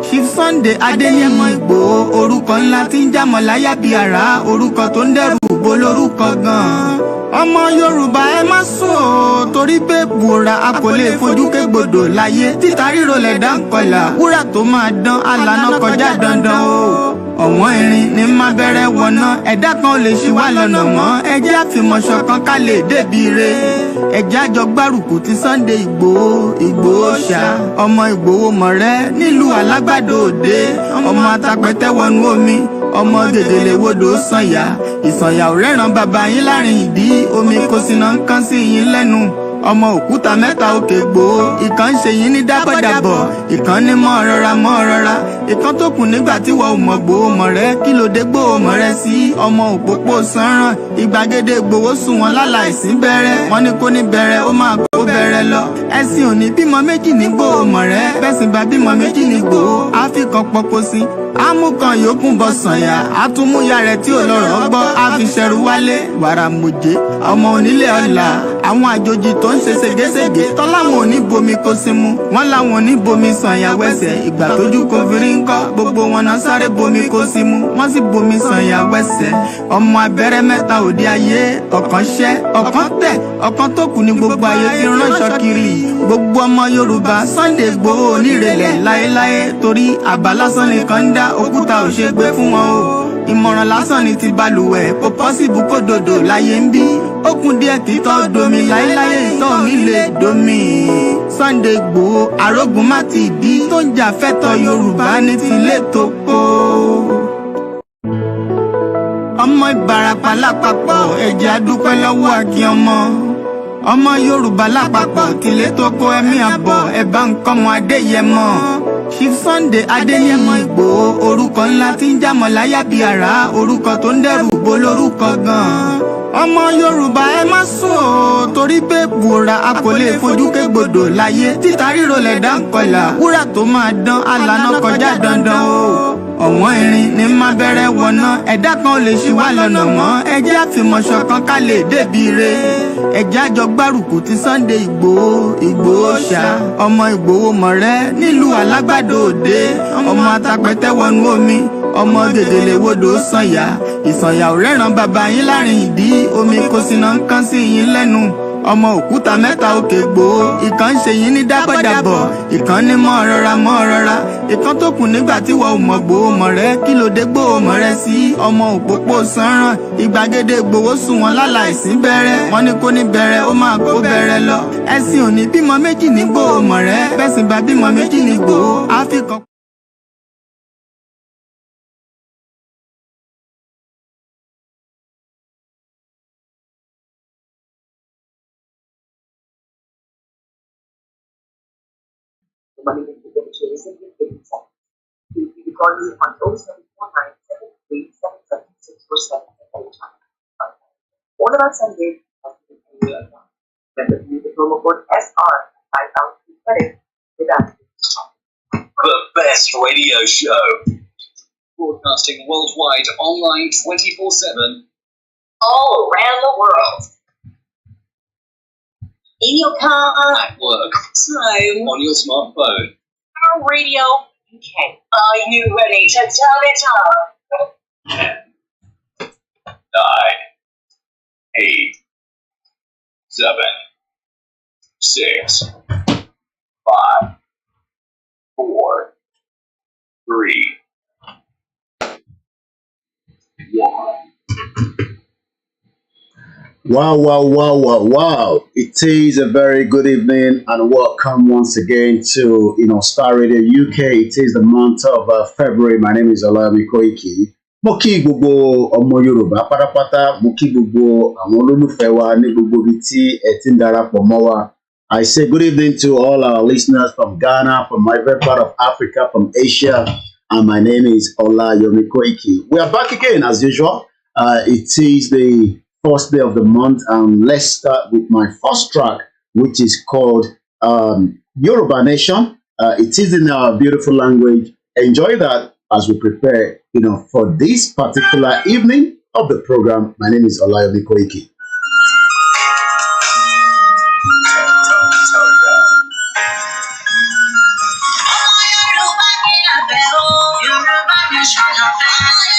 Chief Sunday Adéyẹmọ Ìgbòho orúkọ ńlá tí ń jámọ́ láyà bí àrá orúkọ tó ń dẹ́rù bo lórúkọ gan-an. Ọmọ Yorùbá ẹ má sùn o torí pé bùrà a kò lè fojú kégbodò láyé títa ríro lẹ̀dá ń kọlà wúrà tó máa dán alànà kọjá dandan o. Ọ̀wọ́n irin ní má bẹ̀rẹ̀ wọ̀nà ẹ̀dá kan ò lè ṣì wá lọ́nà mọ́ ẹjẹ́ àfìmọ̀ṣọ̀ kan ká lè débi re ẹjẹ́ àjọ gbárùkù ti Sunday Ìgbòho ṣá ọmọ Ìgbòho mọ̀rẹ́ nílùú Alágbàdo Òde ọmọ atapẹ̀tẹ̀ wọnú omi ọmọ gègèlè wodò sànyà ìsànyà ò rẹ́ràn bàbá yín láàrin ìdí omi kò sì náà ń kán sí yín lẹ́nu ọmọ òkúta mẹ́ta òkè Ìgbòho ìkan ṣe yín ní dábọ̀dàbọ̀ ìkan ní mọ́ rọra ìkan tó kù nígbà tí wọ́n ò mọ̀ Ìgbòho mọ̀rẹ́ kí ló dé Ìgbòho mọ̀rẹ́ sí ọmọ òpópó sanran ìgbàgede Ìgbòho sùn wọn láláìsí bẹ̀rẹ̀ wọ́n ní kó ní bẹ̀rẹ̀ ó máa kó bẹ̀rẹ̀ lọ ẹ̀sìn òní bímọ méjì ní Ìgbòho mọ̀rẹ́ bẹ́sìn bá bímọ méjì ní Ìgbòho àfikàn pọpọ sí amúkan yòókù bọ sànyà àtúmúyà rẹ̀ tí ò lọ́rọ̀ gbọ́ àfiṣẹrù wálé wàrà mòjé ọmọ onílé ọlà àwọn àjòjì tó ń ṣe ségesège tọ́láwọn òní bomi kó sí mu wọ́n láwọn òní bomi sànyà wẹ́sẹ̀ ìgbà tójú kò fi rí ńkọ́ gbogbo wọn náà sáré bomi kó sí mu wọ́n sì bomi sànyà wẹ́sẹ̀ ọmọ abẹ́rẹ́ mẹ́ta òde ayé ọ̀kan ṣẹ́ ọ̀kan tẹ̀ ọ̀kan tó kù ní gbogbo ayé tí ránṣọ kiri gbogbo ọmọ Yorùbá Sunday Ìgbòho onírèlẹ̀ láéláé torí àbá lásán nìkan ń dá òkúta ò ṣe gbé fún wọn o ìmọ̀ràn lásán ni ti balùwẹ̀ kò pọ́sibú kó dòdò láyé ń bí ó kún díẹ̀ títọ́ domi láéláyé ìtọ́ mi lè domi. Sunday Ìgbòho arógun má ti dí tó ń jà fẹ́tọ̀ Yorùbá ní tilé tó kó. ọmọ Ìbàràpá lápapọ̀ ẹ̀jẹ̀ adúpẹ́ lọ́wọ́ àkí ọmọ Yorùbá lápapọ̀ tilé tó kó ẹ̀mí àbọ̀ ẹ̀bá nǹkan mọ́ Adéyẹmọ. Chief Sunday Adéyẹmọ Ìgbòho orúkọ ńlá tí ń jámọ́ láyà bí àrá orúkọ tó ń dẹ́rù bo lórúkọ gan-an. Ọmọ Yorùbá ẹ má sùn o torí pé bùrà a kò lè fojú kégbodò láyé títa ríro lẹ̀dá ń kọlà wúrà tó máa dán alànà kọjá dandan o. Ọ̀wọ́n irin ní má bẹ̀rẹ̀ wọ̀nà ẹ̀dá kan ò lè ṣì wá lọ́nà mọ́ ẹjẹ́ àfìmọ̀ṣọ̀ kan ká lè débi re ẹjẹ́ àjọ gbárùkù ti Sunday Ìgbòho ṣá ọmọ Ìgbòho mọ̀rẹ́ nílùú Alágbàdo Òde ọmọ atapẹ̀tẹ̀ wọnú omi ọmọ gègèlè wodò sànyà ìsànyà ò rẹ́ràn bàbá yín láàrin ìdí omi kò sì náà ń kán sí yín lẹ́nu ọmọ òkúta mẹ́ta òkè Ìgbòho ìkan ṣe yín ní dábọ̀dàbọ̀ ìkan ní mọ́ rọra ìkan tó kù nígbà tí wọ́n ò mọ̀ Ìgbòho mọ̀rẹ́ kí ló dé Ìgbòho mọ̀rẹ́ sí ọmọ òpópó sanran ìgbàgede Ìgbòho sùn wọn láláìsí bẹ̀rẹ̀ wọ́n ní kó ní bẹ̀rẹ̀ ó máa kó bẹ̀rẹ̀ lọ ẹ̀sìn òní bímọ méjì ní Ìgbòho mọ̀rẹ́ bẹ́sìn bá bímọ méjì ní Ìgbòho àfikàn. Money can be given recently 80 seconds. You call me on 07497377647 at any time. All about Sunday has been anywhere account. Remember to use the promo code SR and 5,000 credit without the best radio show. Broadcasting worldwide, online 24/7. all around the world. In your car, At work, at home, on your smartphone. our radio. Okay. Are you ready to turn it on? 10, 9, 8, 7, 6, 5, 4, 3, 1. Wow. It is a very good evening and welcome once again to, Starr Radio UK. It is the month of February. My name is OLAMILEKAN. Mo kí gbogbo ọmọ Yorùbá pátápátá, mo kí gbogbo àwọn olólùfẹ́ wa ní gbogbo ibi tí ẹ ti ń darapọ̀ mọ́ wa. I say good evening to all our listeners from Ghana, from my very part of Africa, from Asia, and my name is OLAMILEKAN. We are back again as usual. It is the first day of the month, and let's start with my first track, which is called Yoruba Nation. It is in our beautiful language. Enjoy that as we prepare, for this particular evening of the program. My name is OLAMILEKAN.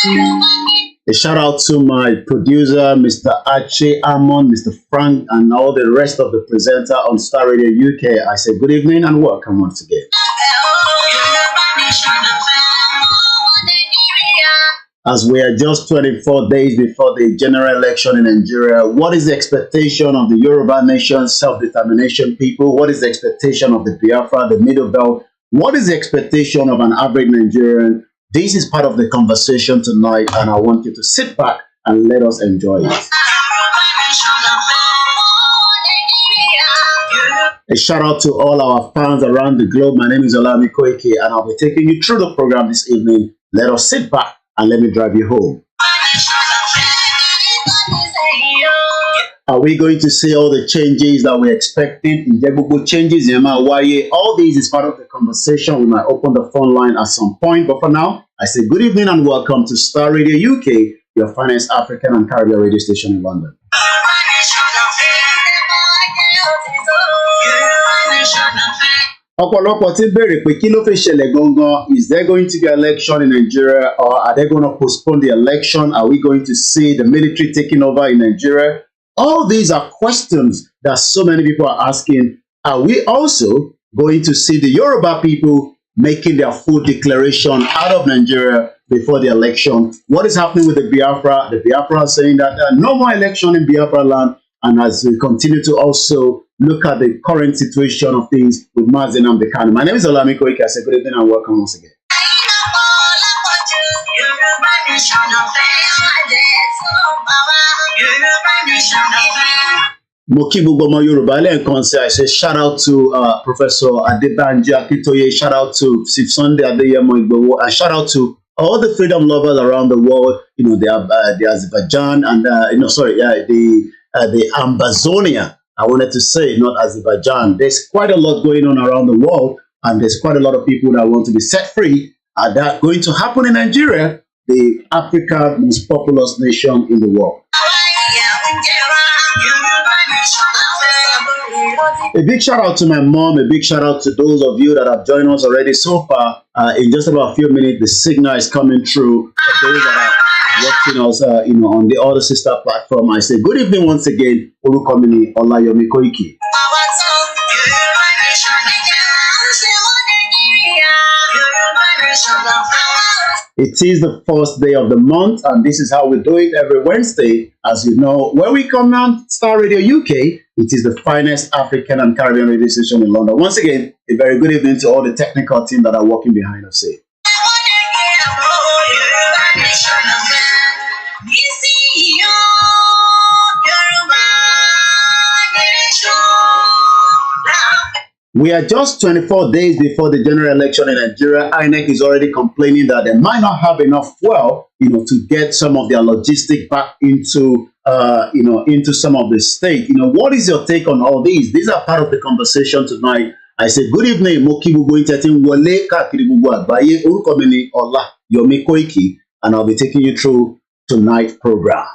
A shout out to my producer, Mr. Archie Amon, Mr. Frank, and all the rest of the presenter on Star Radio UK. I say good evening and welcome once again. As we are just 24 days before the general election in Nigeria, what is the expectation of the Yoruba nation self-determination people? What is the expectation of the Biafra, the Middle Belt? What is the expectation of an average Nigerian? This is part of the conversation tonight, and I want you to sit back and let us enjoy it. A shout out to all our fans around the globe. My name is OlamilekaN, and I'll be taking you through the program this evening. Let us sit back and let me drive you home. Are we going to see all the changes that we're expecting? Indelible changes in Why? All this is part of the conversation. We might open the phone line at some point, but for now, I say good evening and welcome to Star Radio UK, your finest African and Caribbean radio station in London. Ọ̀pọ̀lọpọ̀ ti béèrè pé kí ló fẹ́ ṣẹlẹ̀ gangan? Is there going to be an election in Nigeria, or are they going to postpone the election? Are we going to see the military taking over in Nigeria? All these are questions that so many people are asking. Are we also going to see the Yoruba people making their full declaration out of Nigeria before the election? What is happening with the Biafra? The Biafra are saying that there are no more election in Biafra land. And as we continue to also look at the current situation of things with Mazi Nnamdi Kanu. My name is OlamilekaN. I say good evening and welcome once again. Mo kí gbogbo ọmọ Yorùbá lẹ́ẹ̀kan sí. I say shout out to Professor Adebanji Akintoye, shout out to Chief Sunday Adeyemo Igboho, and shout out to all the freedom lovers around the world. You know, the Azerbaijan and the Ambazonia. I wanted to say, not Azerbaijan. There's quite a lot going on around the world, and there's quite a lot of people that want to be set free. And that's going to happen in Nigeria, the Africa's most populous nation in the world. A big shout out to my mom, a big shout out to those of you that have joined us already so far. In just about a few minutes, the signal is coming through. For those that are watching us, on the other sister platform, I say good evening once again. Orukomini Olayomi Koiki. It is the first day of the month, and this is how we do it every Wednesday. As you know, when we come on Star Radio UK, it is the finest African and Caribbean radio station in London. Once again, a very good evening to all the technical team that are working behind us. We are just 24 days before the general election in Nigeria. INEC is already complaining that they might not have enough fuel, to get some of their logistic back into, into some of the state. What is your take on all these? These are part of the conversation tonight. I say good evening, Moki Bubu Interim Wale Kakiri Bubu Agbaye Orukomini Olayomi Koiki, and I'll be taking you through tonight's program.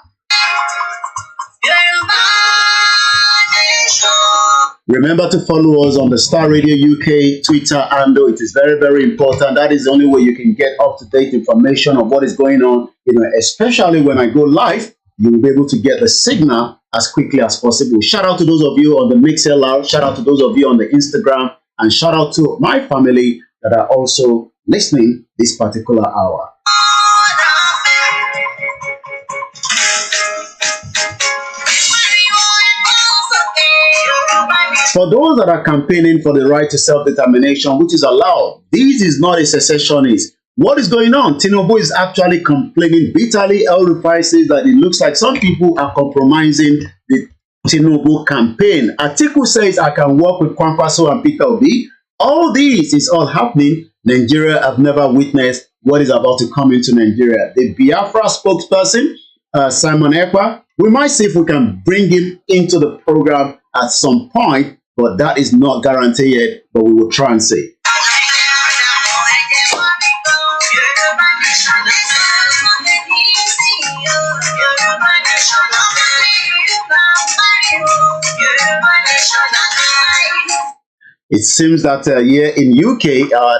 Remember to follow us on the Star Radio UK Twitter handle. It is very, very important. That is the only way you can get up-to-date information of what is going on. Especially when I go live, you will be able to get the signal as quickly as possible. Shout out to those of you on the MixLR. Shout out to those of you on the Instagram. And shout out to my family that are also listening this particular hour. For those that are campaigning for the right to self-determination, which is allowed, this is not a secessionist. What is going on? Tinubu is actually complaining bitterly. El-Rufai says that it looks like some people are compromising the Tinubu campaign. Atiku says, I can work with Kwankwaso and Peter Obi. All this is all happening. Nigeria have never witnessed what is about to come into Nigeria. The Biafra spokesperson, Simon Ekpa, we might see if we can bring him into the program at some point, but that is not guaranteed yet, but we will try and see. It seems that here in UK,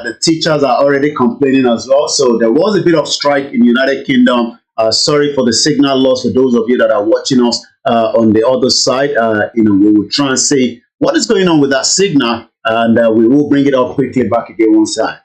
the teachers are already complaining as well. So there was a bit of strike in the United Kingdom. Sorry for the signal loss for those of you that are watching us on the other side. We will try and see what is going on with that signal, and we will bring it up quickly back again one side.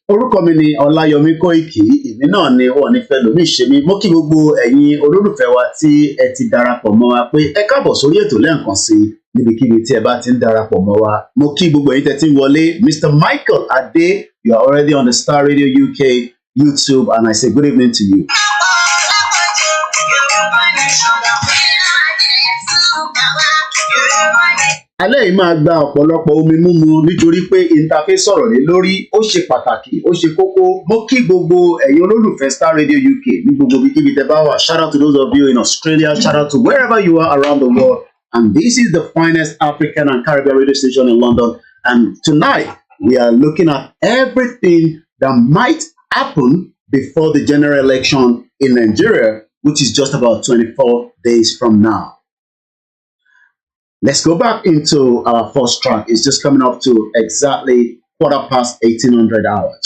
Orúkọ mi ni Ọláyọmí Kóìkì, èmi náà ni wọ́n ní fẹ́ lómi ṣe mí. Mo kí gbogbo ẹ̀yin olólùfẹ́ wa tí ẹ ti darapọ̀ mọ́ wa pé ẹ káàbọ̀ sórí ètò lẹ́ẹ̀kan sí níbikíbi tí ẹ bá ti ń darapọ̀ mọ́ wa. Mo kí gbogbo ẹ̀yin tẹ́ ti ń wọlé. Mr. Michael Ade, you are already on the Star Radio UK YouTube, and I say good evening to you. Alẹ́ yìí máa gba ọ̀pọ̀lọpọ̀ omi mímu nítorí pé ìntàfẹ́ sọ̀rọ̀ lé lórí ó ṣe pàtàkì ó ṣe kókó. Mo kí gbogbo ẹ̀yin olólùfẹ́ Star Radio UK ní gbogbo ibikíbi tẹ́ bá wà. Shout out to those of you in Australia, shout out to wherever you are around the world. And this is the finest African and Caribbean radio station in London. And tonight we are looking at everything that might happen before the general election in Nigeria, which is just about 24 days from now. Let's go back into our first track. It's just coming up to exactly 1800 hours.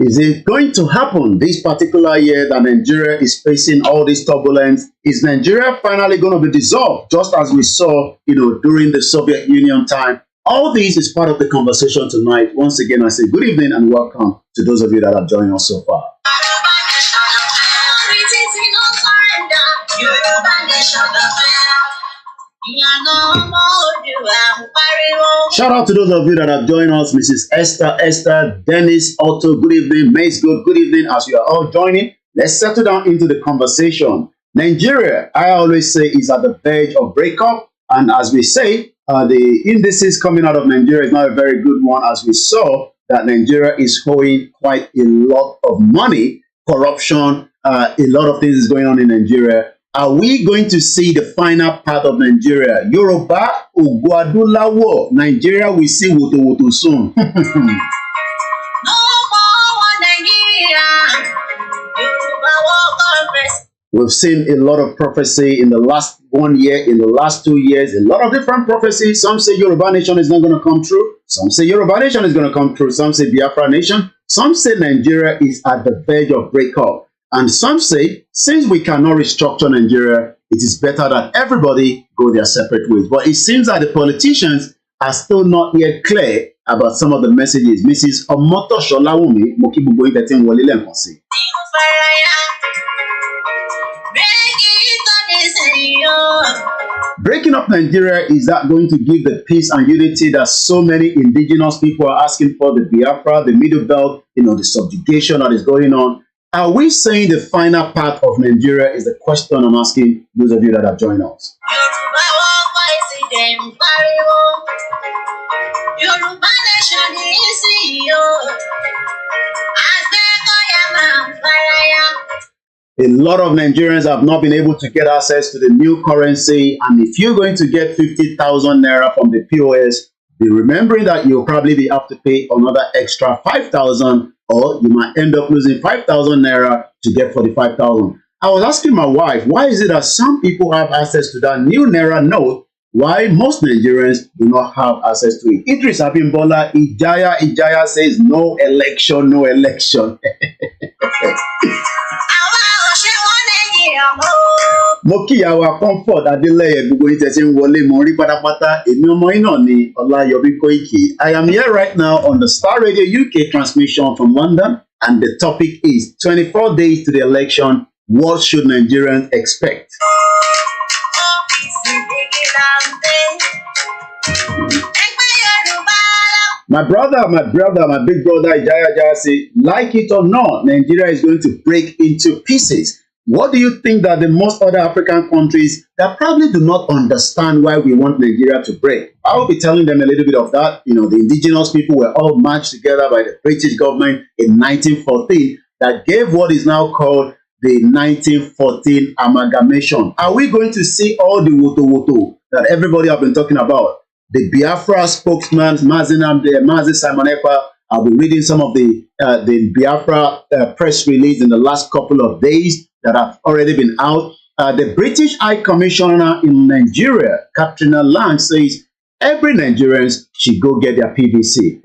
Is it going to happen this particular year that Nigeria is facing all this turbulence? Is Nigeria finally going to be dissolved, just as we saw, during the Soviet Union time? All this is part of the conversation tonight. Once again, I say good evening and welcome to those of you that have joined us so far. Shout out to those of you that have joined us. Mrs. Esther, Dennis, Otto, good evening. Mace, good evening. As you are all joining, let's settle down into the conversation. Nigeria, I always say, is at the verge of breakup. And as we say, the indices coming out of Nigeria is not a very good one, as we saw that Nigeria is owing quite a lot of money, corruption, a lot of things is going on in Nigeria. Are we going to see the final part of Nigeria? Yoruba, Ogwadulawo, Nigeria will see woto soon. No more Nigeria. We've seen a lot of prophecy in the last 1 year, in the last 2 years, a lot of different prophecies. Some say Yoruba nation is not going to come true. Some say Yoruba nation is going to come true. Some say Biafra nation. Some say Nigeria is at the verge of breakup. And some say, since we cannot restructure Nigeria, it is better that everybody go their separate ways. But it seems that the politicians are still not yet clear about some of the messages. Mrs. Omoto Sholawumi, Mokibubo Interim Wole Lenkansi. Breaking up Nigeria, is that going to give the peace and unity that so many indigenous people are asking for? The Biafra, the Middle Belt, the subjugation that is going on. Are we saying the final part of Nigeria is the question I'm asking those of you that have joined us? A lot of Nigerians have not been able to get access to the new currency, and if you're going to get 50,000 Naira from the POS, be remembering that you'll probably have to pay another extra 5,000, or you might end up losing 5,000 Naira to get 45,000. I was asking my wife, why is it that some people have access to that new Naira note, why most Nigerians do not have access to it? Idris Abimbola, Ijaya says no election, no election. Mo kí ìyàwó Comfort Adeleye gbogbo yín tẹ́ ń wọlé mo rí pátápátá èmi ọmọ yín náà ni Ọláyọmí Kóìkì. I am here right now on the Star Radio UK transmission from London, and the topic is 24 days to the election. What should Nigerians expect? My big brother Ijaya say, like it or not, Nigeria is going to break into pieces. What do you think that the most other African countries that probably do not understand why we want Nigeria to break? I will be telling them a little bit of that. The indigenous people were all marched together by the British government in 1914, that gave what is now called the 1914 amalgamation. Are we going to see all the woto that everybody have been talking about? The Biafra spokesman, Mazi Simon Ekpa, I'll be reading some of the Biafra press release in the last couple of days that have already been out. The British High Commissioner in Nigeria, Katrina Lang, says every Nigerian should go get their PVC.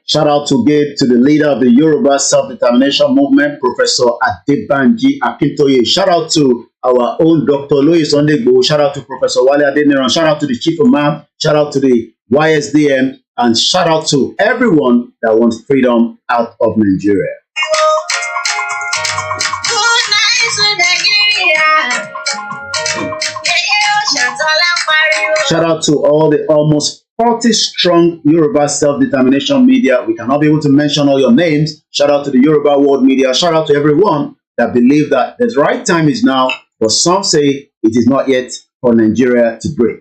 Shout out to the leader of the Yoruba self-determination movement, Professor Adebanji Akintoye. Shout out to our own Dr. Louis Ondegbo. Shout out to Professor Wale Adeniran. Shout out to the Chief Imam. Shout out to the YSDM. And shout out to everyone that wants freedom out of Nigeria. Shout out to all the almost 40 strong Yoruba self-determination media. We cannot be able to mention all your names. Shout out to the Yoruba World Media. Shout out to everyone that believe that the right time is now, but some say it is not yet for Nigeria to break.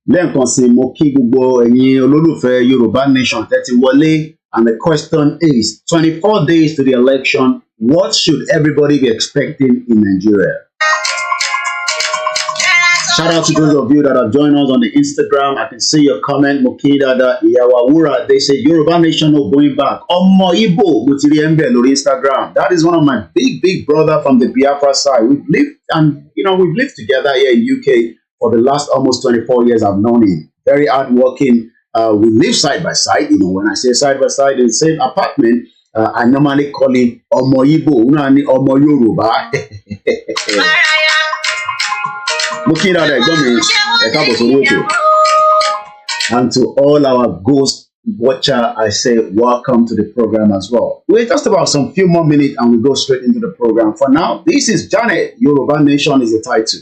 Lẹ́ẹ̀kan sí mo kí gbogbo ẹ̀yin olólùfẹ́ Yorùbá Nation tẹ́tí wọlé, and the question is 24 days to the election, what should everybody be expecting in Nigeria? Shout out to those of you that have joined us on the Instagram. I can see your comment. Mokida Iyawawura, they say Yoruba Nation no going back. Omo Igbo Mutiri Embe on Instagram. That is one of my big brother from the Biafra side. We've lived we've lived together here in UK for the last almost 24 years. I've known him. Very hardworking. We live side by side. When I say side by side in the same apartment, I normally call him Omo Igbo, Unani Omo Yoruba. And to all our ghost watcher, I say welcome to the program as well. We're just about some few more minutes and we go straight into the program. For now, this is Janet. Yoruba Nation is the title.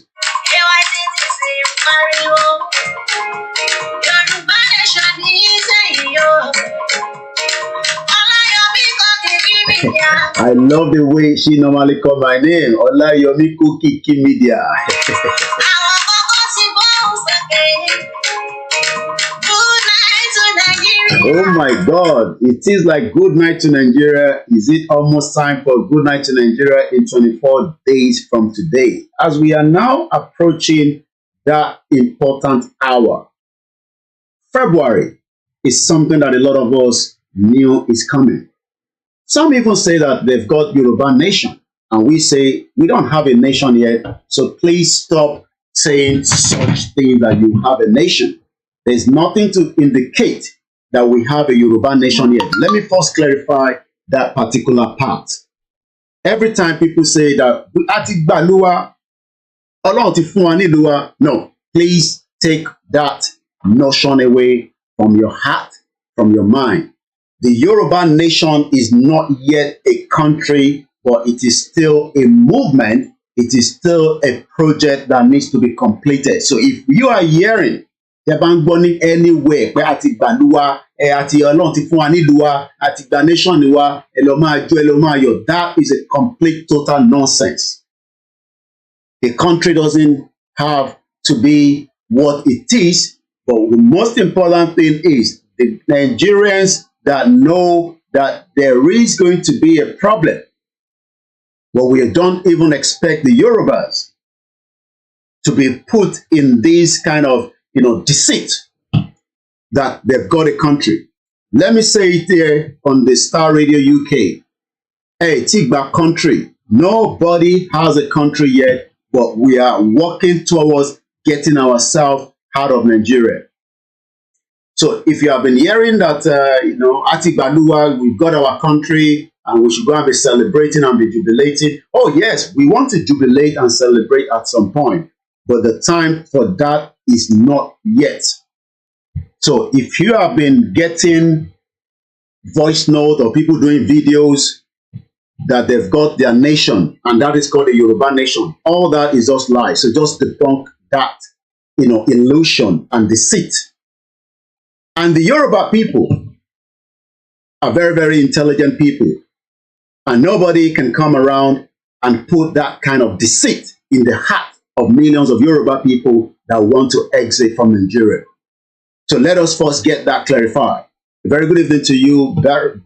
I love the way she normally call my name. Olayomi koikimedia. Oh my God, it is like good night to Nigeria. Is it almost time for good night to Nigeria in 24 days from today? As we are now approaching that important hour. February is something that a lot of us knew is coming. Some even say that they've got Yoruba Nation, and we say we don't have a nation yet, so please stop saying such things that you have a nation. There's nothing to indicate that we have a Yoruba Nation yet. Let me first clarify that particular part. Every time people say that Atiku Ọlọ́run ti fún wa nílùú, no, please take that notion away from your heart, from your mind. The Yoruba Nation is not yet a country, but it is still a movement. It is still a project that needs to be completed. So if you are hearing anywhere pé àti gbàlúwa àti Ọlọ́run ti fún wa nílùú àti gba nation ni wa ẹ lọ máa jó ẹ lọ máa yọ̀, that is a complete total nonsense. The country doesn't have to be what it is, but the most important thing is the Nigerians that know that there is going to be a problem. But we don't even expect the Yorubas to be put in this kind of deceit that they've got a country. Let me say it here on the Star Radio UK. Hey, Tigba country. Nobody has a country yet, but we are working towards getting ourselves out of Nigeria. So if you have been hearing that, Atiku, we've got our country and we should go and be celebrating and be jubilating. Oh yes, we want to jubilate and celebrate at some point, but the time for that is not yet. So if you have been getting voice note or people doing videos that they've got their nation, and that is called the Yoruba nation. All that is just lies. So just debunk that, illusion and deceit. And the Yoruba people are very, very intelligent people. And nobody can come around and put that kind of deceit in the heart of millions of Yoruba people that want to exit from Nigeria. So let us first get that clarified. A very good evening to you,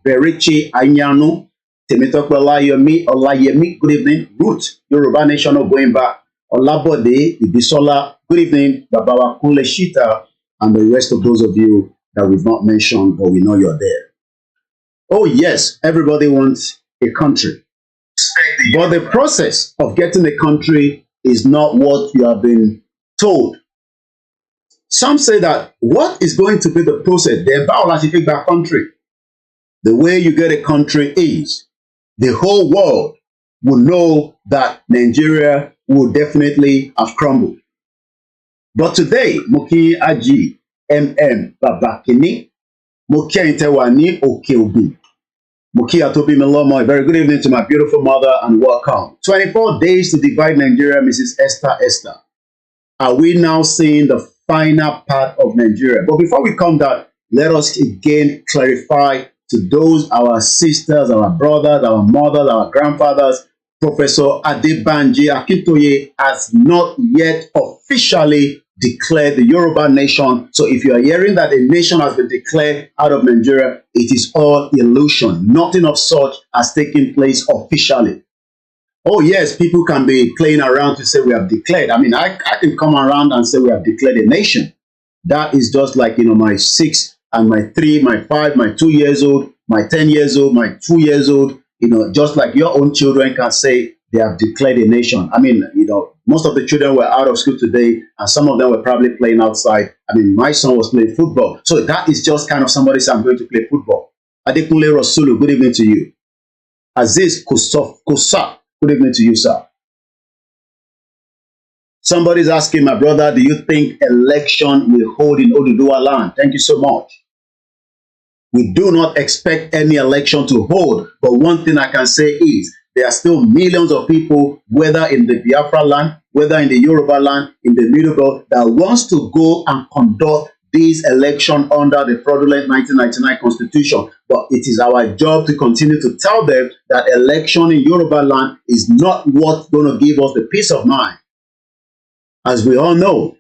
Berichi Anyanu, Temitope Olayemi, good evening. Ruth, Yoruba Nation of going back. Olabode, Ibisola, good evening. Babawa Kunle Shita, and the rest of those of you that we've not mentioned, but we know you're there. Oh yes, everybody wants a country. But the process of getting a country is not what you have been told. Some say that what is going to be the process? The about take that country. The way you get a country is the whole world will know that Nigeria will definitely have crumbled. But today, Moki Aji Babakini, Moki Intewani Okeobi, Moki Atobi Melomo, a very good evening to my beautiful mother and welcome. 24 days to divide Nigeria, Mrs. Esther. Are we now seeing the final part of Nigeria? But before we come down, let us again clarify to those, our sisters, our brothers, our mothers, our grandfathers, Professor Adebanji Akintoye has not yet officially declared the Yoruba nation. So if you are hearing that a nation has been declared out of Nigeria, it is all illusion. Nothing of such has taken place officially. Oh yes, people can be playing around to say we have declared. I mean, I can come around and say we have declared a nation. That is just like, my 6 and my 3, my 5, my 2 years old, my 10 years old, my 2 years old, just like your own children can say they have declared a nation. I mean, most of the children were out of school today, and some of them were probably playing outside. I mean, my son was playing football. So that is just kind of somebody saying, I'm going to play football. Adekunle Rasulu, good evening to you. Aziz Kosa, good evening to you, sir. Somebody's asking, my brother, do you think election will hold in Oduduwa land? Thank you so much. We do not expect any election to hold, but one thing I can say is there are still millions of people, whether in the Biafra land, whether in the Yoruba land, in the Middle Belt, that wants to go and conduct this election under the fraudulent 1999 constitution. But it is our job to continue to tell them that election in Yoruba land is not what's going to give us the peace of mind. As we all know,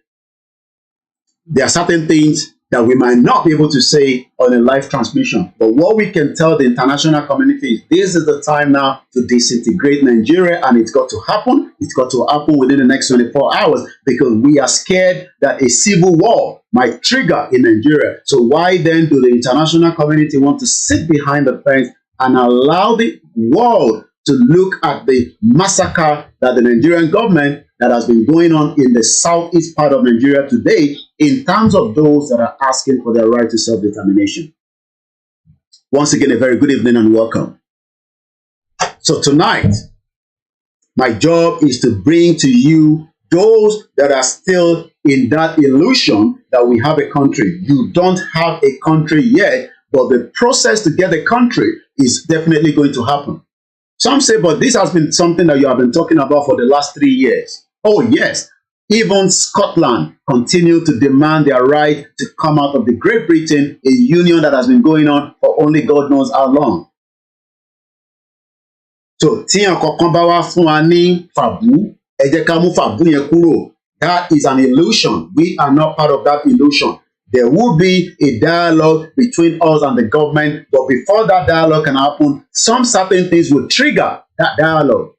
there are certain things that we might not be able to say on a live transmission. But what we can tell the international community is this is the time now to disintegrate Nigeria, and it's got to happen. It's got to happen within the next 24 hours because we are scared that a civil war might trigger in Nigeria. So why then do the international community want to sit behind the fence and allow the world to look at the massacre that the Nigerian government that has been going on in the southeast part of Nigeria today in terms of those that are asking for their right to self-determination? Once again, a very good evening and welcome. So tonight, my job is to bring to you those that are still in that illusion that we have a country. You don't have a country yet, but the process to get a country is definitely going to happen. Some say, but this has been something that you have been talking about for the last 3 years. Oh yes, even Scotland continued to demand their right to come out of the Great Britain, a union that has been going on for only God knows how long. So, that is an illusion. We are not part of that illusion. There will be a dialogue between us and the government, but before that dialogue can happen, some certain things will trigger that dialogue.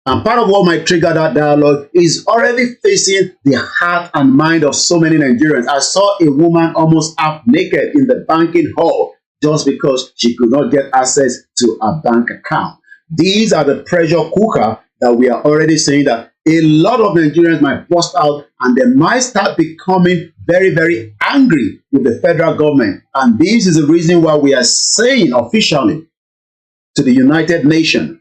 And part of what might trigger that dialogue is already facing the heart and mind of so many Nigerians. I saw a woman almost half naked in the banking hall just because she could not get access to a bank account. These are the pressure cooker that we are already saying that a lot of Nigerians might bust out and they might start becoming very, very angry with the federal government. And this is the reason why we are saying officially to the United Nations,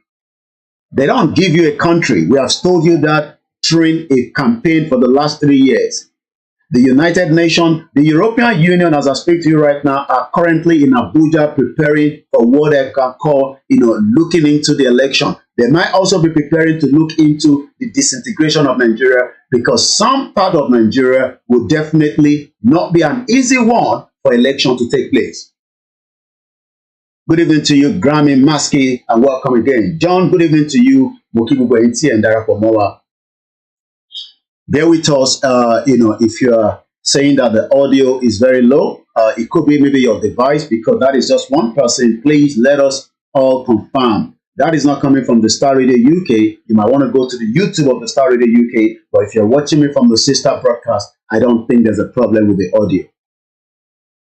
they don't give you a country. We have told you that during a campaign for the last 3 years. the United Nations, the European Union, as I speak to you right now, are currently in Abuja preparing for what they can call, looking into the election. They might also be preparing to look into the disintegration of Nigeria, because some part of Nigeria will definitely not be an easy one for election to take place. Good evening to you, Grammy Maskey, and welcome again. John, good evening to you, Mokibugo Inti and Darapọ̀ mọ́ wa. Bear with us, if you are saying that the audio is very low, it could be maybe your device, because that is just one person. Please let us all confirm. That is not coming from the Starr Radio UK. You might want to go to the YouTube of the Starr Radio UK, but if you're watching me from the sister broadcast, I don't think there's a problem with the audio.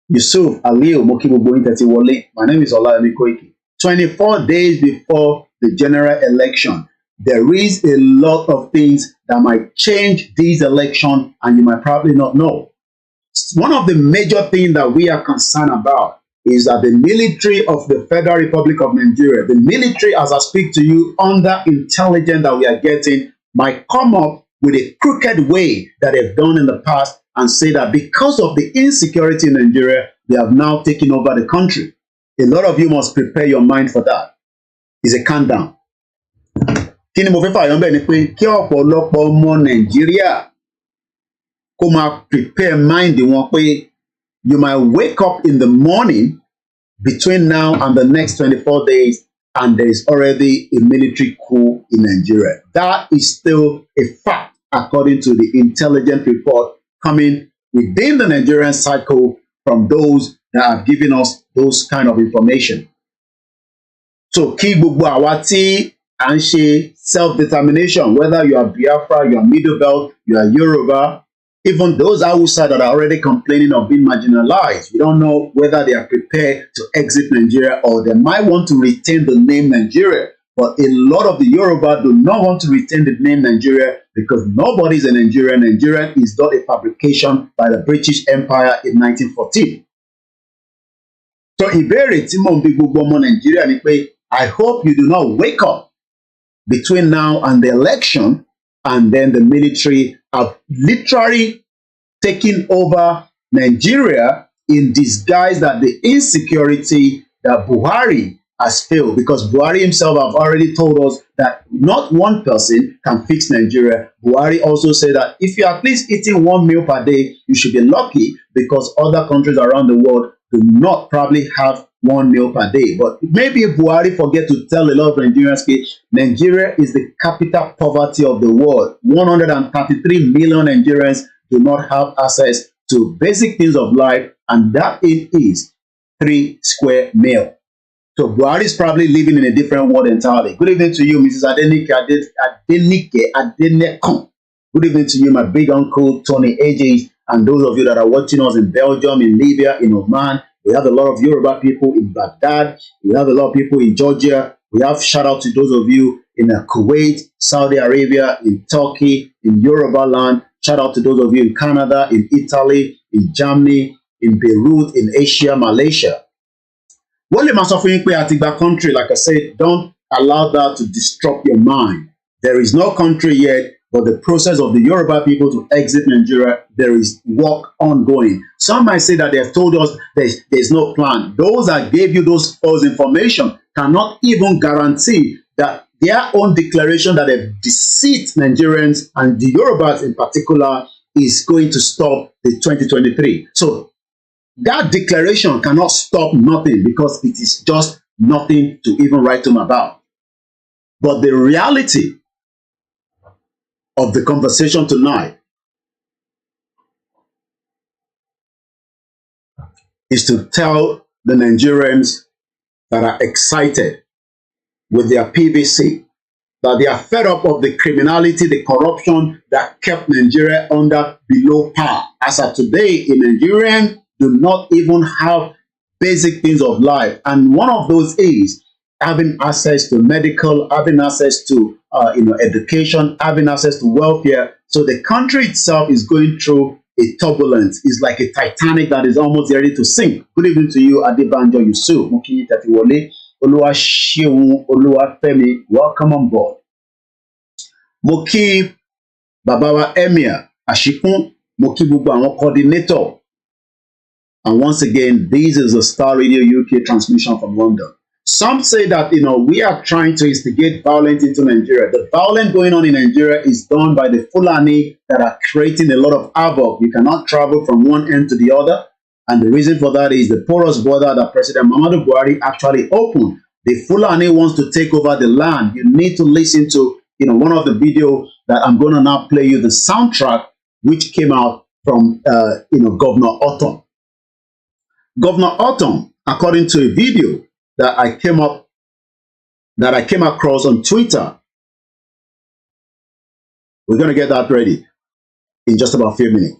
Yusuf Aliyu Mokibugo Intetiwole. My name is OLAMILEKAN. 24 days before the general election, there is a lot of things that might change this election, and you might probably not know. One of the major things that we are concerned about is that the military of the Federal Republic of Nigeria, the military, as I speak to you, under intelligence that we are getting, might come up with a crooked way that they've done in the past and say that because of the insecurity in Nigeria, they have now taken over the country. A lot of you must prepare your mind for that. It's a countdown. Kí ni mo fẹ́ fààyàn bẹ́ẹ̀ ni pé kí ọ̀pọ̀lọpọ̀ ọmọ Nàìjíríà kó máa prepare mind wọn pé you might wake up in the morning between now and the next 24 days and there is already a military coup in Nigeria. That is still a fact according to the intelligence report coming within the Nigerian cycle from those that have given us those kind of information. So kí gbogbo àwa tí à ń ṣe self-determination, whether you are Biafra, you are Middle Belt, you are Yoruba, even those outside that are already complaining of being marginalized, we don't know whether they are prepared to exit Nigeria or they might want to retain the name Nigeria. But a lot of the Yoruba do not want to retain the name Nigeria because nobody is a Nigerian. Nigeria is not a fabrication by the British Empire in 1914. So ìbéèrè tí mò ń bi gbogbo ọmọ Nigeria ni pé I hope you do not wake up between now and the election and then the military have literally taken over Nigeria in disguise that the insecurity that Buhari has failed, because Buhari himself have already told us that not one person can fix Nigeria. Buhari also said that if you're at least eating 1 meal per day, you should be lucky because other countries around the world do not probably have 1 meal per day. But maybe Buhari forget to tell a lot of Nigerians that Nigeria is the capital poverty of the world. 133 million Nigerians do not have access to basic things of life, and that it is 3 square meals. So Buhari is probably living in a different world entirely. Good evening to you, Mrs. Adenekon. Good evening to you, my big uncle, Tony AJ, and those of you that are watching us in Belgium, in Libya, in Oman. We have a lot of Yoruba people in Baghdad. We have a lot of people in Georgia. We have shout out to those of you in Kuwait, Saudi Arabia, in Turkey, in Yoruba land. Shout out to those of you in Canada, in Italy, in Germany, in Beirut, in Asia, Malaysia. What you must often pay at the country, like I said, don't allow that to disrupt your mind. There is no country yet, but the process of the Yoruba people to exit Nigeria, there is work ongoing. Some might say that they have told us there's no plan. Those that gave you those false information cannot even guarantee that their own declaration that they've deceived Nigerians and the Yorubas in particular is going to stop the 2023. So that declaration cannot stop nothing because it is just nothing to even write home about. But the reality of the conversation tonight is to tell the Nigerians that are excited with their PVC, that they are fed up of the criminality, the corruption that kept Nigeria under below par. As of today, a Nigerian do not even have basic things of life. And one of those is having access to medical, having access to education, having access to welfare. So the country itself is going through a turbulence. It's like a Titanic that is almost ready to sink. Good evening to you, Adebanjo Yusuf. Mokiyi Tatiwole, Oluwaseun Oluwafemi, welcome on board. Moki Babawa Emir Ashikun, Mo kí gbogbo àwọn coordinator. And once again, this is the Star Radio UK transmission from London. Some say that, we are trying to instigate violence into Nigeria. The violence going on in Nigeria is done by the Fulani that are creating a lot of havoc. You cannot travel from one end to the other. And the reason for that is the porous border that President Muhammadu Buhari actually opened. The Fulani wants to take over the land. You need to listen to, one of the videos that I'm going to now play you, the soundtrack, which came out from, Governor Ortom. Governor Ortom, according to a video that I came across on Twitter. We're going to get that ready in just about a few minutes.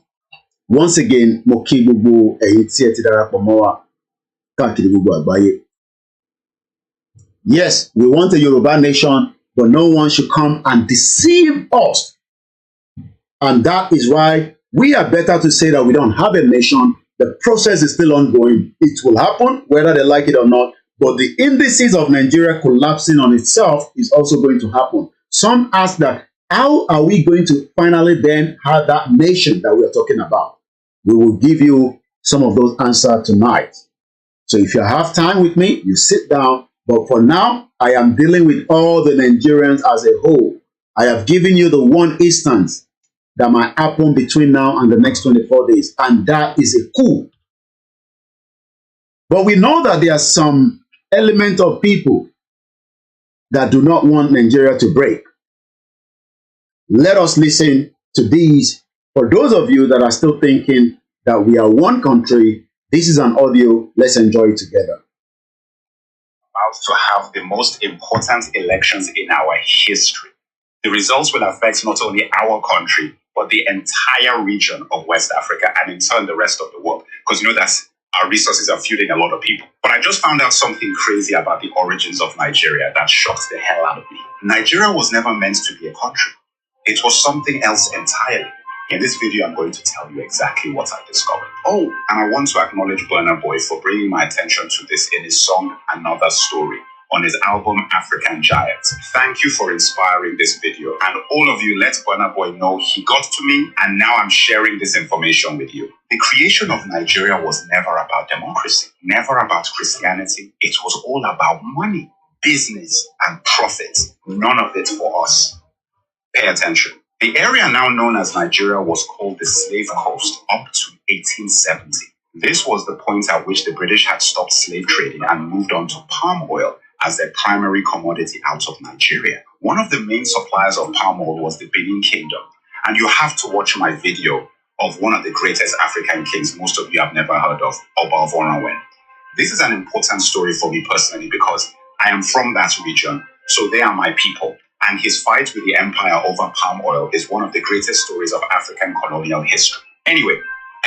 Once again, mo kí gbogbo ẹ̀yin tí ẹ ti darapọ̀ mọ́ wa káàkiri gbogbo àgbáyé. Yes, we want a Yoruba nation, but no one should come and deceive us. And that is why we are better to say that we don't have a nation. The process is still ongoing. It will happen whether they like it or not. But the indices of Nigeria collapsing on itself is also going to happen. Some ask that, how are we going to finally then have that nation that we are talking about? We will give you some of those answers tonight. So if you have time with me, you sit down. But for now, I am dealing with all the Nigerians as a whole. I have given you the one instance that might happen between now and the next 24 days. And that is a coup. But we know that there are some element of people that do not want Nigeria to break. Let us listen to these. For those of you that are still thinking that we are one country, this is an audio. Let's enjoy it together. About to have the most important elections in our history. The results will affect not only our country, but the entire region of West Africa and in turn the rest of the world. Because that our resources are fueling a lot of people. But I just found out something crazy about the origins of Nigeria that shocked the hell out of me. Nigeria was never meant to be a country. It was something else entirely. In this video, I'm going to tell you exactly what I discovered. Oh, and I want to acknowledge Burna Boy for bringing my attention to this in his song, Another Story, on his album, African Giants. Thank you for inspiring this video. And all of you, let Burna Boy know he got to me, and now I'm sharing this information with you. The creation of Nigeria was never about democracy, never about Christianity. It was all about money, business, and profit. None of it for us. Pay attention. The area now known as Nigeria was called the Slave Coast up to 1870. This was the point at which the British had stopped slave trading and moved on to palm oil as their primary commodity out of Nigeria. One of the main suppliers of palm oil was the Benin Kingdom. And you have to watch my video of one of the greatest African kings most of you have never heard of, Oba of Oranwen. This is an important story for me personally because I am from that region, so they are my people. And his fight with the empire over palm oil is one of the greatest stories of African colonial history. Anyway,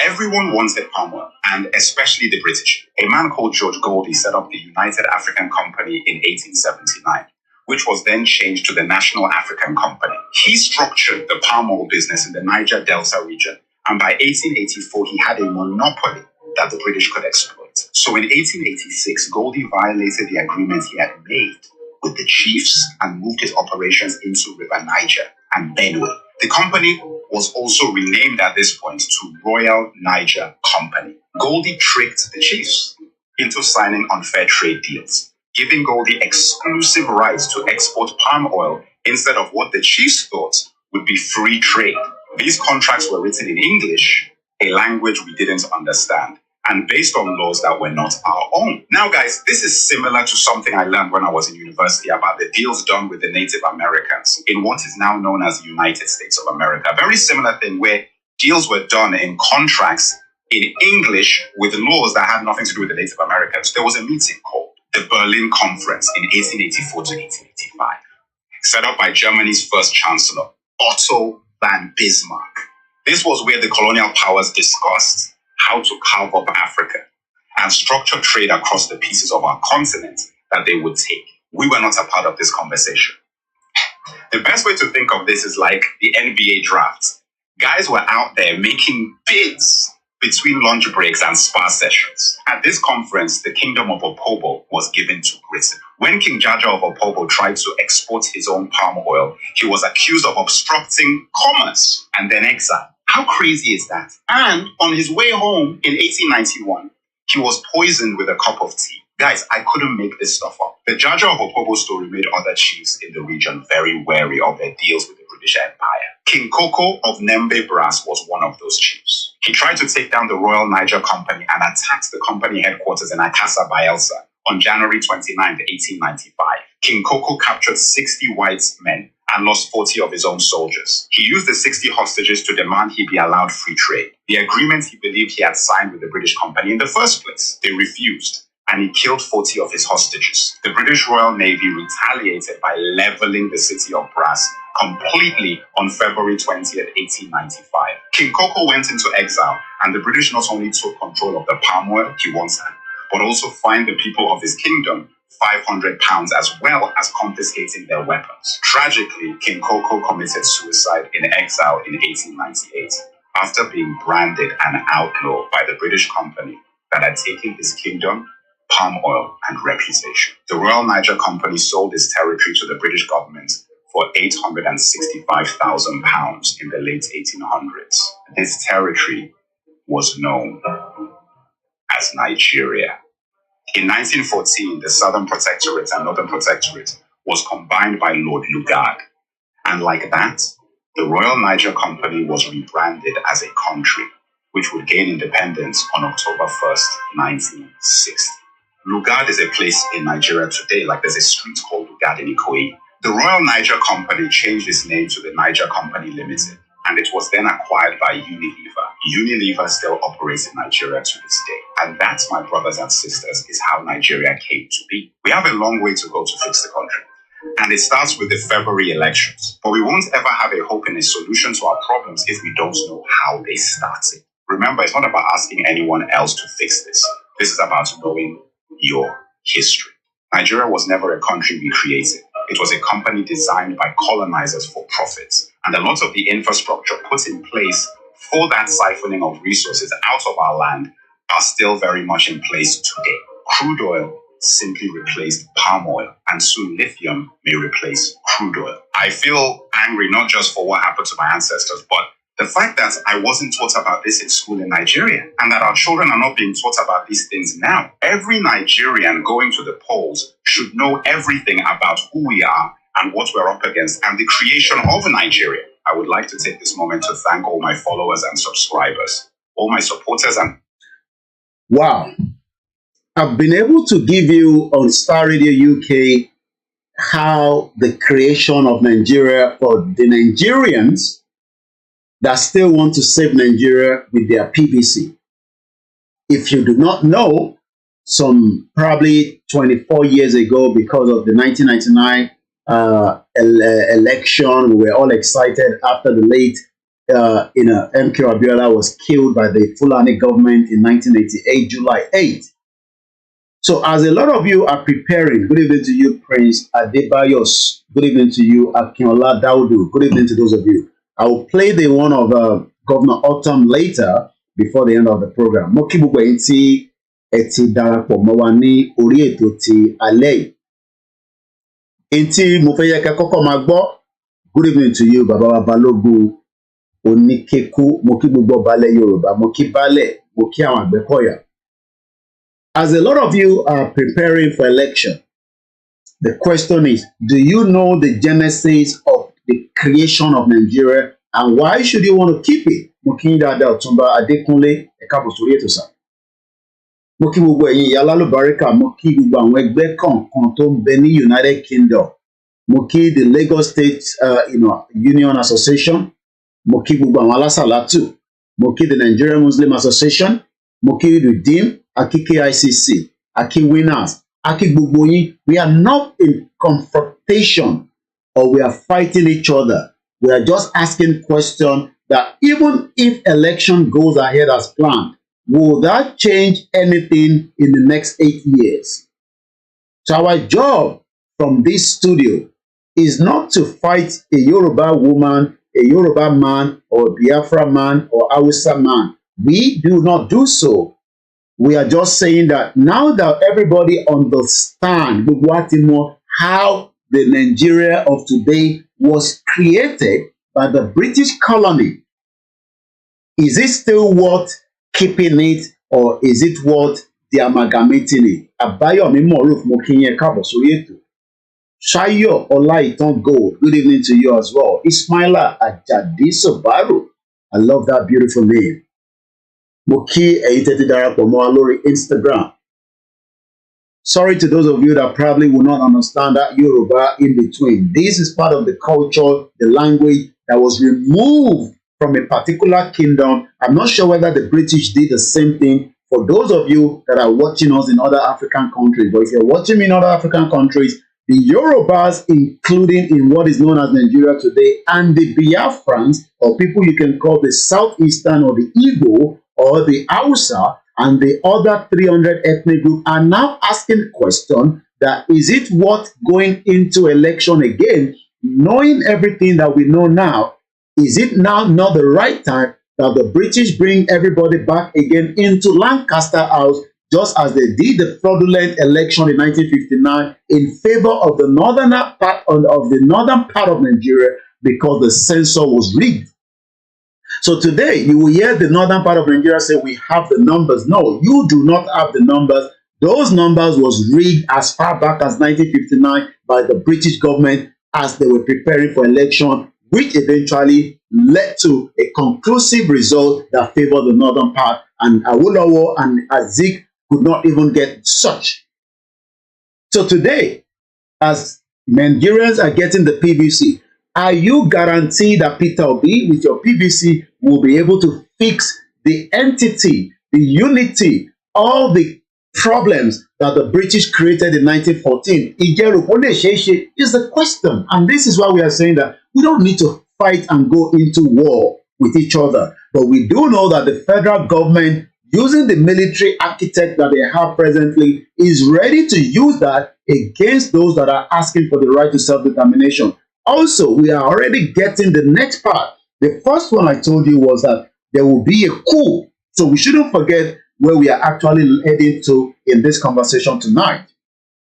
everyone wanted palm oil, and especially the British. A man called George Goldie set up the United African Company in 1879, which was then changed to the National African Company. He structured the palm oil business in the Niger Delta region, and by 1884, he had a monopoly that the British could exploit. So in 1886, Goldie violated the agreement he had made with the chiefs and moved his operations into River Niger and Benue. The company was also renamed at this point to Royal Niger Company. Goldie tricked the chiefs into signing unfair trade deals, giving Goldie exclusive rights to export palm oil instead of what the chiefs thought would be free trade. These contracts were written in English, a language we didn't understand, and based on laws that were not our own. Now, guys, this is similar to something I learned when I was in university about the deals done with the Native Americans in what is now known as the United States of America. A very similar thing where deals were done in contracts in English with laws that had nothing to do with the Native Americans. There was a meeting called the Berlin Conference in 1884 to 1885, set up by Germany's first chancellor, Otto von Bismarck. This was where the colonial powers discussed how to carve up Africa and structure trade across the pieces of our continent that they would take. We were not a part of this conversation. The best way to think of this is like the NBA draft. Guys were out there making bids between lunch breaks and spa sessions. At this conference, the kingdom of Opobo was given to Britain. When King Jaja of Opobo tried to export his own palm oil, he was accused of obstructing commerce and then exiled. How crazy is that? And on his way home in 1891, he was poisoned with a cup of tea. Guys, I couldn't make this stuff up. The Jaja of Opobo story made other chiefs in the region very wary of their deals with the British Empire. King Koko of Nembe Brass was one of those chiefs. He tried to take down the Royal Niger Company and attacked the company headquarters in Akassa, Bayelsa on January 29, 1895. King Koko captured 60 white men and lost 40 of his own soldiers. He used the 60 hostages to demand he be allowed free trade, the agreement he believed he had signed with the British company in the first place. They refused, and he killed 40 of his hostages. The British Royal Navy retaliated by leveling the city of Brass completely on February 20th, 1895. King Koko went into exile, and the British not only took control of the palm oil he once had, but also fined the people of his kingdom £500 as well as confiscating their weapons. Tragically, King Koko committed suicide in exile in 1898 after being branded an outlaw by the British company that had taken his kingdom, palm oil, and reputation. The Royal Niger Company sold its territory to the British government for £865,000 in the late 1800s. This territory was known as Nigeria. In 1914, the Southern Protectorate and Northern Protectorate was combined by Lord Lugard. And like that, the Royal Niger Company was rebranded as a country, which would gain independence on October 1st, 1960. Lugard is a place in Nigeria today, like there's a street called Lugard in Ikoyi. The Royal Niger Company changed its name to the Niger Company Limited, and it was then acquired by Unilever. Unilever still operates in Nigeria to this day. And that, my brothers and sisters, is how Nigeria came to be. We have a long way to go to fix the country. And it starts with the February elections. But we won't ever have a hope in a solution to our problems if we don't know how they started. Remember, it's not about asking anyone else to fix this. This is about knowing your history. Nigeria was never a country we created. It was a company designed by colonizers for profits. And a lot of the infrastructure put in place for that siphoning of resources out of our land are still very much in place today. Crude oil simply replaced palm oil, and soon lithium may replace crude oil. I feel angry not just for what happened to my ancestors, but the fact that I wasn't taught about this in school in Nigeria, and that our children are not being taught about these things now. Every Nigerian going to the polls should know everything about who we are and what we're up against and the creation of Nigeria. I would like to take this moment to thank all my followers and subscribers, all my supporters and... Wow. I've been able to give you on Star Radio UK how the creation of Nigeria for the Nigerians that still want to save Nigeria with their PVC. If you do not know, some probably 24 years ago, because of the 1999 election, we were all excited after the late MK Abiola was killed by the Fulani government in 1988, July 8th. So as a lot of you are preparing, good evening to you, Prince Adebayos. Good evening to you, Akinola Daudu. Good evening to those of you. I will play the one of Governor Ortom later before the end of the program. Mo kí gbogbo ẹ̀yin tí ẹ ti darapọ̀ mọ́ wa ní orí ètò ti alẹ́ yìí. Ẹ̀yin tí mo fẹ́ yẹ kẹ́ kọ́kọ́ máa gbọ́. Good evening to you, Baba wa Balógun Oníkékú. Mo kí gbogbo Baálẹ̀ Yorùbá. Mo kí Baálẹ̀. Mo kí àwọn Àgbẹ̀kọ̀yà. As a lot of you are preparing for election, the question is, do you know the genesis of the creation of Nigeria, and why should you want to keep it? Mo kí dáadáa Ọ̀túnba Adékúnlé, ẹ káàbọ̀ sórí ètò sà. Mo kí gbogbo ẹ̀yin ìyá alálùbáríkà, mo kí gbogbo àwọn ẹgbẹ́ kọ̀ọ̀kan tó ń bẹ ní United Kingdom. Mo kí the Lagos State Union Association. Mo kí gbogbo àwọn alásàlátù. Mo kí the Nigerian Muslim Association. Mo kí Redeem, Aki KICC, Aki Winners, Aki gbogbo yín. We are not in confrontation or we are fighting each other. We are just asking questions that even if election goes ahead as planned, will that change anything in the next 8 years? So our job from this studio is not to fight a Yoruba woman, a Yoruba man, or a Biafra man, or Hausa man. We do not do so. We are just saying that now that everybody understands how the Nigeria of today was created by the British colony, Is it still worth keeping it, or is it worth the amalgamating it? Abayomi Moruf Mokinye Kabo Surietu. Shayo Olaiton Gold. Good evening to you as well. Ismaila Ajadi Sobaru. I love that beautiful name. Moki Eiteti Darapo Moalori Instagram. Sorry to those of you that probably will not understand that Yoruba in between. This is part of the culture, the language that was removed from a particular kingdom. I'm not sure whether the British did the same thing for those of you that are watching us in other African countries. But if you're watching me in other African countries, the Yorubas, including in what is known as Nigeria today, and the Biafrans, or people you can call the Southeastern or the Igbo or the Hausa, and the other 300 ethnic groups are now asking the question that is it worth going into election again, knowing everything that we know now? Is it now not the right time that the British bring everybody back again into Lancaster House, just as they did the fraudulent election in 1959 in favor of the northern part of Nigeria, because the censor was rigged? So today, you will hear the northern part of Nigeria say, we have the numbers. No, you do not have the numbers. Those numbers was rigged as far back as 1959 by the British government as they were preparing for election, which eventually led to a conclusive result that favored the northern part. And Awolowo and Azik could not even get such. So today, as Nigerians are getting the PVC, are you guaranteed that Peter Obi with your PVC will be able to fix the entity, the unity, all the problems that the British created in 1914? Is the question. And this is why we are saying that we don't need to fight and go into war with each other. But we do know that the federal government, using the military architect that they have presently, is ready to use that against those that are asking for the right to self-determination. Also, we are already getting the next part. The first one I told you was that there will be a coup. So we shouldn't forget where we are actually heading to in this conversation tonight.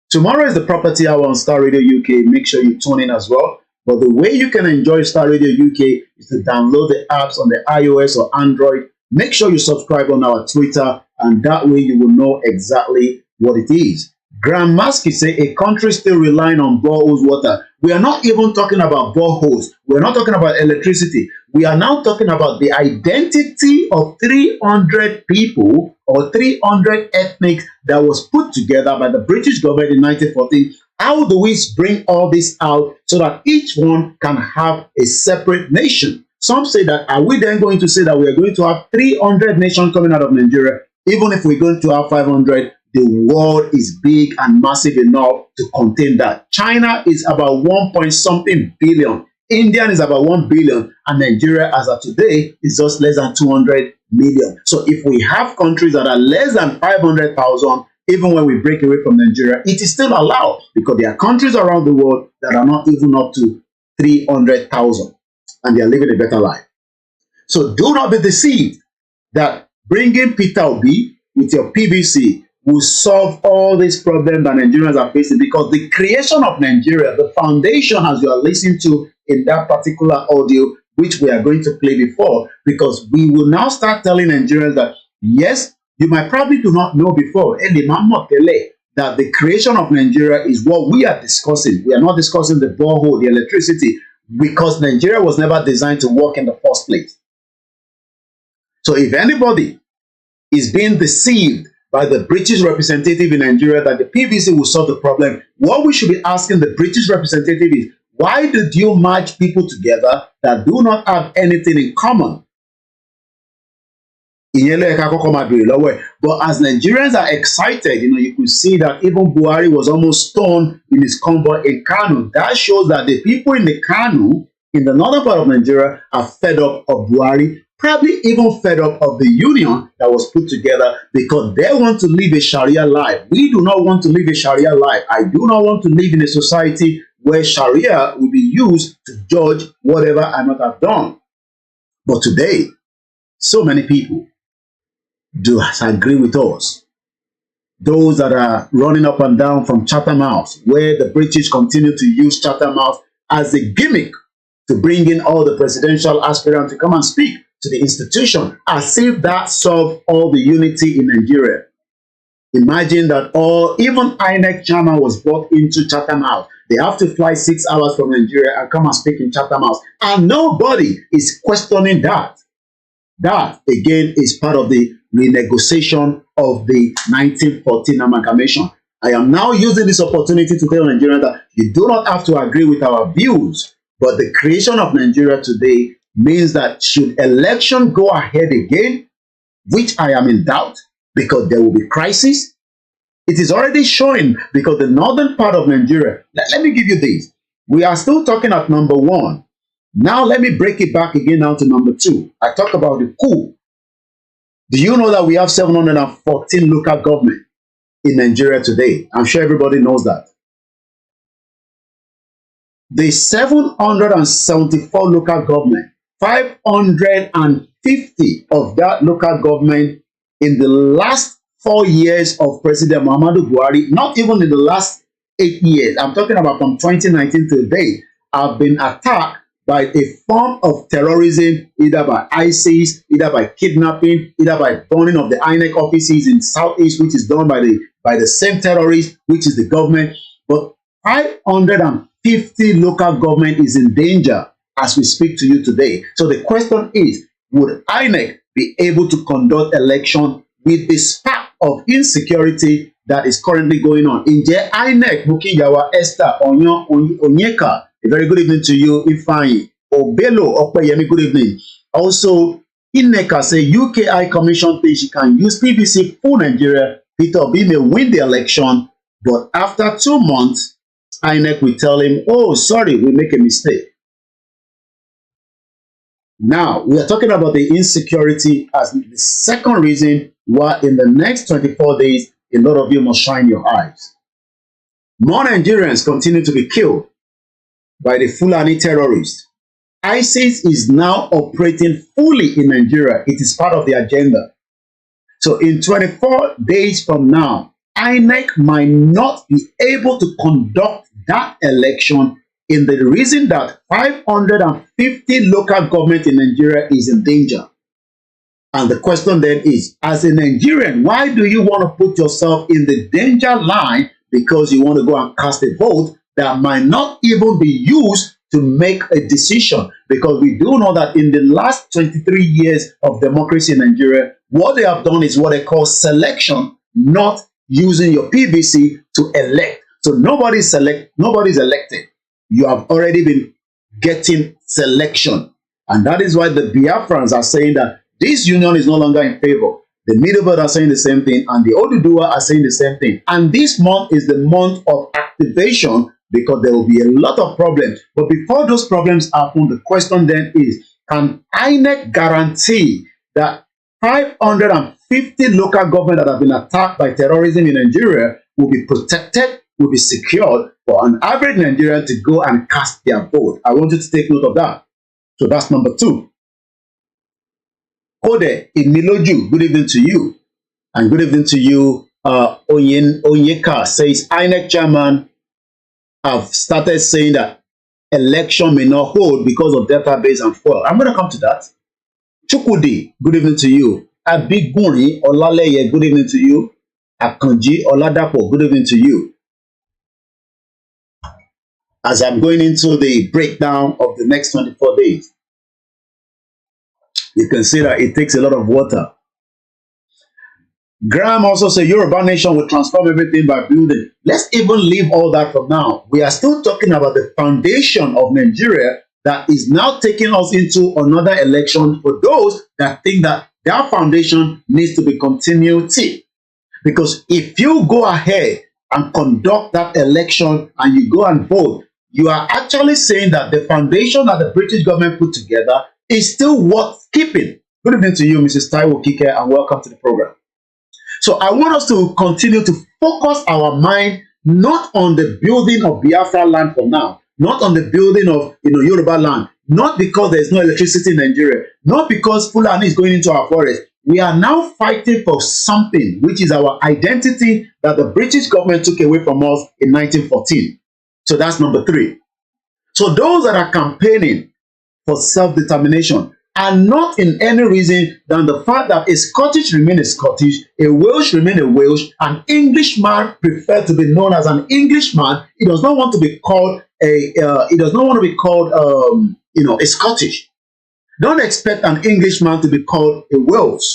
Tomorrow is the Property Hour on Star Radio UK. Make sure you tune in as well. But the way you can enjoy Star Radio UK is to download the apps on the iOS or Android. Make sure you subscribe on our Twitter, and that way you will know exactly what it is. Grand Maski say a country still relying on boreholes water. We are not even talking about boreholes. We are not talking about electricity. We are now talking about the identity of 300 people or 300 ethnics that was put together by the British government in 1914. How do we bring all this out so that each one can have a separate nation? Some say that, are we then going to say that we are going to have 300 nations coming out of Nigeria? Even if we're going to have 500, the world is big and massive enough to contain that. China is about 1-point-something billion. India is about 1 billion. And Nigeria, as of today, is just less than 200 million. So if we have countries that are less than 500,000, even when we break away from Nigeria, it is still allowed, because there are countries around the world that are not even up to 300,000. And they are living a better life. So do not be deceived that bringing Peter Obi with your PVC will solve all these problems that Nigerians are facing, because the creation of Nigeria, the foundation, as you are listening to in that particular audio, which we are going to play before, because we will now start telling Nigerians that, yes, you might probably do not know before, that the creation of Nigeria is what we are discussing. We are not discussing the borehole, the electricity, because Nigeria was never designed to work in the first place. So if anybody is being deceived by the British representative in Nigeria that the PVC will solve the problem, what we should be asking the British representative is, why did you merge people together that do not have anything in common? But as Nigerians are excited, you could see that even Buhari was almost stoned in his convoy in Kano. That shows that the people in the Kano, in the northern part of Nigeria, are fed up of Buhari, probably even fed up of the union that was put together, because they want to live a Sharia life. We do not want to live a Sharia life. I do not want to live in a society where Sharia will be used to judge whatever I might have done. But today, so many people do agree with us. Those that are running up and down from Chatham House, where the British continue to use Chatham House as a gimmick to bring in all the presidential aspirants to come and speak. to the institution, as if that solved all the unity in Nigeria. Imagine that even INEC chairman was brought into Chatham House. They have to fly 6 hours from Nigeria and come and speak in Chatham House. And nobody is questioning that. That, again, is part of the renegotiation of the 1914 amalgamation. I am now using this opportunity to tell Nigerians that you do not have to agree with our views, but the creation of Nigeria today means that should election go ahead again, which I am in doubt, because there will be crisis. It is already showing because the northern part of Nigeria, let me give you this. We are still talking at number 1. Now let me break it back again now to number 2. I talk about the coup. Do you know that we have 714 local government in Nigeria today? I'm sure everybody knows that. The 774 local government, 550 of that local government in the last 4 years of President Muhammadu Buhari, not even in the last 8 years, I'm talking about from 2019 to today, have been attacked by a form of terrorism, either by ISIS, either by kidnapping, either by burning of the INEC offices in Southeast, which is done by the same terrorists, which is the government. But 550 local government is in danger as we speak to you today. So the question is, would INEC be able to conduct election with the spark of insecurity that is currently going on? Ǹjẹ́ INEC Mukiyawa Esther Onyeka, a very good evening to you. Ifeanyi Obelo Opeyemi, good evening. Also, Ineka say UK High Commission thinks she can use PVC for Nigeria. Peter Obi may win the election, but after 2 months, INEC will tell him, oh, sorry, we make a mistake. Now, we are talking about the insecurity as the second reason why in the next 24 days, a lot of you must shine your eyes. More Nigerians continue to be killed by the Fulani terrorists. ISIS is now operating fully in Nigeria. It is part of the agenda. So in 24 days from now, INEC might not be able to conduct that election in the reason that 550 local government in Nigeria is in danger. And the question then is, as a Nigerian, why do you want to put yourself in the danger line because you want to go and cast a vote that might not even be used to make a decision? Because we do know that in the last 23 years of democracy in Nigeria, what they have done is what they call selection, not using your PVC to elect. So nobody's elected. You have already been getting selection. And that is why the Biafrans are saying that this union is no longer in favor. The Middle Belt are saying the same thing, and the Oduduwa are saying the same thing. And this month is the month of activation because there will be a lot of problems. But before those problems happen, the question then is, can INEC guarantee that 550 local government that have been attacked by terrorism in Nigeria will be protected, will be secured for an average Nigerian to go and cast their vote? I want you to take note of that. So that's number 2. Ode Iniloju, good evening to you. And good evening to you. Onyeka says INEC chairman have started saying that election may not hold because of database and fuel. I'm going to come to that. Chukwudi, good evening to you. Abigunri Olaleye, good evening to you. Akanji Oladapo, good evening to you. As I'm going into the breakdown of the next 24 days, you can see that it takes a lot of water. Graham also said Yoruba nation will transform everything by building. Let's even leave all that for now. We are still talking about the foundation of Nigeria that is now taking us into another election for those that think that their foundation needs to be continuity. Because if you go ahead and conduct that election and you go and vote, you are actually saying that the foundation that the British government put together is still worth keeping. Good evening to you, Mrs. Taiwo Kike, and welcome to the program. So I want us to continue to focus our mind not on the building of Biafra land for now, not on the building of Yoruba land, not because there is no electricity in Nigeria, not because Fulani is going into our forest. We are now fighting for something which is our identity that the British government took away from us in 1914. So that's number 3. So those that are campaigning for self-determination, and not in any reason than the fact that a Scottish remain a Scottish, a Welsh remain a Welsh, an Englishman prefer to be known as an Englishman. He does not want to be called he does not want to be called a Scottish. Don't expect an Englishman to be called a Welsh.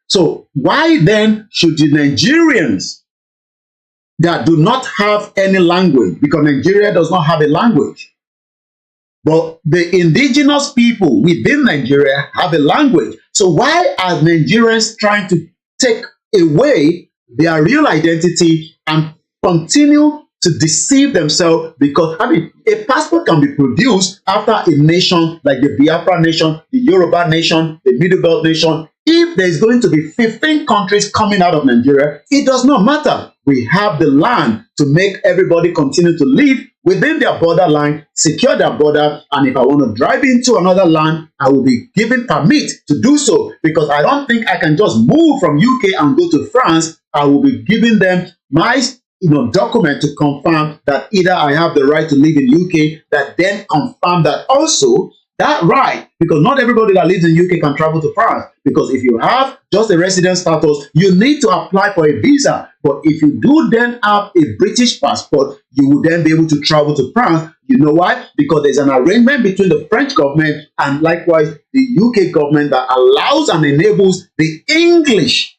So why then should the Nigerians that do not have any language, because Nigeria does not have a language, but the indigenous people within Nigeria have a language. So why are Nigerians trying to take away their real identity and continue to deceive themselves? Because, I mean, a passport can be produced after a nation like the Biafra nation, the Yoruba nation, the Middle Belt nation. If there's going to be 15 countries coming out of Nigeria, it does not matter. We have the land to make everybody continue to live within their borderline, secure their border, and if I want to drive into another land, I will be given permit to do so, because I don't think I can just move from UK and go to France. I will be giving them my document to confirm that either I have the right to live in UK, that then confirm that also that right, because not everybody that lives in UK can travel to France, because if you have just a resident status, you need to apply for a visa. But if you do then have a British passport, you will then be able to travel to France. You know why? Because there's an arrangement between the French government and likewise the UK government that allows and enables the English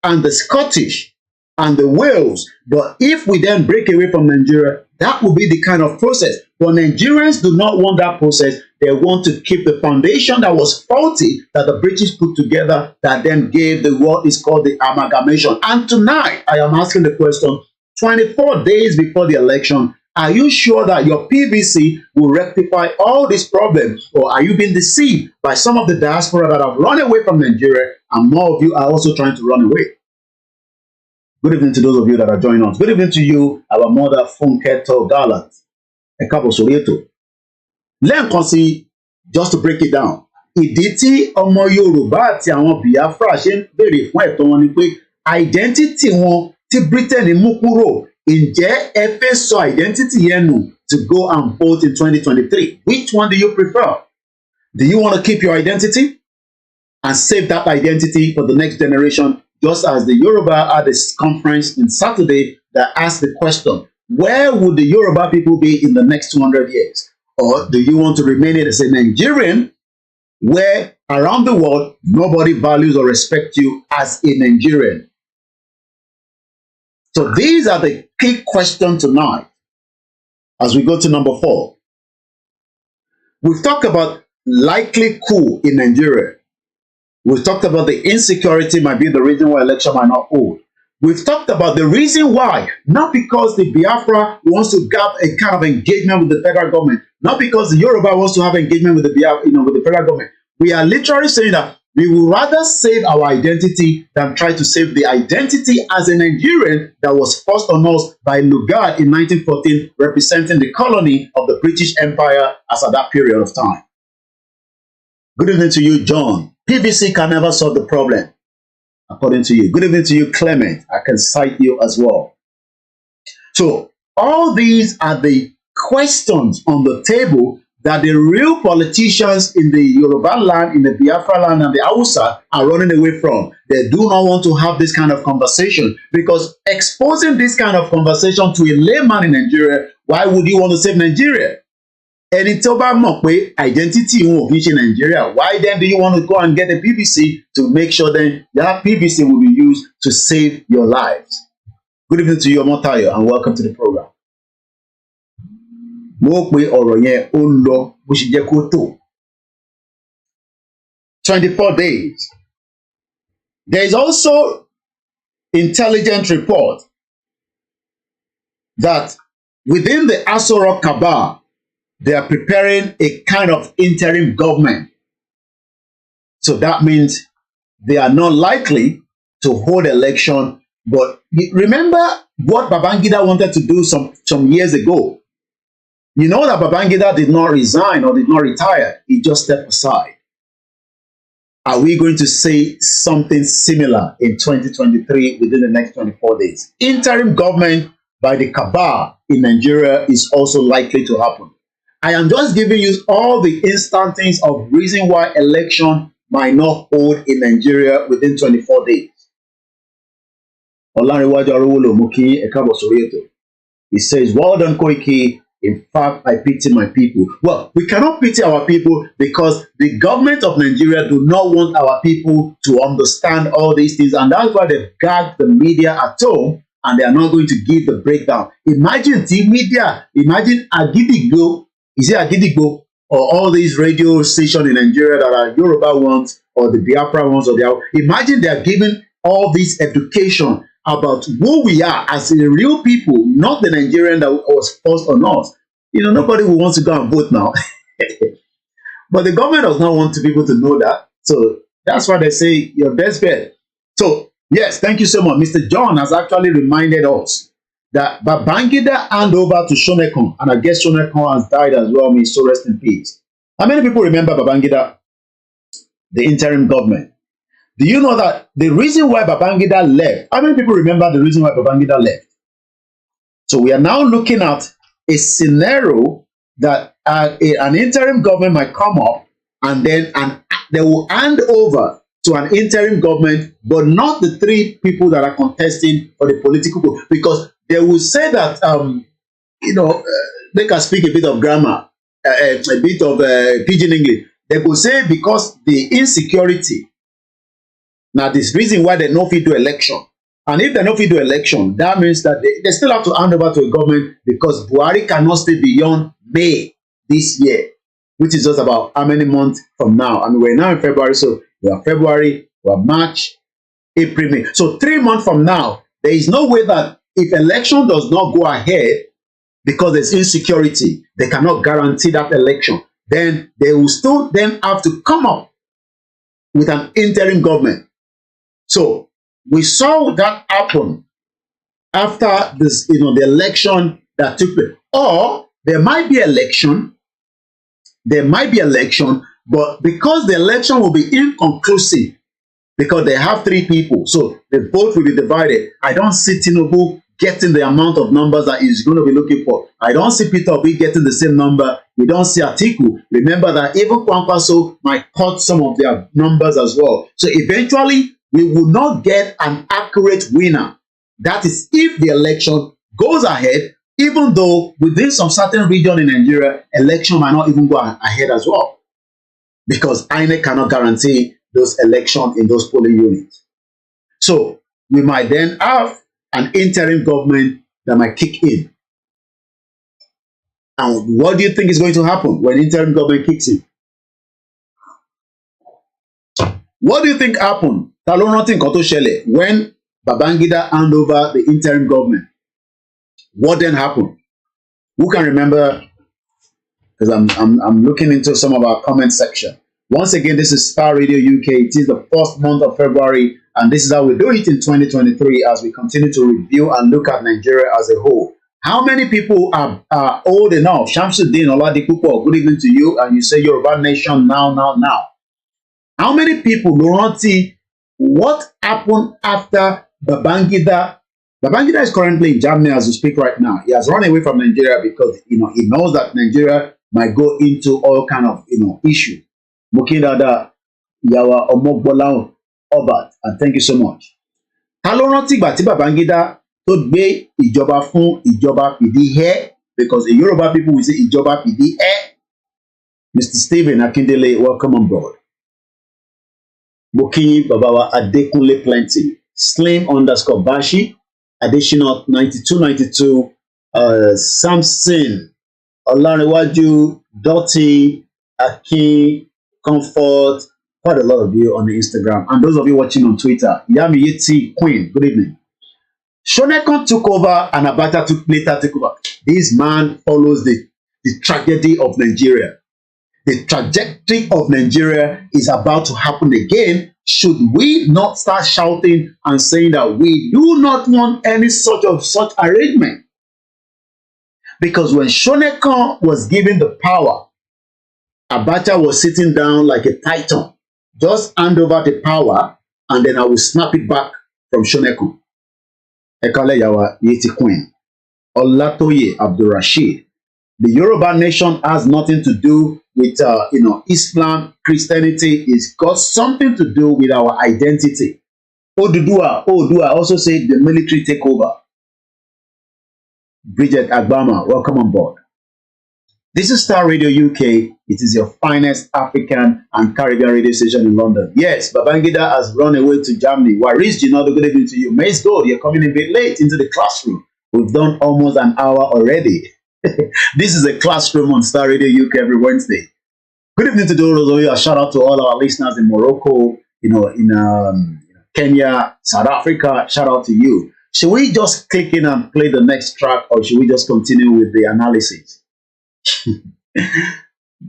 and the Scottish and the Wales. But if we then break away from Nigeria, that will be the kind of process. But Nigerians do not want that process. They want to keep the foundation that was faulty, that the British put together, that then gave the what is called the amalgamation. And tonight, I am asking the question, 24 days before the election, are you sure that your PVC will rectify all these problems? Or are you being deceived by some of the diaspora that have run away from Nigeria, and more of you are also trying to run away? Good evening to those of you that are joining us. Good evening to you, our mother, Funke Gallant. Ekpa Soreto. Lẹ́ẹ̀kan sí, just to break it down, ìdí tí ọmọ Yorùbá àti àwọn Biafra ṣe ń béèrè fún ẹ̀tọ́ wọn ni pé identity wọn tí Britain mú kúrò, ǹjẹ́ ẹ fẹ́ sọ identity yẹn nù to go and vote in 2023? Which one do you prefer? Do you want to keep your identity and save that identity for the next generation? Just as the Yoruba had this conference on Saturday that asked the question, where would the Yoruba people be in the next 200 years? Or do you want to remain as a Nigerian where around the world nobody values or respects you as a Nigerian? So these are the key questions tonight as we go to number 4. We've talked about likely coup in Nigeria. We've talked about the insecurity might be the reason why election might not hold. We've talked about the reason why, not because the Biafra wants to have a kind of engagement with the federal government, not because the Yoruba wants to have engagement with the with the federal government. We are literally saying that we would rather save our identity than try to save the identity as a Nigerian that was forced on us by Lugard in 1914, representing the colony of the British Empire as at that period of time. Good evening to you, John. PVC can never solve the problem, according to you. Good evening to you, Clement. I can cite you as well. So all these are the questions on the table that the real politicians in the Yoruba land, in the Biafra land, and the Hausa are running away from. They do not want to have this kind of conversation, because exposing this kind of conversation to a layman in Nigeria, why would you want to save Nigeria? Ẹni tó bá mọ̀ pé identity wọn ò kì í ṣe Nigeria, why then do you want to go and get a PVC to make sure then that PVC will be used to save your lives? Good evening to you, Omotayo, and welcome to the program. Mo pe ọ̀rọ̀ yẹn ó lọ bó ṣe jẹ́ kó tó. 24 days. There is also intelligent report that within the Aso Rock cabal, they are preparing a kind of interim government. So that means they are not likely to hold election. But remember what Babangida wanted to do some years ago. You know that Babangida did not resign or did not retire. He just stepped aside. Are we going to say something similar in 2023 within the next 24 days? Interim government by the cabal in Nigeria is also likely to happen. I am just giving you all the instances of reason why election might not hold in Nigeria within 24 days. Olanrewaju Arowolo Moki Ekabo Sorieto. He says, well done, Koiki. In fact, I pity my people. Well, we cannot pity our people because the government of Nigeria do not want our people to understand all these things. And that's why they've gagged the media at home and they are not going to give the breakdown. Imagine the media, imagine Agidigbo, is it Agidigbo, or all these radio stations in Nigeria that are Yoruba ones or the Biafra ones or imagine they are giving all this education about who we are as a real people, not the Nigerian that was forced on us. You know, nobody who wants to go and vote now. But the government does not want people to know that. So that's why they say your best bet. So, yes, thank you so much. Mr. John has actually reminded us that Babangida hand over to Shonekon, and I guess Shonekon has died as well. May so rest in peace. How many people remember Babangida, the interim government? Do you know that the reason why Babangida left, how many people remember the reason why Babangida left? So we are now looking at a scenario that an interim government might come up and then they will hand over to an interim government, but not the three people that are contesting for the political vote, because they will say that, they can speak a bit of grammar, a bit of pidgin English. They will say because the insecurity. Now, this reason why they no fit do election. And if they no fit do election, that means that they still have to hand over to a government because Buhari cannot stay beyond May this year, which is just about how many months from now. I mean, we're now in February, so we have February, we have March, April, May. So 3 months from now, there is no way that if election does not go ahead because there's insecurity, they cannot guarantee that election. Then they will still then have to come up with an interim government. So we saw that happen after this, the election that took place. Or there might be election, but because the election will be inconclusive, because they have 3 people, so the vote will be divided. I don't see Tinubu getting the amount of numbers that he's going to be looking for. I don't see Peter Obi getting the same number. We don't see Atiku. Remember that even Kwankwaso might cut some of their numbers as well. So eventually, we will not get an accurate winner. That is if the election goes ahead, even though within some certain region in Nigeria, election might not even go ahead as well. Because INEC cannot guarantee those elections in those polling units. So we might then have an interim government that might kick in. And what do you think is going to happen when interim government kicks in? What do you think happened? When Babangida hand over the interim government, what then happened? Who can remember? Because I'm looking into some of our comment section. Once again, this is Star Radio UK. It is the first month of February, and this is how we do it in 2023 as we continue to review and look at Nigeria as a whole. How many people are old enough? Shamsuddin Oladipupo, good evening to you, and you say Yoruba Nation now. How many people do not see what happened after Babangida? Babangida is currently in Germany as we speak right now. He has run away from Nigeria because he knows that Nigeria might go into all kind of issues. Mokindada Yawa Omogbola Obat, and thank you so much. Talonoti Bati Babangida to be Ijoba fún Ijoba Pidi here, because the Yoruba people will say Ijoba Pidi here. Mr. Stephen Akindele, welcome on board. Boki Babawa Adekunle Plenty, Slim _ Bashi, additional 9292, Samson, Olanrewaju, Dotty, Akin, Comfort, quite a lot of you on the Instagram, and those of you watching on Twitter. Yami Yeti Queen, good evening. Shonekon took over and Abacha later took over. This man follows the tragedy of Nigeria. The trajectory of Nigeria is about to happen again. Should we not start shouting and saying that we do not want any such arrangement? Because when Shonekon was given the power, Abacha was sitting down like a titan. Just hand over the power, and then I will snap it back from Shonekon. Ekale Yawa Yeti Queen. Olatoye Abdurrashid. The Yoruba nation has nothing to do with, Islam, Christianity. It's got something to do with our identity. Odua also said the military takeover. Bridget Agbama, welcome on board. This is Star Radio UK. It is your finest African and Caribbean radio station in London. Yes, Babangida has run away to Germany. Waris Ginaldo, good evening to you. Mace Gold, you're coming a bit late into the classroom. We've done almost an hour already. This is a classroom on Star Radio UK every Wednesday. Good evening to those of you. A shout out to all our listeners in Morocco, in Kenya, South Africa. Shout out to you. Should we just click in and play the next track, or should we just continue with the analysis?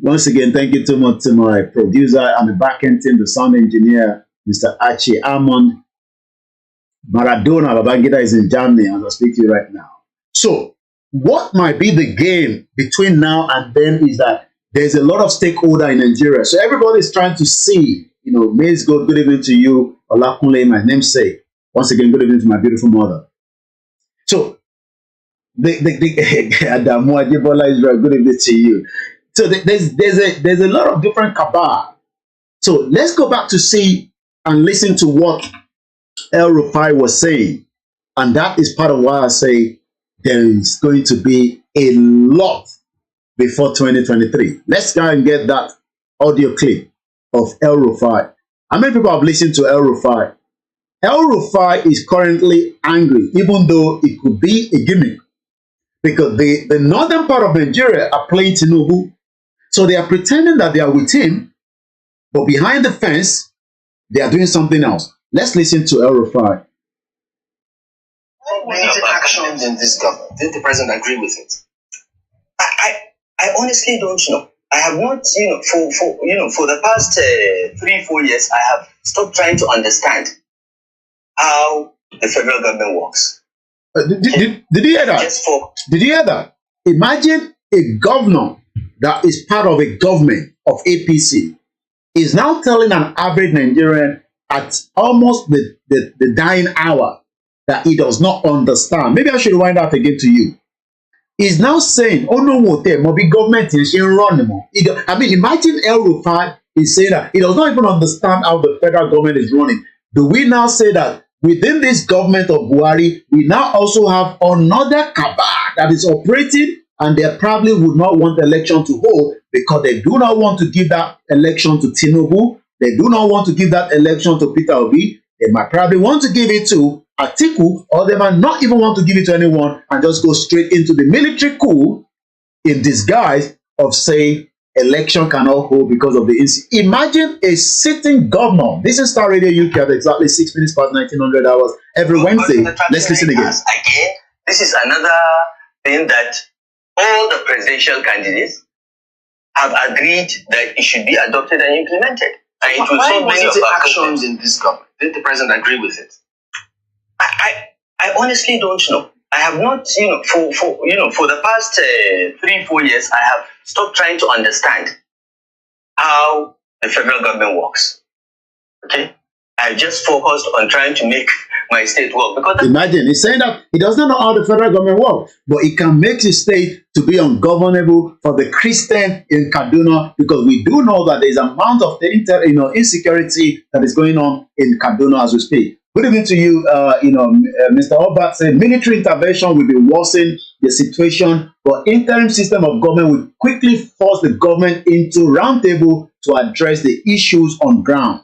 Once again, thank you too much to my producer and the back-end team, the sound engineer, Mr. Archie Amond. Maradona Babangida is in Germany as I speak to you right now. So, what might be the game between now and then is that there's a lot of stakeholder in Nigeria. So everybody is trying to see, Maze God, good evening to you, Olakunle, my namesake. Once again, good evening to my beautiful mother. So, Adamu Adebola Israel, good evening to you. So there's a lot of different cabal. So let's go back to see and listen to what El-Rufai was saying. And that is part of why I say there is going to be a lot before 2023. Let's go and get that audio clip of El-Rufai. How many people have listened to El-Rufai? El-Rufai is currently angry, even though it could be a gimmick. Because the northern part of Nigeria are playing Tinubu. So they are pretending that they are with him, but behind the fence, they are doing something else. Let's listen to El-Rufai. Major actions in this government. Did the president agree with it? I honestly don't know. I have not, for the past 3-4 years, I have stopped trying to understand how the federal government works. Did you hear that? Did you hear that? Imagine a governor that is part of a government of APC is now telling an average Nigerian at almost the dying hour that he does not understand. Maybe I should wind up again to you. He's now saying, oh no, maybe government is run anymore. I mean, imagine El-Rufai is saying that he does not even understand how the federal government is running. Do we now say that within this government of Buhari, we now also have another cabal that is operating, and they probably would not want the election to hold because they do not want to give that election to Tinubu. They do not want to give that election to Peter Obi. They might probably want to give it to Atiku, or they might not even want to give it to anyone and just go straight into the military coup in disguise of saying election cannot hold because of the incident. Imagine a sitting governor. This is Star Radio UK at exactly 6 minutes past 1900 hours every Wednesday. Let's listen again. Again, this is another thing that all the presidential candidates have agreed that it should be adopted and implemented. And it will solve many of our actions in this government. Did the president agree with it? I honestly don't know. I have not, for the past 3-4 years, I have stopped trying to understand how the federal government works. Okay? I just focused on trying to make my state work. Because imagine, he's saying that he does not know how the federal government works, but he can make his state to be ungovernable for the Christian in Kaduna, because we do know that there is an amount of the insecurity that is going on in Kaduna as we speak. Good evening to you, Mr. Obat said military intervention will be worsening the situation, but interim system of government will quickly force the government into roundtable to address the issues on ground.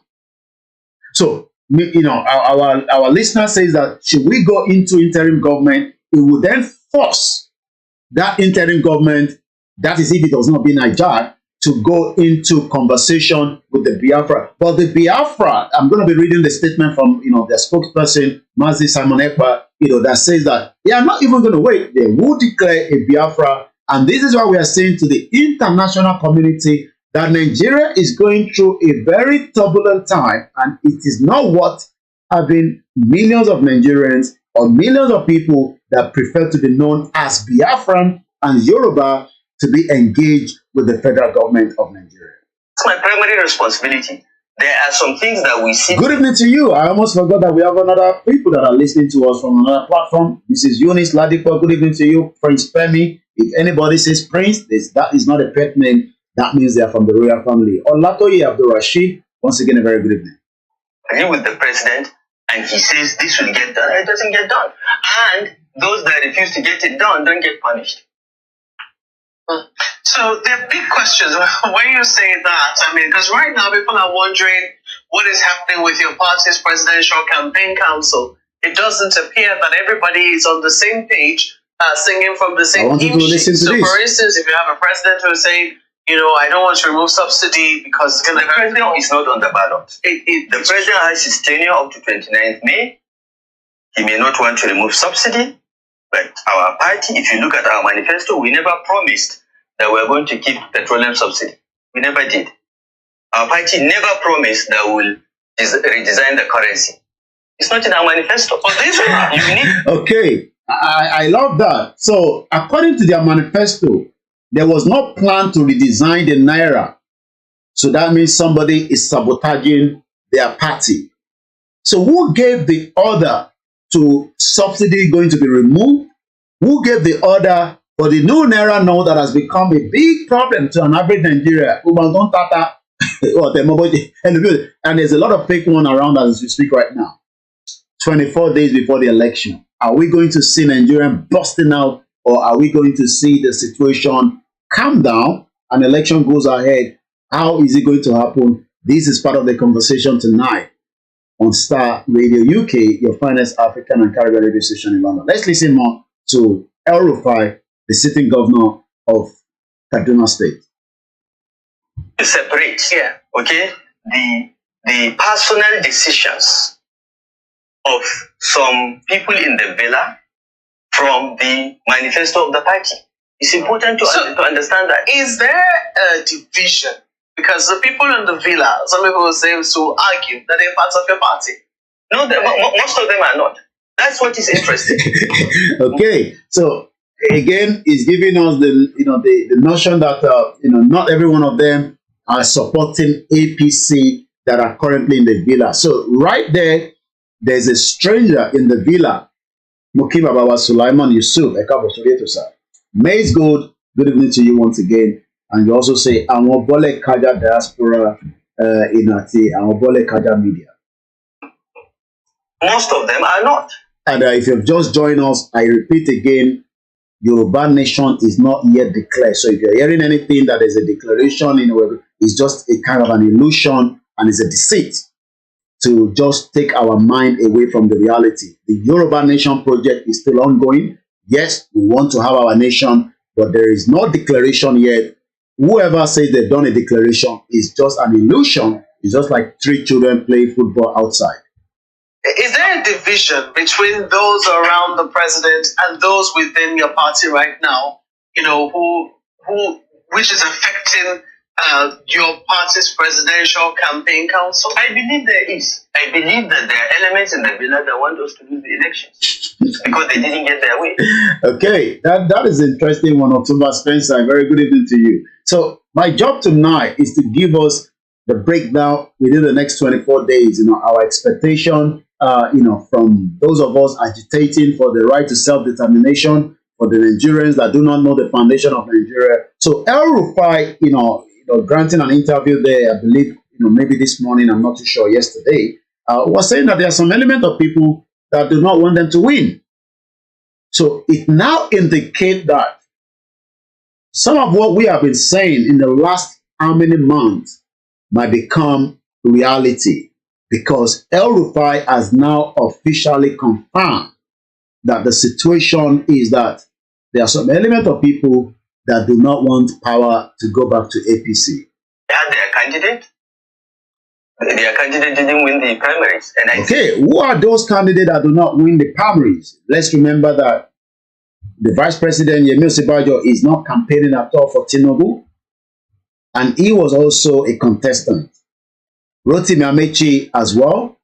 So, our listener says that should we go into interim government, it will then force that interim government, that is if it does not be Niger, to go into conversation with the Biafra. But the Biafra, I'm going to be reading the statement from, their spokesperson, Mazi Simon Ekpa, that says that they are not even going to wait. They will declare a Biafra. And this is why we are saying to the international community that Nigeria is going through a very turbulent time, and it is not worth having millions of Nigerians or millions of people that prefer to be known as Biafran and Yoruba to be engaged with the federal government of Nigeria. It's my primary responsibility there are some things that we see. Good evening to you. I almost forgot that we have another people that are listening to us from another platform. This is Eunice Ladipo. Good evening to you, Prince Femi. If anybody says Prince, that is not a pet name. That means they are from the royal family. Olatoye Abdul Rashid. Once again, a very good evening. Agree with the president, and he says this will get done, and it doesn't get done. And those that refuse to get it done don't get punished. So there are big questions when you say that. I mean, because right now people are wondering what is happening with your party's presidential campaign council. It doesn't appear that everybody is on the same page, singing from the same hymn sheet. So, for instance, if you have a president who is saying, you know, I don't want to remove subsidy because it's going to... The president is not on the ballot. The president has his tenure up to 29th May. He may not want to remove subsidy, but our party, if you look at our manifesto, we never promised that we're going to keep petroleum subsidy. We never did. Our party never promised that we'll redesign the currency. It's not in our manifesto. But this is unique. Okay, I love that. So, according to their manifesto, there was no plan to redesign the Naira. So that means somebody is sabotaging their party. So who gave the order to subsidy going to be removed? Who gave the order for the new Naira note that has become a big problem to an average Nigeria? And there's a lot of fake one around as we speak right now. 24 days before the election. Are we going to see Nigerians busting out, or are we going to see the situation calm down and election goes ahead? How is it going to happen? This is part of the conversation tonight on Starr Radio UK, your finest African and Caribbean radio station in London. Let's listen more to El-Rufai, the sitting governor of Kaduna State. To separate, okay, the personal decisions of some people in the villa from the manifesto of the party. It's important to understand that. Is there a division? Because the people in the villa, some people will say to argue that they're parts of your party. No, most of them are not. That's what is interesting. Okay, so again, it's giving us the notion that not every one of them are supporting APC that are currently in the villa. So right there, there's a stranger in the villa. Mukiba Baba Sulaiman Yusuf, Ekpa sir. Maze Gold, good evening to you once again. And you also say, Amobole Kaja Diaspora Inati, Amobole Kaja Media. Most of them are not. And if you've just joined us, I repeat again, Yoruba nation is not yet declared. So if you're hearing anything that is a declaration, it's just a kind of an illusion and it's a deceit to just take our mind away from the reality. The Yoruba nation project is still ongoing. Yes, we want to have our nation, but there is no declaration yet. Whoever says they've done a declaration is just an illusion. It's just like 3 children playing football outside. Is there a division between those around the president and those within your party right now? You know, which is affecting your party's presidential campaign council? I believe there is. I believe that there are elements in the villa that want us to lose the elections because they didn't get their way. Okay, that is interesting one. October Spencer, very good evening to you. So my job tonight is to give us the breakdown within the next 24 days. Our expectation. From those of us agitating for the right to self-determination, for the Nigerians that do not know the foundation of Nigeria. So El-Rufai, granting an interview there, I believe, maybe this morning, I'm not too sure, yesterday, was saying that there are some element of people that do not want them to win. So it now indicates that some of what we have been saying in the last how many months might become reality. Because El-Rufai has now officially confirmed that the situation is that there are some element of people that do not want power to go back to APC. They had their candidate. Their candidate didn't win the primaries. Okay, who are those candidates that do not win the primaries? Let's remember that the Vice President, Yemi Osinbajo, is not campaigning at all for Tinubu. And he was also a contestant. Rotimi Amechi as well.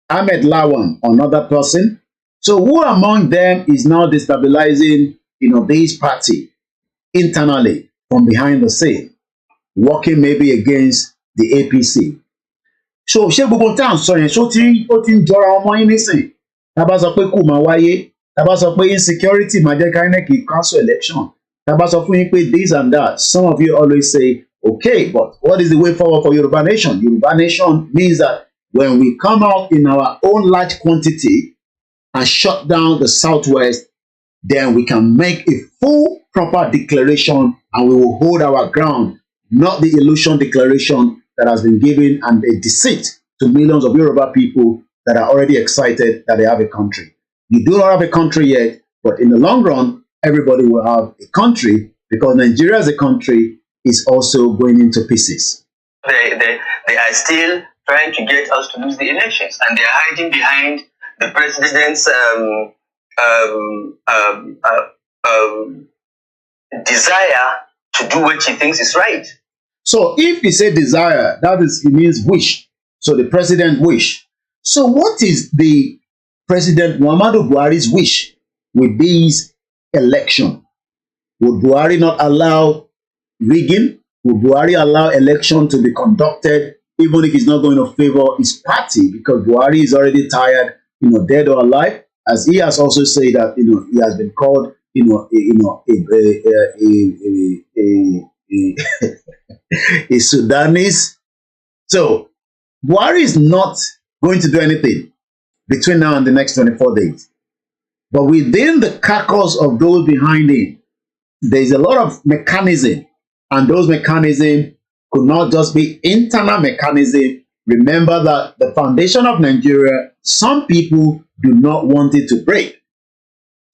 Ahmed Lawan, another person. So who among them is now destabilizing, this party internally from behind the scene, working maybe against the APC? So ṣé gbogbo tá à ń sọ yẹn ó ti ń jọra ọmọ yín nísìn? Tá a bá sọ pé kù máa wáyé, tá a bá sọ pé insecurity máa jẹ́ INEC cancel election, tá a bá sọ fún yín pé this and that, some of you always say, okay, but what is the way forward for Yoruba nation? Yoruba nation means that when we come out in our own large quantity and shut down the Southwest, then we can make a full, proper declaration and we will hold our ground, not the illusion declaration that has been given and a deceit to millions of Yoruba people that are already excited that they have a country. You do not have a country yet, but in the long run, everybody will have a country because Nigeria as a country is also going into pieces. They are still trying to get us to lose the elections, and they are hiding behind the president's desire to do what he thinks is right. So if he said desire, that is, it means wish. So the president wish. So what is the President Muhammadu Buhari's wish with this election? Would Buhari not allow rigging? Would Buhari allow election to be conducted even if it's not going to favor his party? Because Buhari is already tired, dead or alive, as he has also said that he has been called a Sudanese. So Buhari is not going to do anything between now and the next 24 days. But within the carcass of those behind him, there's a lot of mechanism, and those mechanisms could not just be internal mechanism. Remember that the foundation of Nigeria, some people do not want it to break.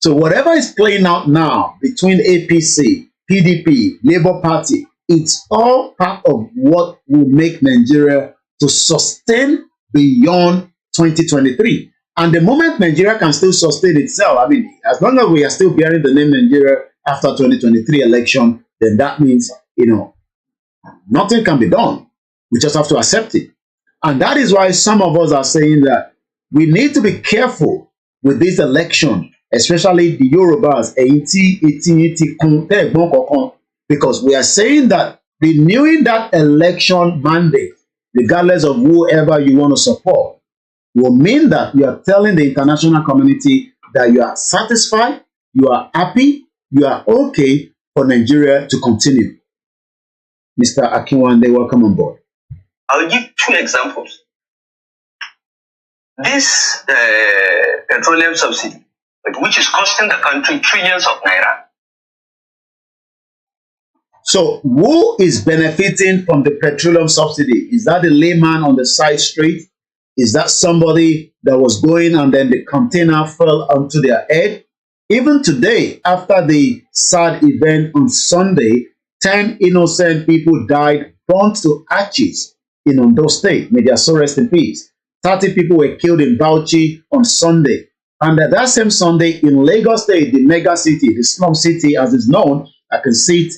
So whatever is playing out now between APC, PDP, Labour Party, it's all part of what will make Nigeria to sustain beyond 2023. And the moment Nigeria can still sustain itself, I mean, as long as we are still bearing the name Nigeria after 2023 election, then that means, nothing can be done. We just have to accept it. And that is why some of us are saying that we need to be careful with this election, especially the Yorubas, because we are saying that renewing that election mandate, regardless of whoever you want to support, will mean that you are telling the international community that you are satisfied, you are happy, you are okay for Nigeria to continue. Mr. Akinwande, welcome on board. I'll give two examples. This petroleum subsidy, which is costing the country trillions of naira. So who is benefiting from the petroleum subsidy? Is that the layman on the side street? Is that somebody that was going and then the container fell onto their head? Even today, after the sad event on Sunday, 10 innocent people died, burnt to ashes in Ondo State. May their soul rest in peace. 30 people were killed in Bauchi on Sunday. And that same Sunday in Lagos State, the mega city, the slum city as is known, I can see it,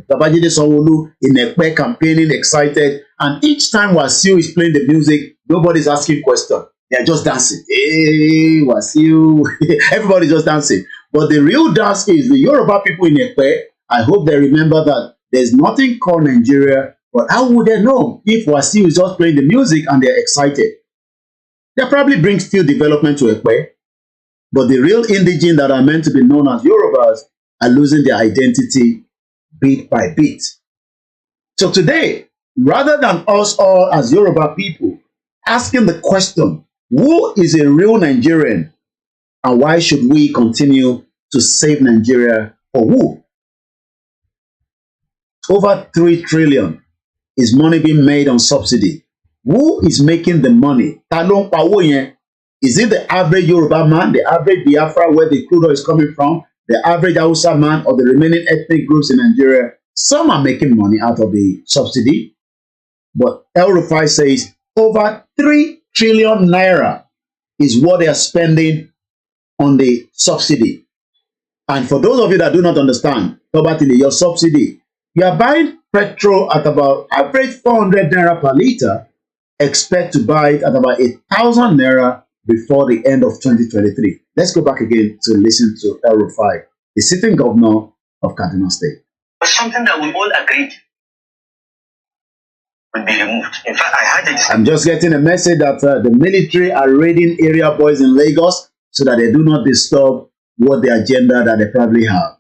Babangida Sanwo-Olu in Ekpa campaigning, excited. And each time Wasiu is playing the music, nobody's asking questions. They're just dancing. Hey, Wasiu. Everybody's just dancing. But the real dance is the Yoruba people in Ekpa. I hope they remember that there's nothing called Nigeria. But how would they know if Wasiu is just playing the music and they're excited? They probably bring still development to Ekpa. But the real indigenous that are meant to be known as Yorubas are losing their identity bit by bit. So today, rather than us all as Yoruba people asking the question, who is a real Nigerian and why should we continue to save Nigeria for who? Over 3 trillion is money being made on subsidy. Who is making the money? Is it the average Yoruba man, the average Biafra where the crude oil is coming from, the average Hausa man, or the remaining ethnic groups in Nigeria? Some are making money out of the subsidy, but El-Rufai says over 3 trillion naira is what they are spending on the subsidy. And for those of you that do not understand, your subsidy, you are buying petrol at about average 400 naira per litre, expect to buy it at about 1,000 naira before the end of 2023. Let's go back again to listen to El-Rufai, the sitting governor of Kaduna State. But something that we all agreed. will be removed. In fact, I had it. I'm just getting a message that the military are raiding area boys in Lagos so that they do not disturb what the agenda that they probably have.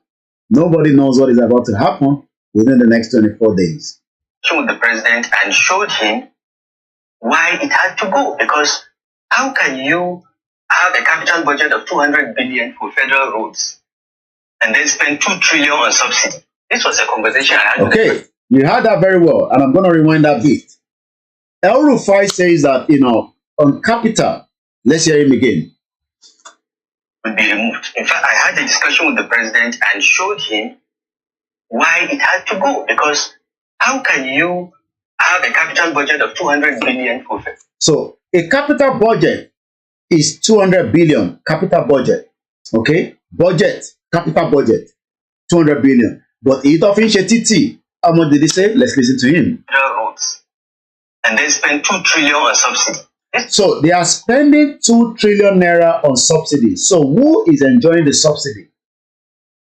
Nobody knows what is about to happen within the next 24 days. Showed the president and showed him why it had to go. Because how can you have a capital budget of 200 billion for federal roads and then spend 2 trillion on subsidy? This was a conversation I had. Okay, you heard that very well, and I'm going to rewind that bit. El-Rufai says that, on capital, let's hear him again. Will be removed. In fact, I had a discussion with the president and showed him why it had to go. Because how can you have a capital budget of 200 billion for federal? So a capital budget is 200 billion capital budget. Okay, capital budget, 200 billion. But it often TT. How much did he say? Let's listen to him. Federal roads, and then spend 2 trillion on subsidy. So they are spending 2 trillion naira on subsidy. So who is enjoying the subsidy?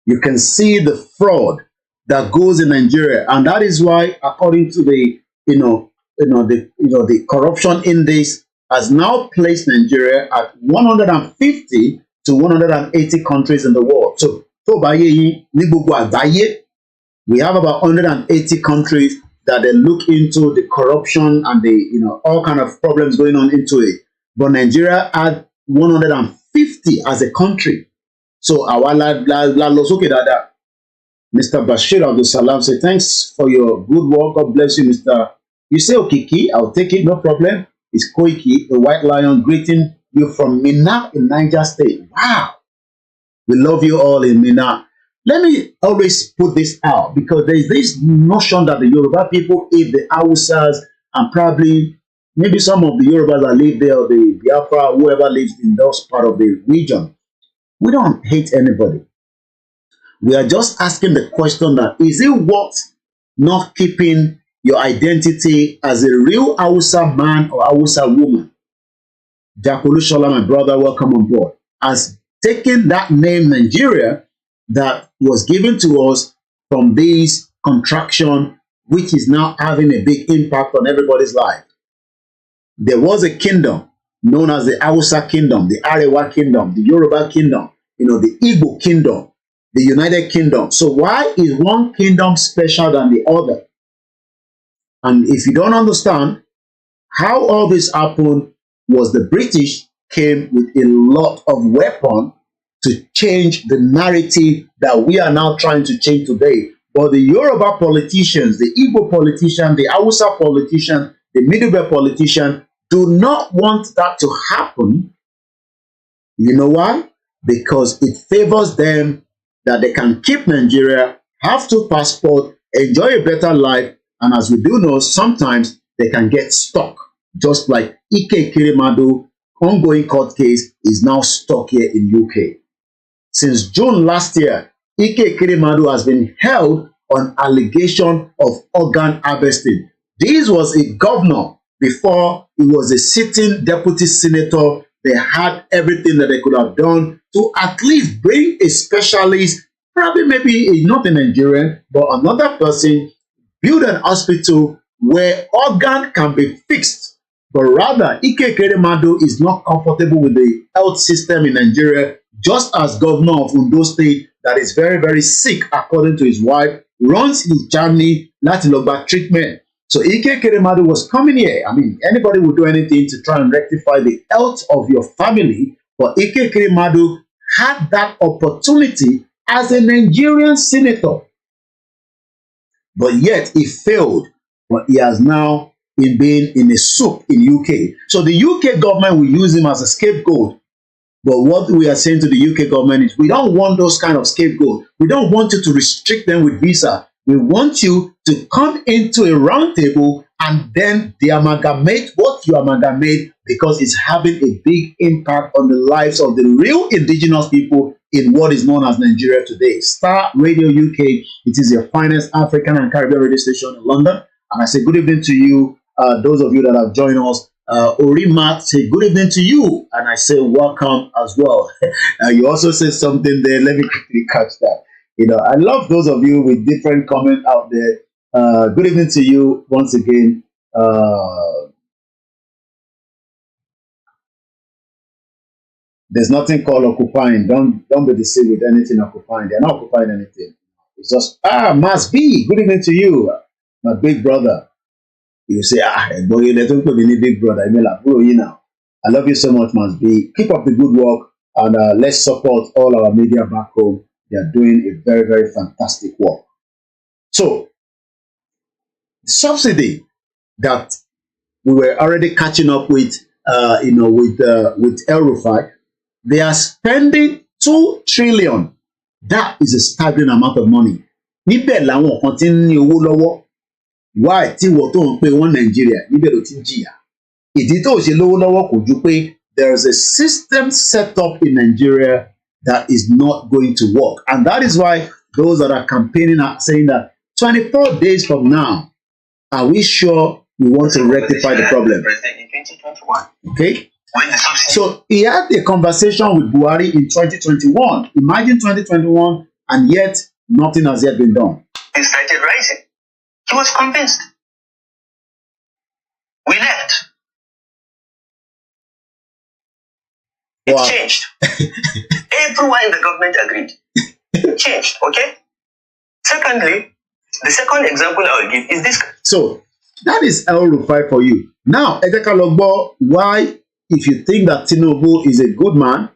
You can see the fraud that goes in Nigeria, and that is why, according to the the corruption index, has now placed Nigeria at 150 to 180 countries in the world. So we have about 180 countries that they look into the corruption and the all kind of problems going on into it. But Nigeria had 150 as a country. So our Mr. Bashir Abdul Salam say, thanks for your good work. God bless you, Mr. You say Okiki, I'll take it, no problem. It's Koiki, the White Lion, greeting you from Minna in Niger State. Wow. We love you all in Minna. Let me always put this out, because there is this notion that the Yoruba people hate the Hausas, and probably maybe some of the Yorubas that live there, or the Biafra, whoever lives in those part of the region. We don't hate anybody. We are just asking the question that, is it worth not keeping your identity as a real Hausa man or Hausa woman? Jakulu Shola, my brother, welcome on board. As taking that name Nigeria that was given to us from this contraction, which is now having a big impact on everybody's life. There was a kingdom known as the Hausa Kingdom, the Arewa Kingdom, the Yoruba Kingdom, the Igbo Kingdom, the United Kingdom. So why is one kingdom special than the other? And if you don't understand how all this happened, was the British came with a lot of weapons to change the narrative that we are now trying to change today. But the Yoruba politicians, the Igbo politicians, the Hausa politicians, the Middle Belt politicians do not want that to happen. You know why? Because it favors them that they can keep Nigeria, have 2 passports, enjoy a better life, and as we do know, sometimes they can get stuck. Just like Ike Kirimadu, ongoing court case, is now stuck here in UK. Since June last year, Ike Kirimadu has been held on allegation of organ harvesting. This was a governor before he was a sitting deputy senator. They had everything that they could have done to at least bring a specialist, probably maybe not a Nigerian, but another person, build an hospital where organ can be fixed. But rather, Ike Kirimadu is not comfortable with the health system in Nigeria, just as governor of Ondo State, that is very, very sick, according to his wife, runs his journey not to treatment. So Ike Kirimadu was coming here. I mean, anybody would do anything to try and rectify the health of your family, but Ike Kirimadu had that opportunity as a Nigerian senator. But yet he failed, but he has now been in a soup in UK. So the UK government will use him as a scapegoat. But what we are saying to the UK government is, we don't want those kind of scapegoats. We don't want you to restrict them with visa. We want you to come into a round table and then de-amalgamate what you amalgamate, because it's having a big impact on the lives of the real indigenous people in what is known as Nigeria today. Starr Radio UK, it is your finest African and Caribbean radio station in London. And I say good evening to you, those of you that have joined us. Orimat say good evening to you, and I say welcome as well. You also said something there. Let me quickly catch that. I love those of you with different comments out there. Good evening to you once again. There's nothing called occupying. Don't be deceived with anything occupying. They're not occupying anything. It's just must be. Good evening to you, my big brother. You say boy, they don't put any big brother. I mean, like, bro, you know, I love you so much, must be. Keep up the good work, and let's support all our media back home. They are doing a very, very fantastic work. So, subsidy that we were already catching up with, with El-Rufai, they are spending 2 trillion. That is a staggering amount of money. Níbẹ̀ làwọn kan tí ń ní owó lọ́wọ́. Why tí wọ́n tó ń pè wọ́n Nàìjíríà níbẹ̀ ló ti ń jìyà. Ìdí tó ṣe lówó lọ́wọ́ kò ju pé there is a system set up in Nigeria that is not going to work. And that is why those that are campaigning are saying that 24 days from now, are we sure we want to rectify the problem? In 2021. Okay? When the subsidy. So he had a conversation with Buhari in 2021. Imagine 2021, and yet nothing has yet been done. He started rising. He was convinced. We left. It Wow. changed. Everyone in the government agreed. It changed, okay? Secondly, the second example I will give is this. So that is El-Rufai for you. Now, Edeka Logbo, why, if you think that Tinubu is a good man,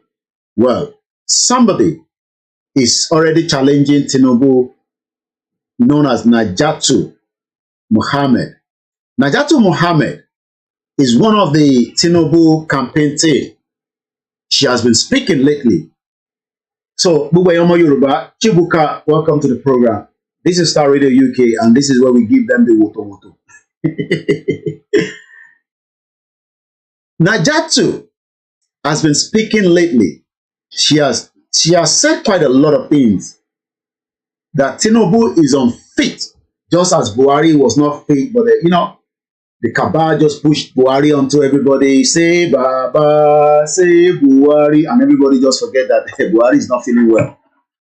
well, somebody is already challenging Tinubu, known as Naja'atu Muhammad. Naja'atu Muhammad is one of the Tinubu campaign team. She has been speaking lately. So, Buba Yomo Yoruba, Chibuka, welcome to the program. This is Starr Radio UK, and this is where we give them the woto woto. Naja'atu has been speaking lately. She has said quite a lot of things. That Tinubu is unfit, just as Buhari was not fit, but the cabal just pushed Buhari onto everybody. Say Baba, say Buhari, and everybody just forget that Buhari is not feeling well.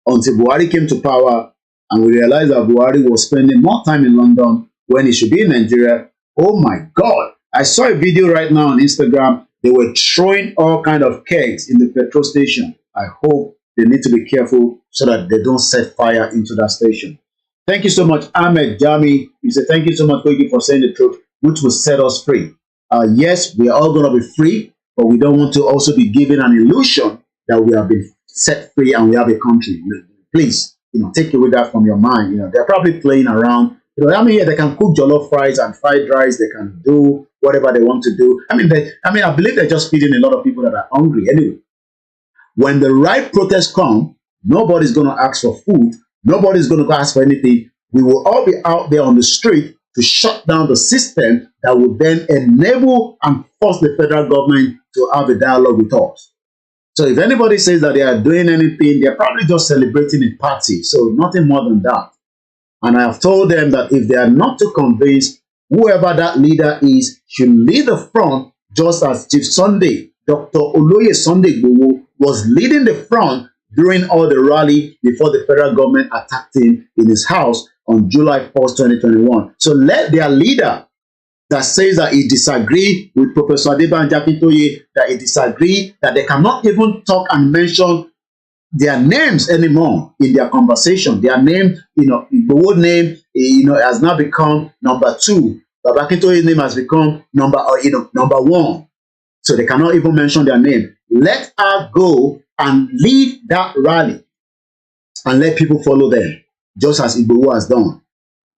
Until Buhari came to power, and we realized that Buhari was spending more time in London when he should be in Nigeria. Oh my God. I saw a video right now on Instagram. They were throwing all kind of kegs in the petrol station. I hope they need to be careful so that they don't set fire into that station. Thank you so much, Ahmed Jami. You say thank you so much, Koiki, for saying the truth, which will set us free. Yes, we are all going to be free, but we don't want to also be given an illusion that we have been set free and we have a country. Please, take away that from your mind. They're probably playing around. Yeah, they can cook jollof fries and fried rice. They can do whatever they want to do. I believe they're just feeding a lot of people that are hungry anyway. When the right protests come, nobody's going to ask for food. Nobody's going to ask for anything. We will all be out there on the street to shut down the system that will then enable and force the federal government to have a dialogue with us. So if anybody says that they are doing anything, they're probably just celebrating a party. So nothing more than that. And I have told them that if they are not too convinced, whoever that leader is should lead the front, just as Chief Sunday, Dr. Oloye Sunday Igboho, was leading the front during all the rally before the federal government attacked him in his house on July 1st, 2021. So let their leader that says that he disagreed with Professor Adebanji Akintoye, that he disagreed, that they cannot even talk and mention their names anymore in their conversation. Their name, Igboho name, has now become number 2. Akintoye's name has become number 1. So they cannot even mention their name. Let her go and lead that rally and let people follow them, just as Igboho has done.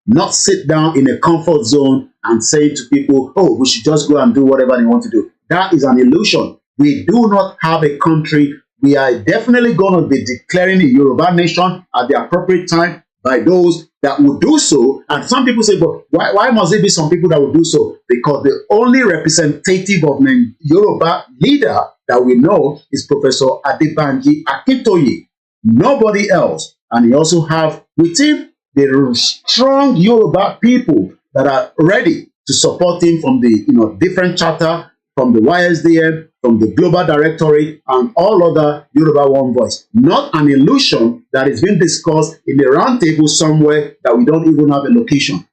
Not sit down in a comfort zone and say to people, oh, we should just go and do whatever they want to do. That is an illusion. We do not have a country. We are definitely going to be declaring a Yoruba nation at the appropriate time by those that will do so. And some people say, but why must it be some people that will do so? Because the only representative of the Yoruba leader that we know is Professor Adebanji Akintoye. Nobody else. And he also have with him the strong Yoruba people that are ready to support him from the different charter, from the YSDM, from the Global Directorate, and all other Yoruba One Voice. Not an illusion that is being discussed in a round table somewhere that we don't even have a location.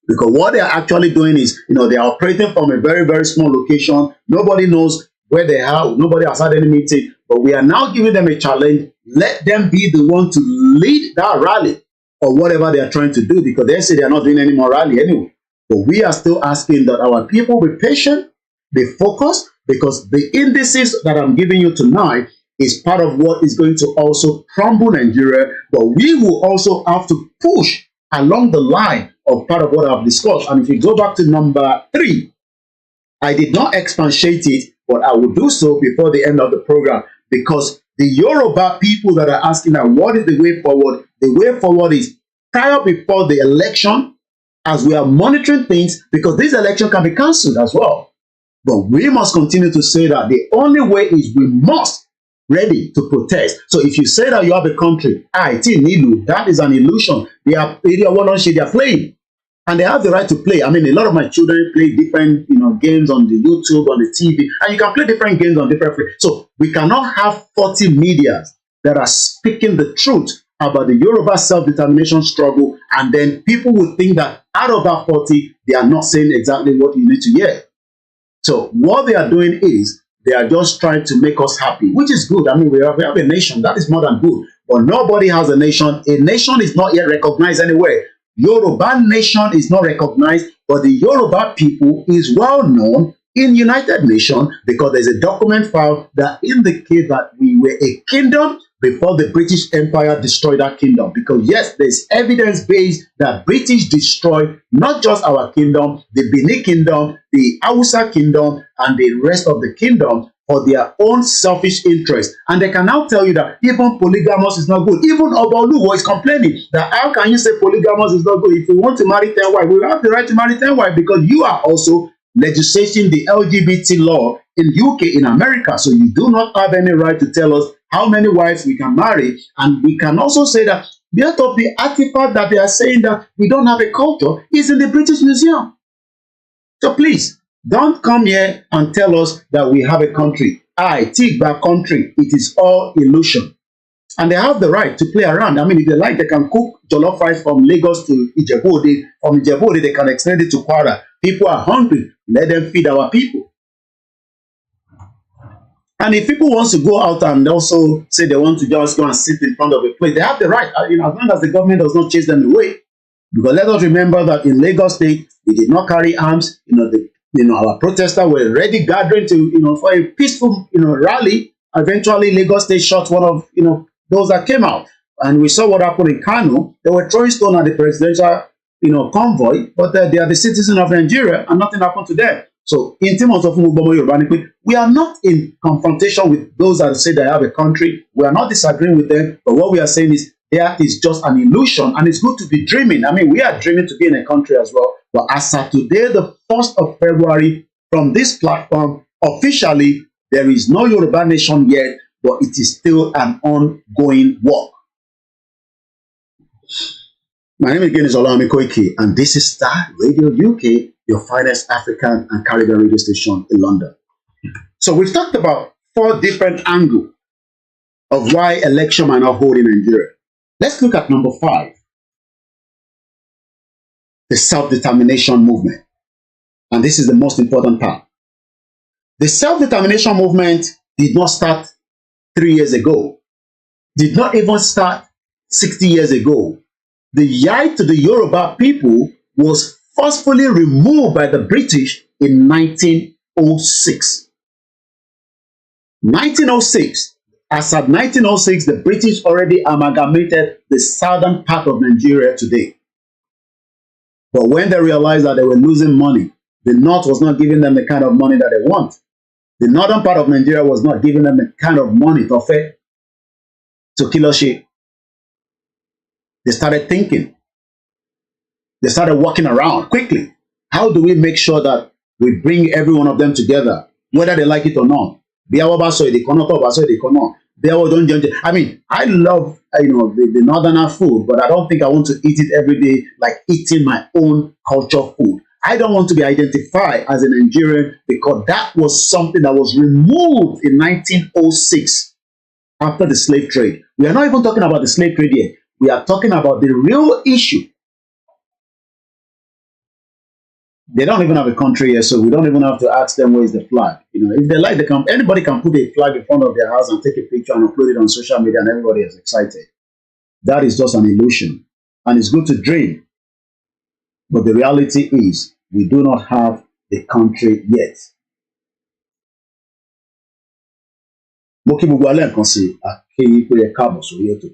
Because what they're actually doing is, they're operating from a very, very small location. Nobody knows where they are. Nobody has had any meeting. But we are now giving them a challenge. Let them be the one to lead that rally or whatever they are trying to do, because they say they are not doing any more rally anyway. But we are still asking that our people be patient, be focused, because the indices that I'm giving you tonight is part of what is going to also crumble Nigeria. But we will also have to push along the line of part of what I've discussed. And if you go back to number 3, I did not expatiate it, but I will do so before the end of the program, because the Yoruba people that are asking now, what is the way forward? The way forward is prior before the election, as we are monitoring things, because this election can be cancelled as well. But we must continue to say that the only way is we must ready to protest. So if you say that you have a country, that is an illusion. They are playing. And they have the right to play. I mean, a lot of my children play different, games on the YouTube, on the TV, and you can play different games on different. So we cannot have 40 medias that are speaking the truth about the Yoruba self-determination struggle, and then people would think that out of that 40, they are not saying exactly what you need to hear. So what they are doing is they are just trying to make us happy, which is good. I mean, we have a nation. That is more than good. But nobody has a nation. A nation is not yet recognized anywhere. Yoruba nation is not recognized, but the Yoruba people is well known in United Nations, because there's a document file that indicates that we were a kingdom before the British Empire destroyed that kingdom. Because yes, there's evidence based that British destroyed not just our kingdom, the Benin kingdom, the Hausa kingdom, and the rest of the kingdom for their own selfish interest. And they can now tell you that even polygamous is not good. Even Obaoluwo is complaining that how can you say polygamous is not good? If we want to marry 10 wives, we have the right to marry 10 wives, because you are also legislating the LGBT law in UK, in America. So you do not have any right to tell us how many wives we can marry. And we can also say that part of the artifact that they are saying that we don't have a culture is in the British Museum. So please, don't come here and tell us that we have a country. I take back country. It is all illusion. And they have the right to play around. I mean, if they like, they can cook jollof rice from Lagos to Ijebu-Ode. From Ijebu-Ode, they can extend it to Kwara. People are hungry. Let them feed our people. And if people want to go out and also say they want to just go and sit in front of a place, they have the right, as long as the government does not chase them away. Because let us remember that in Lagos State, we did not carry arms. Our protesters were ready gathering to, for a peaceful, rally. Eventually, Lagos State shot one of, those that came out. And we saw what happened in Kano. They were throwing stone at the presidential, convoy, but they are the citizens of Nigeria and nothing happened to them. So, in terms of we are not in confrontation with those that say they have a country. We are not disagreeing with them, but what we are saying is there is just an illusion, and it's good to be dreaming. I mean, we are dreaming to be in a country as well. But as of today, the 1st of February, from this platform, officially, there is no Yoruba nation yet, but it is still an ongoing work. My name again is OLAMILEKAN, and this is Starr Radio UK, your finest African and Caribbean radio station in London. So we've talked about 4 different angles of why election might not hold in Nigeria. Let's look at number 5. The self-determination movement. And this is the most important part. The self-determination movement did not start 3 years ago. Did not even start 60 years ago. The right to the Yoruba people was forcefully removed by the British in 1906. 1906. As at 1906, the British already amalgamated the southern part of Nigeria today. But when they realized that they were losing money, the North was not giving them the kind of money that they want. The northern part of Nigeria was not giving them the kind of money to Kiloshi. They started thinking. They started walking around quickly. How do we make sure that we bring every one of them together, whether they like it or not? I mean, I love the northerner food, but I don't think I want to eat it every day like eating my own culture food. I don't want to be identified as a Nigerian because that was something that was removed in 1906 after the slave trade. We are not even talking about the slave trade yet. We are talking about the real issue They don't even have a country here, so we don't even have to ask them where is the flag. You know, if they like, they can. Anybody can put a flag in front of their house and take a picture and upload it on social media, and everybody is excited. That is just an illusion, and it's good to dream. But the reality is, we do not have a country yet. Mo kí gbogbo alẹ́ nǹkan sí akéyí pé ẹ káàbọ̀ sórí ètò.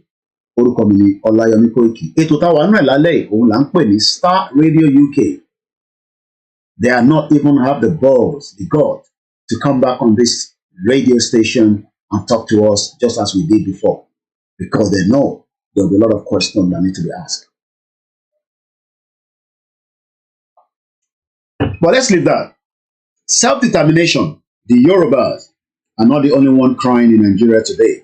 Orúkọ mi ni Ọláyọmí Kóìkì. Ètò táwa náà lálẹ́ yìí, òun là ń pè ní Starr Radio UK. They are not even have the balls, the God, to come back on this radio station and talk to us just as we did before, because they know there will be a lot of questions that need to be asked. But let's leave that. Self-determination. The Yorubas are not the only one crying in Nigeria today.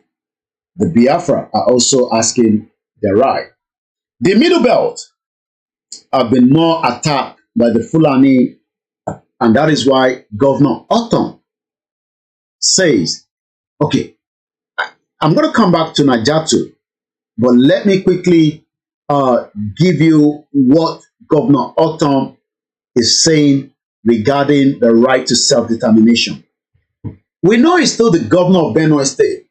The Biafra are also asking their right. The Middle Belt have been more attacked by the Fulani, and that is why Governor Ortom says, okay, I'm going to come back to Naja'atu, but let me quickly give you what Governor Ortom is saying regarding the right to self-determination. We know he's still the governor of Benue State,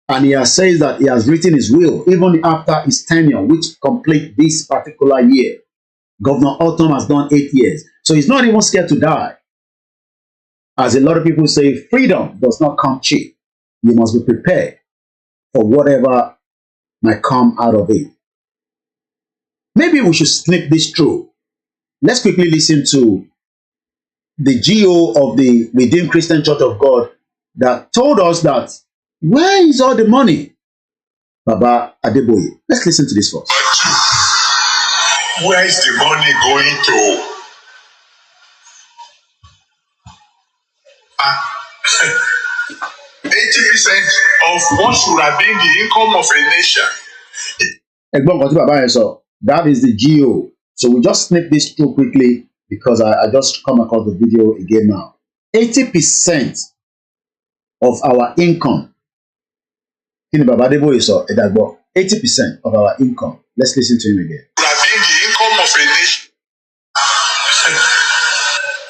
and he has said that he has written his will even after his tenure, which complete this particular year. Governor Ortom has done 8 years, so he's not even scared to die. As a lot of people say, freedom does not come cheap. You must be prepared for whatever might come out of it. Maybe we should snip this through. Let's quickly listen to the GO of the Redeemed Christian Church of God that told us that, where is all the money? Baba Adeboye. Let's listen to this first. Where is the money going to? 80% of what should have been the income of a nation. That is the GO. So we just snip this through quickly because I just come across the video again now. 80% of our income. 80% of our income. Let's listen to him again. Should have been the income of a nation.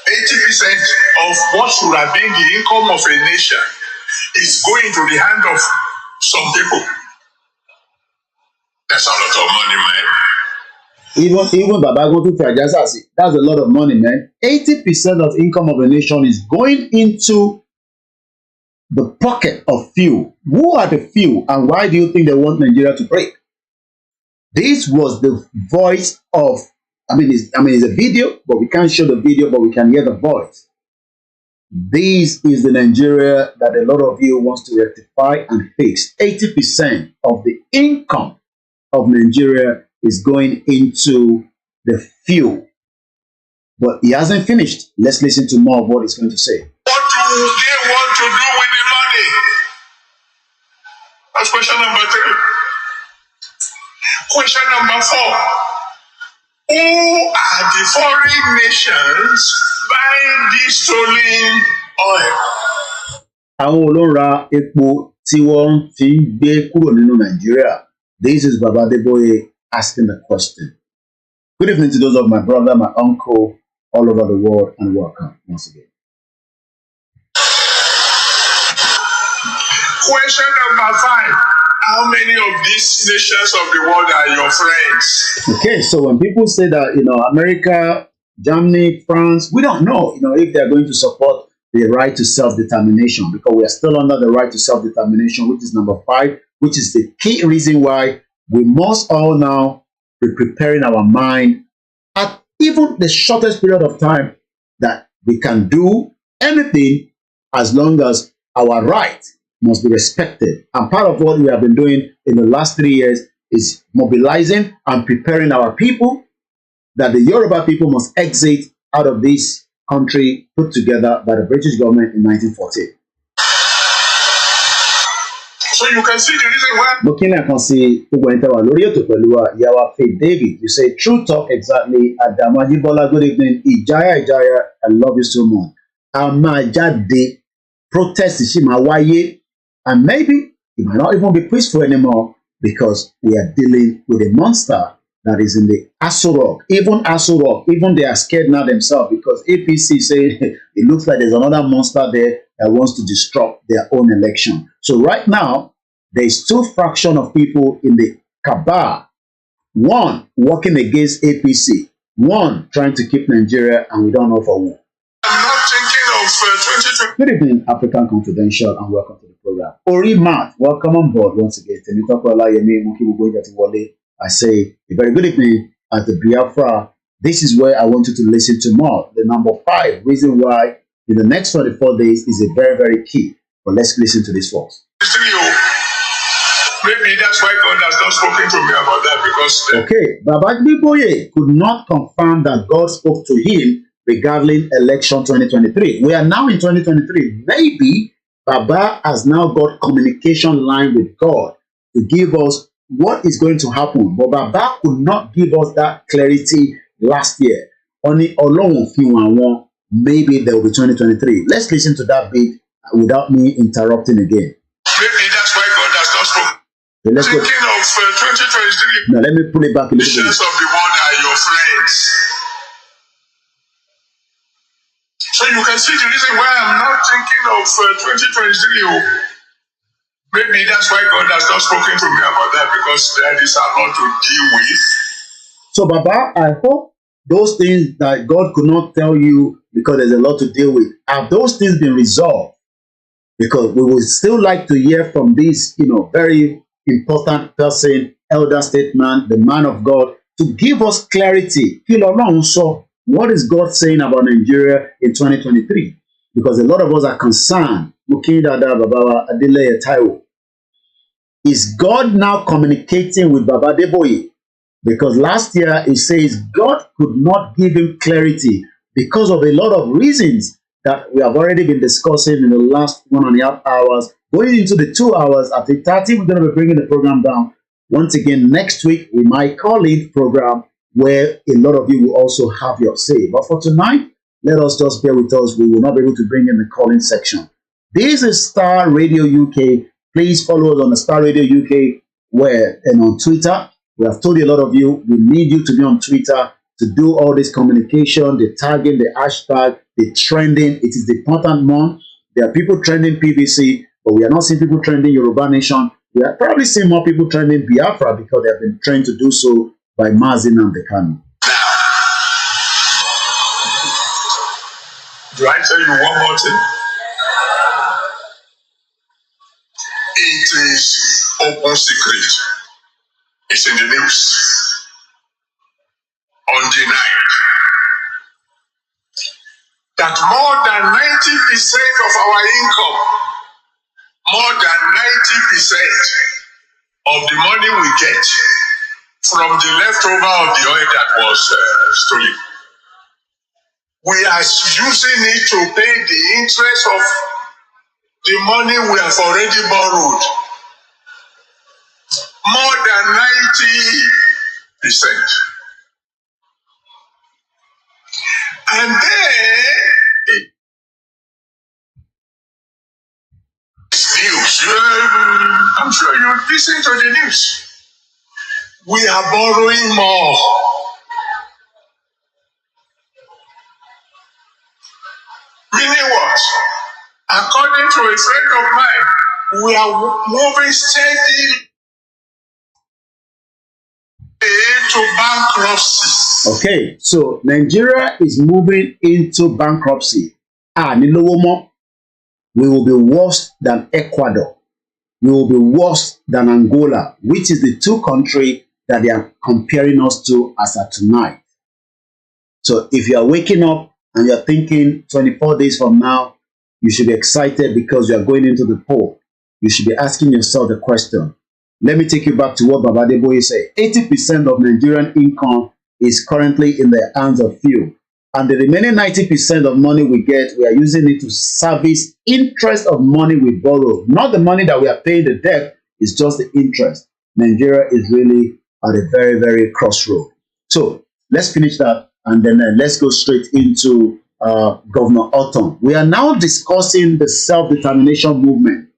80% of what should have been the income of a nation is going to the hand of some people. That's a lot of money, man. Even Babangida, that's a lot of money, man. 80% of income of a nation is going into the pocket of few. Who are the few, and why do you think they want Nigeria to break? This was the voice of, it's a video, but we can't show the video, but we can hear the voice. This is the Nigeria that a lot of you wants to rectify and fix. 80% of the income of Nigeria is going into the few. But he hasn't finished. Let's listen to more of what he's going to say. What do they want to do with the money? That's question number 3. Question number 4. Who are the foreign nations buying this stolen oil? Àwọn olóra epo tí wọ́n fi ń gbé kúrò nínú Nàìjíríà. This is Baba Adeboye asking the question. Good evening to those of my brother, my uncle, all over the world, and welcome once again. Question number 5. How many of these nations of the world are your friends? Okay, so when people say that, America, Germany, France, we don't know, if they're going to support the right to self-determination, because we are still under the right to self-determination, which is number 5, which is the key reason why we must all now be preparing our mind at even the shortest period of time that we can do anything as long as our right must be respected. And part of what we have been doing in the last 3 years is mobilizing and preparing our people that the Yoruba people must exit out of this country put together by the British government in 1940. So you can see the reason why. Looking at David, you say true talk exactly. Adamaji Bola, good evening. Ijaya, I love you so much. Amajade protest Ishimawaye, and maybe it might not even be peaceful anymore because we are dealing with a monster that is in the Aso Rock. Even Aso Rock, even they are scared now themselves because APC say it looks like there's another monster there that wants to disrupt their own election. So right now, there is two fractions of people in the cabal. One working against APC, one trying to keep Nigeria, and we don't know for who. I'm not thinking of 2020. Good evening, African Confidential, and welcome to the program. Ori Matt, welcome on board once again. I say a very good evening at the Biafra. This is where I want you to listen to more. The number 5 reason why in the next 24 days is a very, very key. But let's listen to this first. Maybe that's why God has not spoken to me about that because... Okay, Babangida could not confirm that God spoke to him regarding election 2023. We are now in 2023. Maybe Baba has now got communication line with God to give us what is going to happen. But Baba could not give us that clarity last year. Only alone maybe there will be 2023. Let's listen to that bit without me interrupting again. Maybe that's why God has not spoken. Okay, let's go. Thinking of 2023. Now let me pull it back a little bit. Nations of the world are your friends. So you can see the reason why I'm not thinking of 2023. Maybe that's why God has not spoken to me about that because there is a lot to deal with. So Baba, I hope those things that God could not tell you because there's a lot to deal with, have those things been resolved? Because we would still like to hear from this, very important person, elder statesman, the man of God, to give us clarity. So what is God saying about Nigeria in 2023? Because a lot of us are concerned. Is God now communicating with Baba Deboye? Because last year it says God could not give him clarity because of a lot of reasons that we have already been discussing in the last 1.5 hours. Going into the 2 hours at 8:30, we're going to be bringing the program down. Once again, next week, we might call it program where a lot of you will also have your say. But for tonight, let us just bear with us. We will not be able to bring in the calling section. This is Starr Radio UK. Please follow us on the Starr Radio UK and on Twitter. We have told you a lot of you, we need you to be on Twitter to do all this communication, the tagging, the hashtag, the trending. It is the important one. There are people trending PVC, but we are not seeing people trending Yoruba Nation. We are probably seeing more people trending Biafra because they have been trained to do so by Mazin and Bekano. Do I tell you one more thing? It is open secret. It's in the news. Undenied. That more than 90% of our income, more than 90% of the money we get from the leftover of the oil that was stolen, we are using it to pay the interest of the money we have already borrowed. More than 90%. And then it's news. I'm sure you listen to the news. We are borrowing more. Meaning what? According to a friend of mine, we are moving steadily into bankruptcy. Okay, so Nigeria is moving into bankruptcy. We will be worse than Ecuador. We will be worse than Angola, which is the two countries that they are comparing us to as of tonight. So if you are waking up and you're thinking 24 days from now, you should be excited because you are going into the poll. You should be asking yourself the question. Let me take you back to what Baba Deboye said. 80% of Nigerian income is currently in the hands of few. And the remaining 90% of money we get, we are using it to service interest of money we borrow. Not the money that we are paying the debt, it's just the interest. Nigeria is really at a very, very crossroad. So let's finish that and then let's go straight into Governor Ortom. We are now discussing the self-determination movement.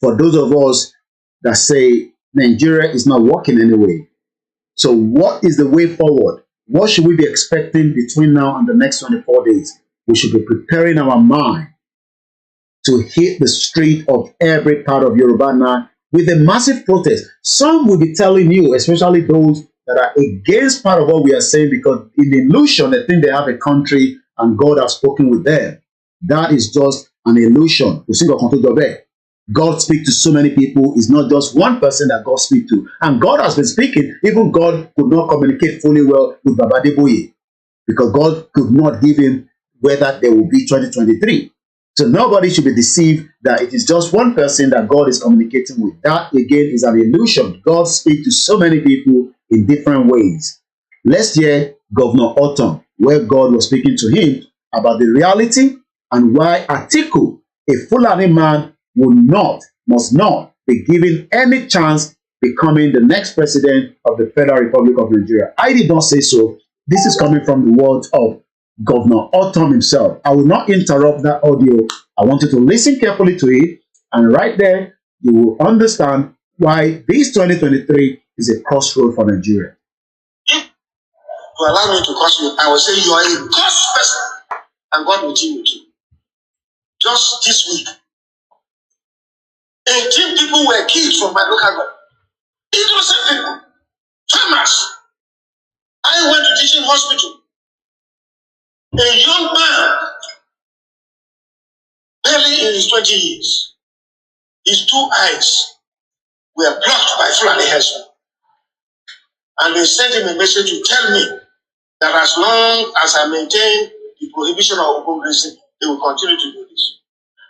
For those of us that say Nigeria is not working anyway, So what is the way forward? What should we be expecting between now and the next 24 days? We should be preparing our mind to hit the street of every part of Yoruba now with a massive protest. Some will be telling you, especially those that are against part of what we are saying, because in the illusion they think they have a country and God has spoken with them. That is just an illusion. God speaks to so many people. It's not just one person that God speaks to. And God has been speaking. Even God could not communicate fully well with Babangida because God could not give him whether there will be 2023. So nobody should be deceived that it is just one person that God is communicating with. That again is an illusion. God speaks to so many people in different ways. Last year, Governor Ortom, where God was speaking to him about the reality and why Atiku, a Fulani man, must not be given any chance becoming the next president of the Federal Republic of Nigeria. I did not say so. This is coming from the words of Governor Ortom himself. I will not interrupt that audio. I want you to listen carefully to it, and right there, you will understand why this 2023 is a crossroad for Nigeria. If you allow me to curse you, I will say you are a God's person, and God will deal with you. Just this week, 18 people were killed from my local government. Innocent people, farmers. I went to teaching hospital. A young man, barely in his 20 years, his 2 eyes were blocked by Fulani herdsmen. And they sent him a message to tell me that as long as I maintain the prohibition of open grazing, they will continue to do this.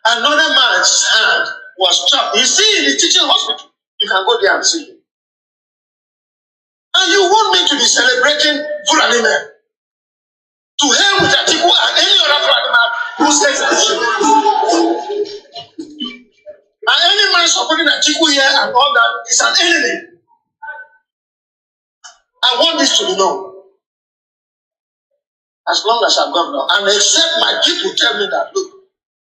Another man's hand was chopped. He's still in the teaching hospital. You can go there and see him. And you want me to be celebrating Fulani men? To hell with Atiku and any other Fulani man who says this. And any man supporting Atiku here and all that is an enemy. I want this to be known. As long as I'm governor, and except my people tell me that, look,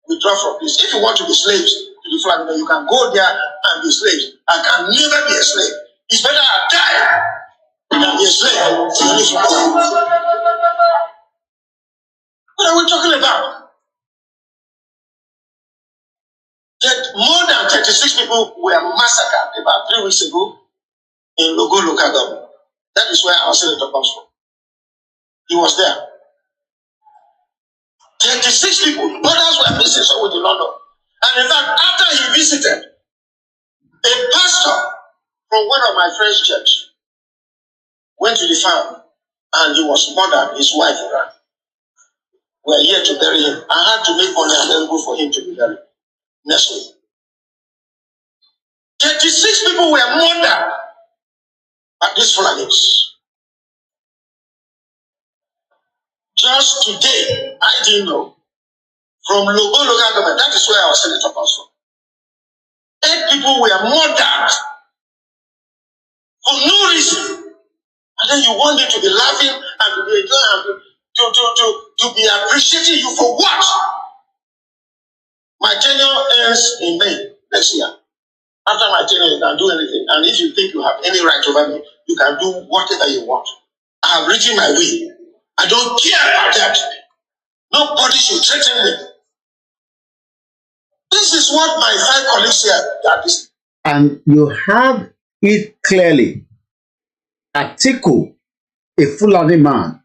withdraw from this. If you want to be slaves to the Fulani, you can go there and be slaves. I can never be a slave. It's better I die than be a slave to any Fulani. What are we talking about? That more than 36 people were massacred about 3 weeks ago in Logo local government. That is where our senator comes from. He was there. 36 people, others were missing, so we do not know. And in fact, after he visited, a pastor from one of my friend's church went to the farm and he was murdered, his wife ran. We are here to bury him. I had to make money available for him to be buried next week. 36 people were murdered at this Fulanis. Just today, I didn't know, from Logo local government, that is where our senator comes from. 8 people were murdered for no reason. And then you want them to be laughing and to be enjoying and to be appreciating you for what? My tenure ends in May next year. After my tenure, you can do anything. And if you think you have any right over me, you can do whatever you want. I have written my will. I don't care about that. Nobody should threaten me. This is what my 5 colleagues here that is. And you have it clearly. Atiku, a Fulani man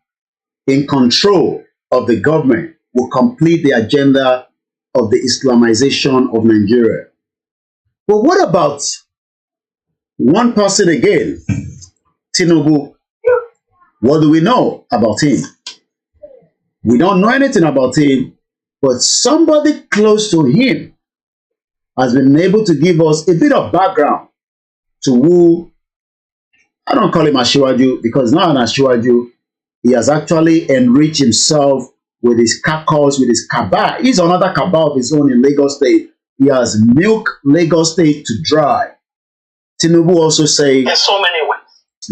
in control of the government, will complete the agenda of the Islamization of Nigeria. But what about one person again, Tinubu? What do we know about him? We don't know anything about him, but somebody close to him has been able to give us a bit of background to who, I don't call him Ashiwaju because not an Ashiwaju. He has actually enriched himself with his caucus, with his cabal. He's another cabal of his own in Lagos State. He has milked Lagos State to dry. Tinubu also said in so many ways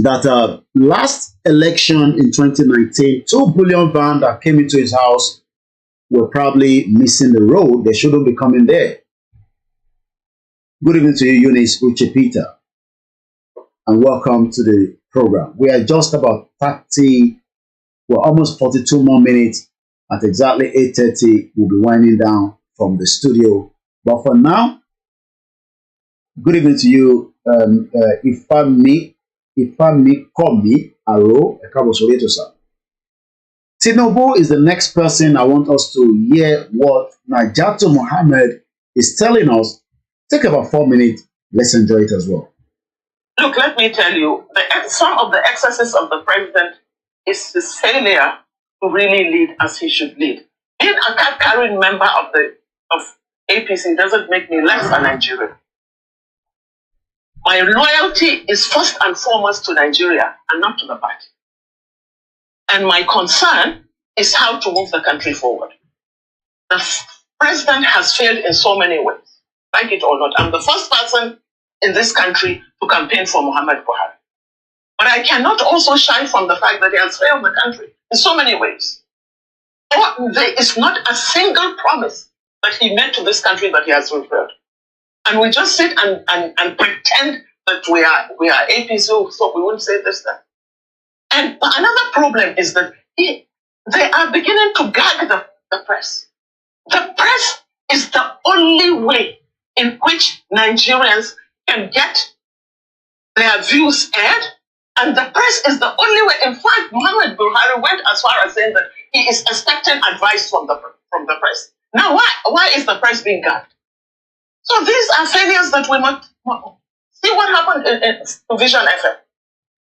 that last election in 2019, 2 billion van that came into his house were probably missing the road. They shouldn't be coming there. Good evening to you, Eunice Uchepita, and welcome to the program. We are just about 30, well, almost 42 more minutes. At exactly 8:30, we'll be winding down from the studio. But for now, good evening to you. Ifami Komi Aro Ekabosoleto, sir. Tinubu is the next person I want us to hear what Naja'atu Mohammed is telling us. Take about 4 minutes. Let's enjoy it as well. Look, let me tell you, some of the excesses of the president is his failure to really lead as he should lead. Being a card-carrying member of APC doesn't make me less a Nigerian. My loyalty is first and foremost to Nigeria and not to the party. And my concern is how to move the country forward. The president has failed in so many ways, like it or not. I'm the first person in this country to campaign for Muhammad Buhari. But I cannot also shy from the fact that he has failed the country in so many ways. There is not a single promise that he made to this country that he has fulfilled. And we just sit and pretend that we are APC, so we wouldn't say this, that. And another problem is that they are beginning to gag the press. The press is the only way in which Nigerians can get their views aired, and the press is the only way. In fact, Muhammad Buhari went as far as saying that he is expecting advice from the press. Now, why is the press being gagged? So these are failures that we must see what happened in Vision FM.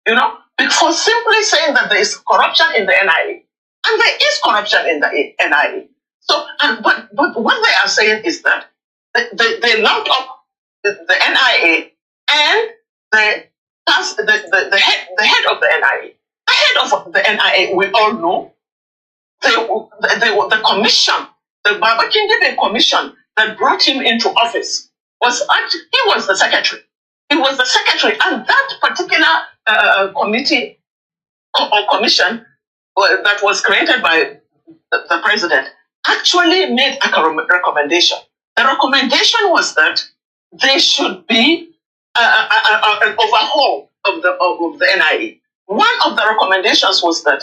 You know, for simply saying that there is corruption in the NIA, and there is corruption in the NIA. So, but what they are saying is that they lumped up the NIA and the head of the NIA. The head of the NIA, we all know, the commission, the Babangida commission that brought him into office he was the secretary. He was the secretary, and that particular committee or commission that was created by the president actually made a recommendation. The recommendation was that there should be an overhaul of the NIA. One of the recommendations was that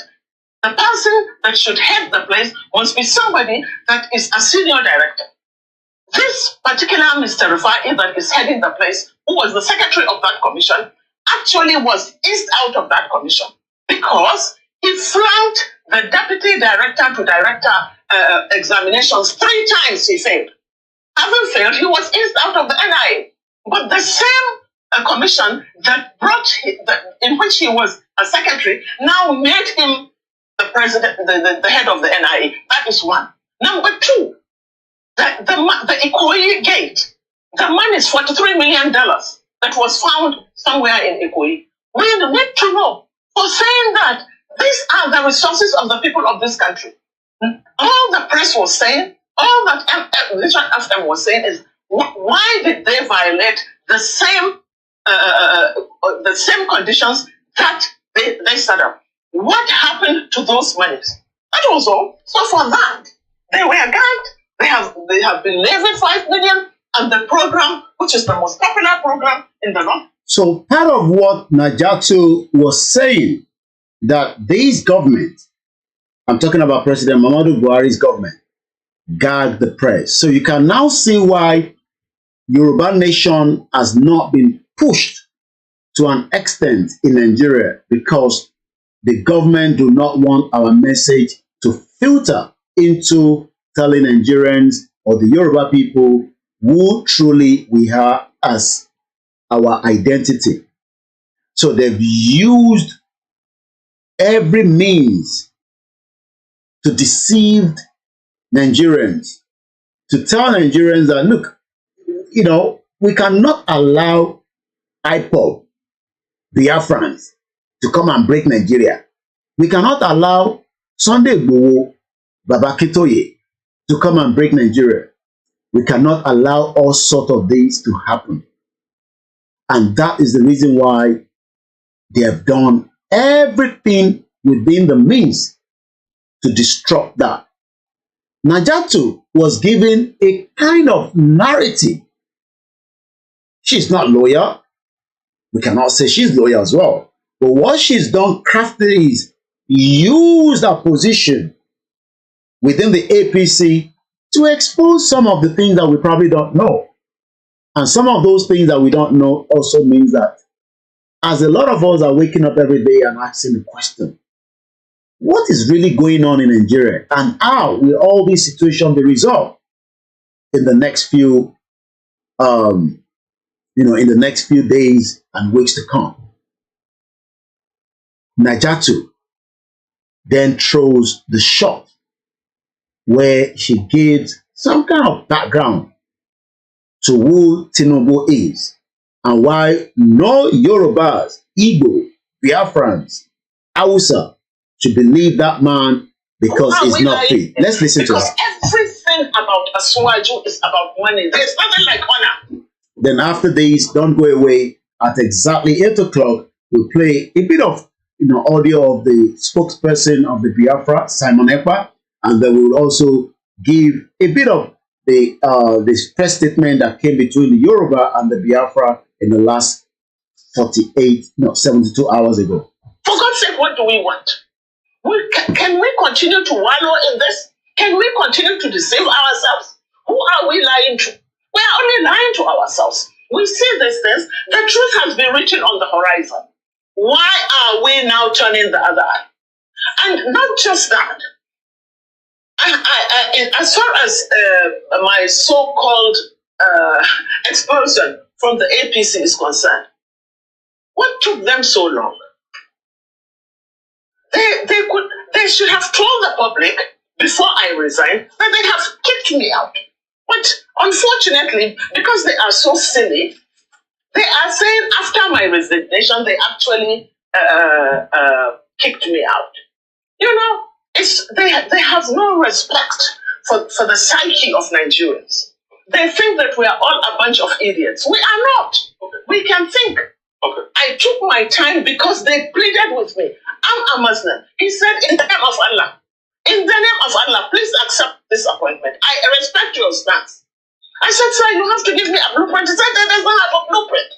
the person that should head the place must be somebody that is a senior director. This particular Mr. Rufai that is heading the place, who was the secretary of that commission, actually was eased out of that commission because he flunked the deputy director to director examinations 3 times. He failed. Having failed, he was eased out of the NIA. But the same commission that in which he was a secretary now made him the president, the head of the NIA. That is one. Number 2, the Ikoyi gate. The money is $43 million that was found somewhere in Ikoyi. We need to know, for saying that these are the resources of the people of this country. All the press was saying, all that Vision FM was saying is, why did they violate the same conditions that they set up? What happened to those monies? That was all. So for that, they were gagged. They have been levied $5 million, and the program, which is the most popular program in the north. So part of what Naja'atu was saying, that this government, I'm talking about President Muhammadu Buhari's government, gagged the press. So you can now see why Yoruba nation has not been pushed to an extent in Nigeria, because the government do not want our message to filter into telling Nigerians or the Yoruba people who truly we are as our identity. So they've used every means to deceive Nigerians, to tell Nigerians that, look, you know, we cannot allow IPOB, Biafrans, to come and break Nigeria. We cannot allow Sunday Igboho, Babakitoye, to come and break Nigeria. We cannot allow all sorts of things to happen. And that is the reason why they have done everything within the means to disrupt that. Naja'atu was given a kind of narrative. She's not loyal. We cannot say she's loyal as well. But what she's done craftily is use her position within the APC to expose some of the things that we probably don't know. And some of those things that we don't know also means that as a lot of us are waking up every day and asking the question, what is really going on in Nigeria, and how will all these situations be resolved in the next few, in the next few days and weeks to come? Naja'atu then throws the shot where she gives some kind of background to who Tinubu is and why no Yorubas, Igbo, Biafrans, Hausa should believe that man because he's not fit. Let's listen to her. Because everything about Asuwaju is about money. There's nothing like honor. Then after this, don't go away. At exactly 8 o'clock, we'll play a bit of audio of the spokesperson of the Biafra, Simon Ekpa, and then we will also give a bit of the this press statement that came between the Yoruba and the Biafra in the last 72 hours ago. For God's sake, what do we want? Can we continue to wallow in this? Can we continue to deceive ourselves? Who are we lying to? We are only lying to ourselves. We see these things. The truth has been written on the horizon. Why are we now turning the other eye? And not just that. As far as my so-called expulsion from the APC is concerned, what took them so long? They should have told the public before I resigned that they have kicked me out. But unfortunately, because they are so silly, they are saying after my resignation, they actually kicked me out. They have no respect for the psyche of Nigerians. They think that we are all a bunch of idiots. We are not. Okay. We can think. Okay. I took my time because they pleaded with me. I'm a Muslim. He said, in the name of Allah, please accept this appointment. I respect your stance. I said, sir, you have to give me a blueprint. He said, there does not have a blueprint.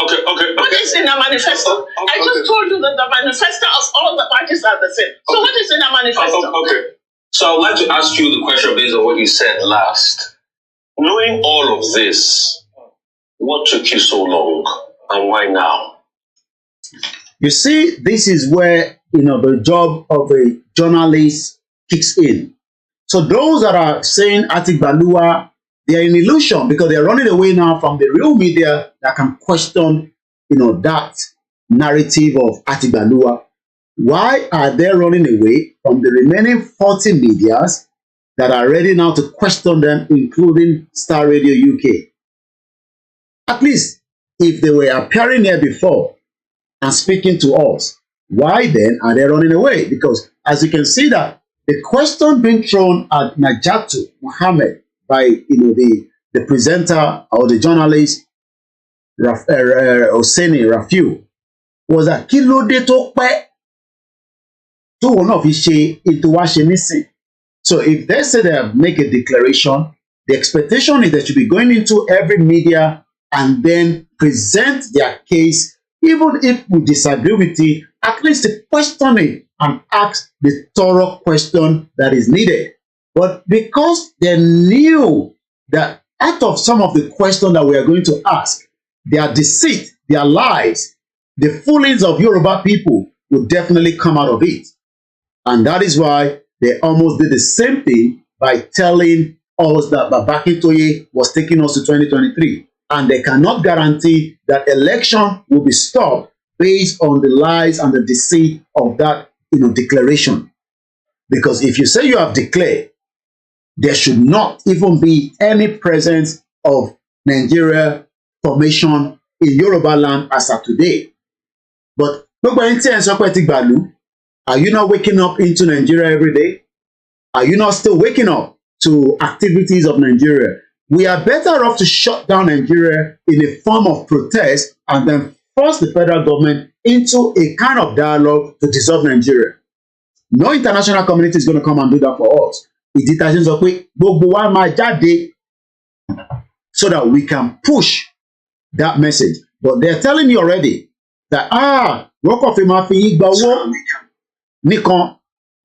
Okay. What is in a manifesto? I just told you that the manifesto of all the parties are the same. So what is in a manifesto? Okay. So I'd like to ask you the question based on what you said last. Knowing all of this, what took you so long and why now? You see, this is where the job of a journalist kicks in. So those that are saying Atiku, they are in illusion because they are running away now from the real media that can question, that narrative of Atiku. Why are they running away from the remaining 40 medias that are ready now to question them, including Star Radio UK? At least, if they were appearing here before and speaking to us, why then are they running away? Because as you can see that the question being thrown at Naja'atu Muhammad by the presenter or the journalist Oseni Rafiu was that kí ló dé tó pẹ́ tó wọn náà fi ṣe ètò wa ṣe nísìn. So if they say they have make a declaration, the expectation is they should be going into every media and then present their case, even if we disagree with it, at least to question it and ask the thorough question that is needed. But because they knew that out of some of the questions that we are going to ask, their deceit, their lies, the foolings of Yoruba people will definitely come out of it. And that is why they almost did the same thing by telling us that Babangida was taking us to 2023. And they cannot guarantee that election will be stopped based on the lies and the deceit of that declaration. Because if you say you have declared, there should not even be any presence of Nigeria formation in Yoruba land as of today. But are you not waking up into Nigeria every day? Are you not still waking up to activities of Nigeria? We are better off to shut down Nigeria in a form of protest and then force the federal government into a kind of dialogue to dissolve Nigeria. No international community is going to come and do that for us. So that we can push that message. But they're telling you already that wọ́n kàn fi máa fi yín gba owó nìkan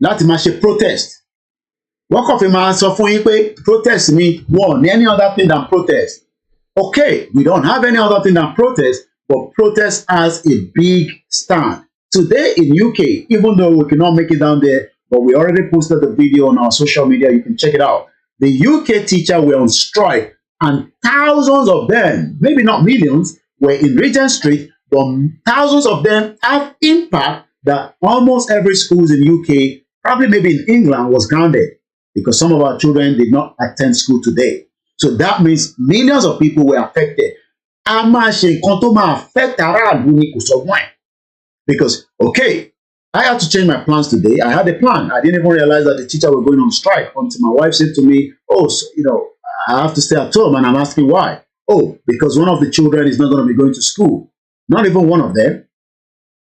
láti máa ṣe protest. Wọ́n kàn fi máa sọ fún yín pé protest ni wọ́n ní any other thing than protest. Okay, we don't have any other thing than protest, but protest has a big stand. Today in UK, even though we cannot make it down there, but we already posted the video on our social media, you can check it out. The UK teachers were on strike, and thousands of them, maybe not millions, were in Regent Street, but thousands of them have impact that almost every school in UK, probably maybe in England, was grounded because some of our children did not attend school today. So that means millions of people were affected. Because, okay, I had to change my plans today. I had a plan. I didn't even realize that the teacher were going on strike until my wife said to me, oh, so, I have to stay at home. And I'm asking why. Oh, because one of the children is not going to be going to school. Not even one of them.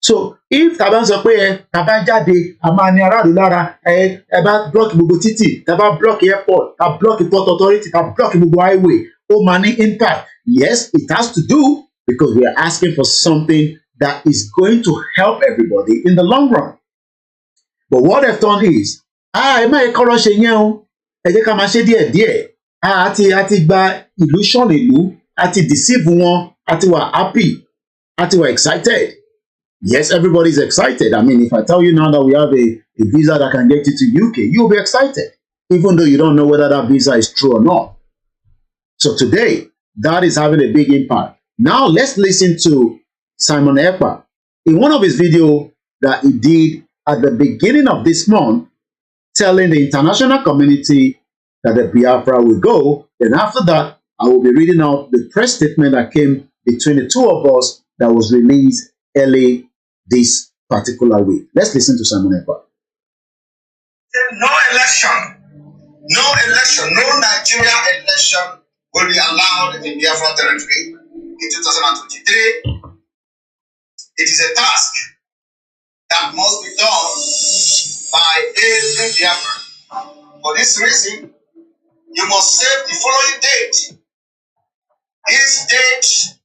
So if Taban sọ pé Taban jáde, a máa ní aráàlú lára, ẹ bá block gbogbo títì, Taban block airport, ta block port authority, ta block gbogbo highway, ó máa ní impact. Yes, it has to do because we are asking for something that is going to help everybody in the long run. But what they've done is, ẹ má yẹ kọ́rọ́ ṣe yẹn o, ẹ jẹ́ ká máa ṣe díẹ̀díẹ̀. Àti gba illusion ìlú, àti deceive wọn, àti wà happy, àti wà excited. Yes, everybody's excited. I mean, if I tell you now that we have a visa that can get you to UK, you'll be excited, even though you don't know whether that visa is true or not. So today, that is having a big impact. Now, let's listen to Simon Ekpa. In one of his videos that he did at the beginning of this month, telling the international community that the Biafra will go. Then after that, I will be reading out the press statement that came between the two of us that was released early this particular week. Let's listen to Simon Ekpa. No election, no Nigeria election will be allowed in Biafra territory in 2023. It is a task that must be done by every Biafran. For this reason, you must save the following date. These dates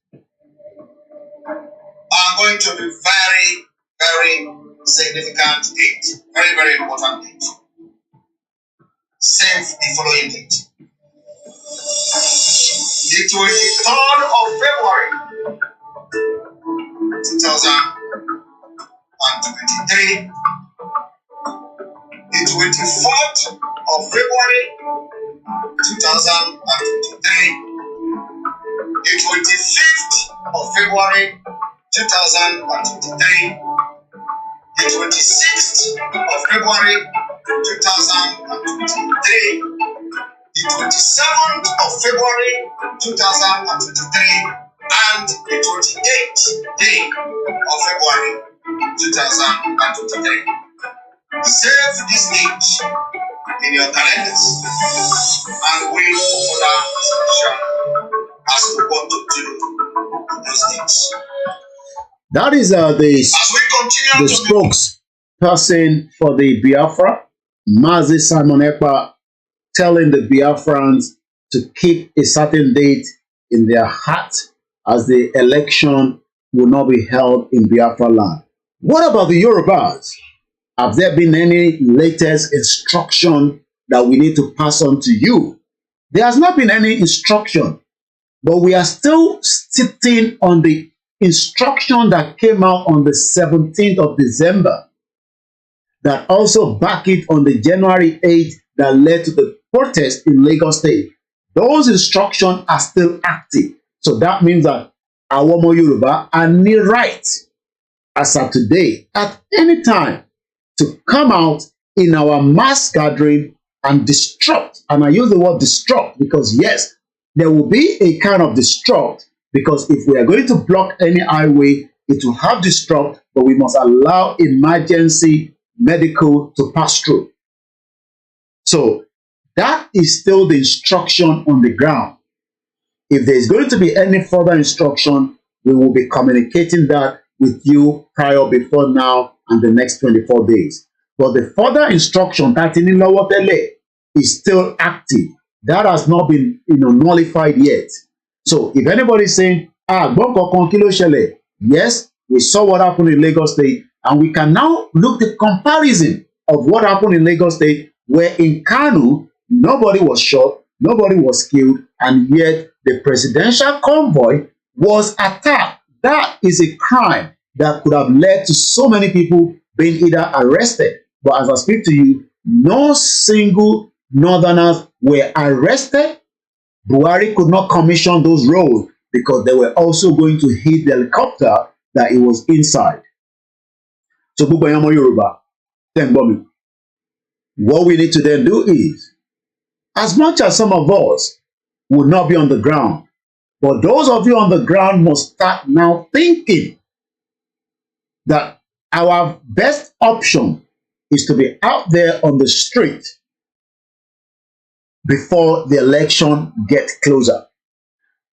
are going to be very, very significant date. Very, very important date. Save the following date. The 23rd of February 2023. The 24th of February 2023. The 25th of February 2023. The 26th of February 2023. The 27th of February 2023. And the 28th day of February 2023. Save this date in your calendars and wait for further instruction as to what to do with those dates. That is the spokesperson for the Biafra, Mazi Simon Ekpa, telling the Biafrans to keep a certain date in their heart as the election will not be held in Biafra land. What about the Yorubas? Have there been any latest instruction that we need to pass on to you? There has not been any instruction, but we are still sitting on the instruction that came out on the 17th of December that also backed it on the January 8th that led to the protest in Lagos State. Those instructions are still active. So that means that our Omo Yoruba are near right as of today, at any time, to come out in our mass gathering and disrupt. And I use the word disrupt because yes, there will be a kind of disrupt, because if we are going to block any highway, it will have disrupt, but we must allow emergency medical to pass through. So that is still the instruction on the ground. If there is going to be any further instruction, we will be communicating that with you prior, before now, and the next 24 days. But the further instruction that is still active. That has not been nullified yet. So if anybody is saying, yes, We saw what happened in Lagos State, and we can now look the comparison of what happened in Lagos State, where in Kano, nobody was shot, nobody was killed, and yet the presidential convoy was attacked. That is a crime that could have led to so many people being either arrested. But as I speak to you, no single northerners were arrested. Buhari could not commission those roads because they were also going to hit the helicopter that it was inside. So, Yoruba, what we need to then do is, as much as some of us would not be on the ground, but those of you on the ground must start now thinking that our best option is to be out there on the street before the election gets closer.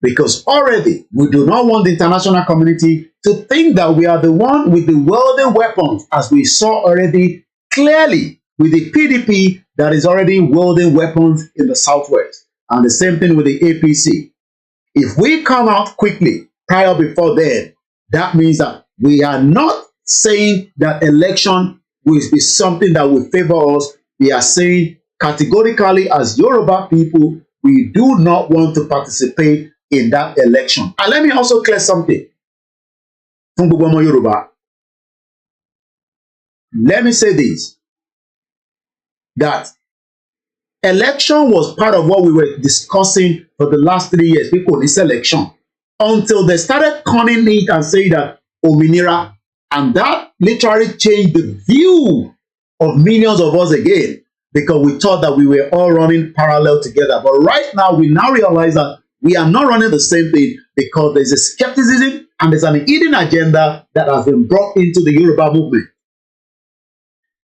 Because already we do not want the international community to think that we are the one with the wielding weapons, as we saw already clearly with the PDP that is already wielding weapons in the Southwest. And the same thing with the APC. If we come out quickly prior before then, that means that we are not saying that election will be something that will favor us. We are saying categorically, as Yoruba people, we do not want to participate in that election. And let me also clear something. Yoruba. Let me say this, that election was part of what we were discussing for the last 3 years, people, this election, until they started conning it and saying that Ominira, and that literally changed the view of millions of us again, because we thought that we were all running parallel together. But right now, we now realize that we are not running the same thing, because there's a skepticism and there's an hidden agenda that has been brought into the Yoruba movement.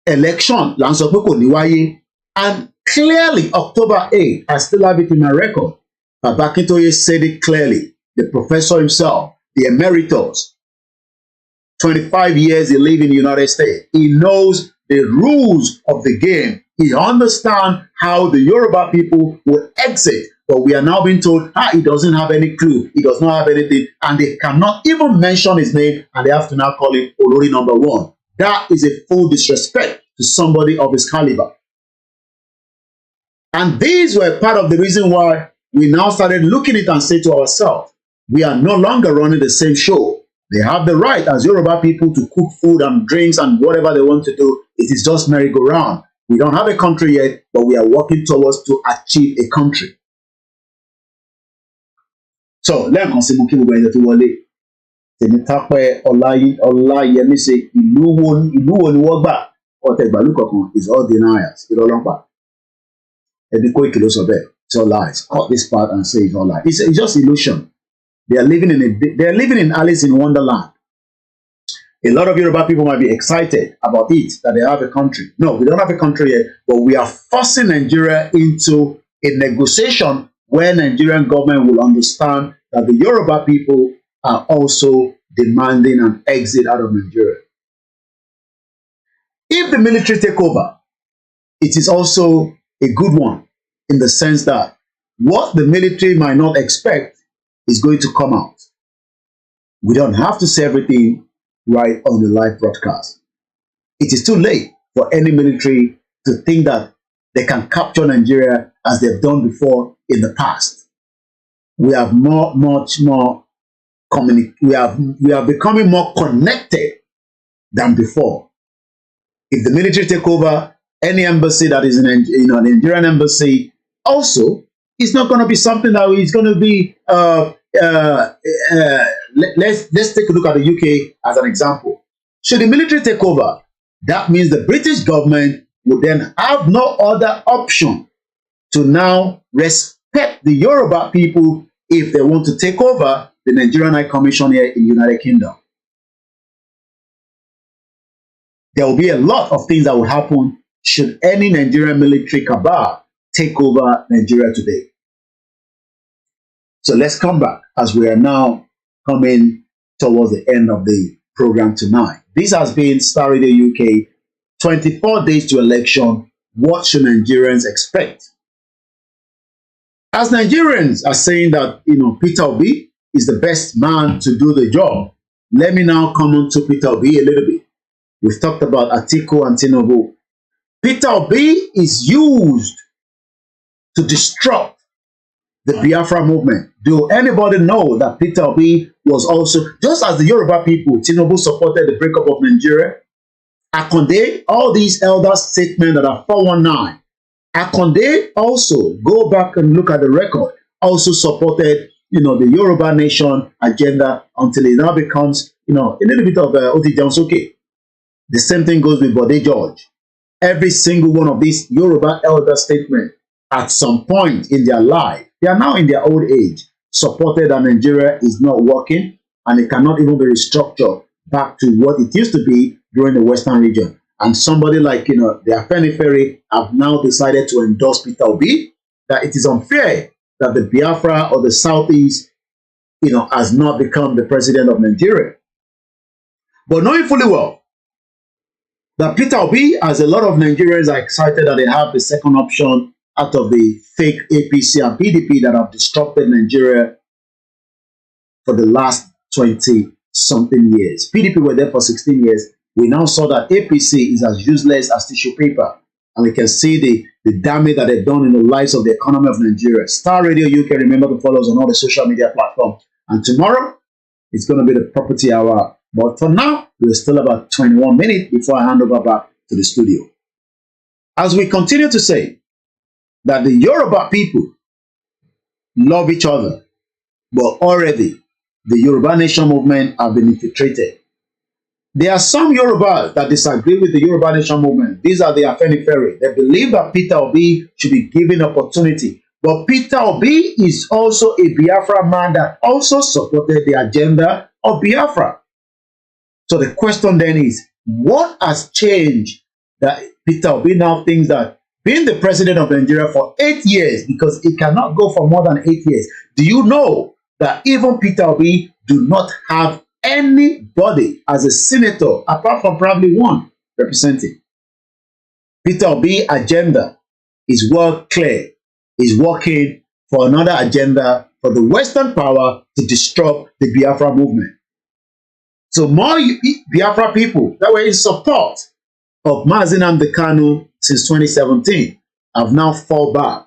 Election, and clearly, October 8th, I still have it in my record. Babangida said it clearly. The professor himself, the emeritus, 25 years he lived in the United States. He knows the rules of the game. He understands how the Yoruba people will exit. But we are now being told, he doesn't have any clue. He does not have anything. And they cannot even mention his name. And they have to now call him Olori number 1. That is a full disrespect to somebody of his caliber. And these were part of the reason why we now started looking at it and say to ourselves, we are no longer running the same show. They have the right as Yoruba people to cook food and drinks and whatever they want to do. It is just merry-go-round. We don't have a country yet, but we are working towards to achieve a country. So, let me see Muki Mugbe to Wale. Temitape Olayemi say, Ilu wo ni wogba. Otegbalukokon is all deniers. Irolongpa. It's all lies. Cut this part and say it's all lies. It's just illusion. They are living in Alice in Wonderland. A lot of Yoruba people might be excited about it, that they have a country. No, we don't have a country yet, but we are forcing Nigeria into a negotiation where Nigerian government will understand that the Yoruba people are also demanding an exit out of Nigeria. If the military take over, it is also a good one, in the sense that what the military might not expect is going to come out. We don't have to say everything right on the live broadcast. It is too late for any military to think that they can capture Nigeria as they've done before in the past. We have much more we are becoming more connected than before. If the military take over, any embassy that is in an Nigerian embassy, also, it's not going to be something that is going to be. Let's take a look at the UK as an example. Should the military take over, that means the British government would then have no other option to now respect the Yoruba people if they want to take over the Nigerian High Commission here in the United Kingdom. There will be a lot of things that will happen should any Nigerian military cabal take over Nigeria today. So let's come back as we are now coming towards the end of the program tonight. This has been Starr Radio UK, 24 days to election. What should Nigerians expect? As Nigerians are saying that, Peter Obi is the best man to do the job, let me now come on to Peter Obi a little bit. We've talked about Atiku and Tinubu. Peter Obi is used to disrupt the Biafra movement. Do anybody know that Peter Obi was also, just as the Yoruba people, Tinubu supported the breakup of Nigeria, Akonde, all these elder statements that are 419, Akonde also, go back and look at the record, also supported, the Yoruba nation agenda until it now becomes, a little bit of Oti Jansoke. The same thing goes with Bode George. Every single one of these Yoruba elder statements at some point in their life, they are now in their old age, supported that Nigeria is not working and it cannot even be restructured back to what it used to be during the Western region. And somebody like, the FEBUARY have now decided to endorse Peter Obi, that it is unfair that the Biafra or the Southeast, has not become the president of Nigeria. But knowing fully well that Peter Obi, as a lot of Nigerians are excited that they have the second option out of the fake APC and PDP that have disrupted Nigeria for the last 20-something years. PDP were there for 16 years. We now saw that APC is as useless as tissue paper. And we can see the damage that they've done in the lives of the economy of Nigeria. Starr Radio UK, remember to follow us on all the social media platforms. And tomorrow, it's going to be the property hour. But for now, we're still about 21 minutes before I hand over back to the studio. As we continue to say that the Yoruba people love each other, but already the Yoruba Nation movement have been infiltrated. There are some Yorubas that disagree with the Yoruba Nation movement. These are the FEBUARY. They believe that Peter Obi should be given opportunity. But Peter Obi is also a Biafra man that also supported the agenda of Biafra. So the question then is, what has changed that Peter Obi now thinks that being the president of Nigeria for 8 years, because it cannot go for more than 8 years. Do you know that even Peter Obi do not have anybody as a senator, apart from probably one representing? Peter Obi agenda is well clear, is working for another agenda for the Western power to disrupt the Biafra movement. So more Biafra people that were in support of Mazi Nnamdi Kanu since 2017 have now fall back.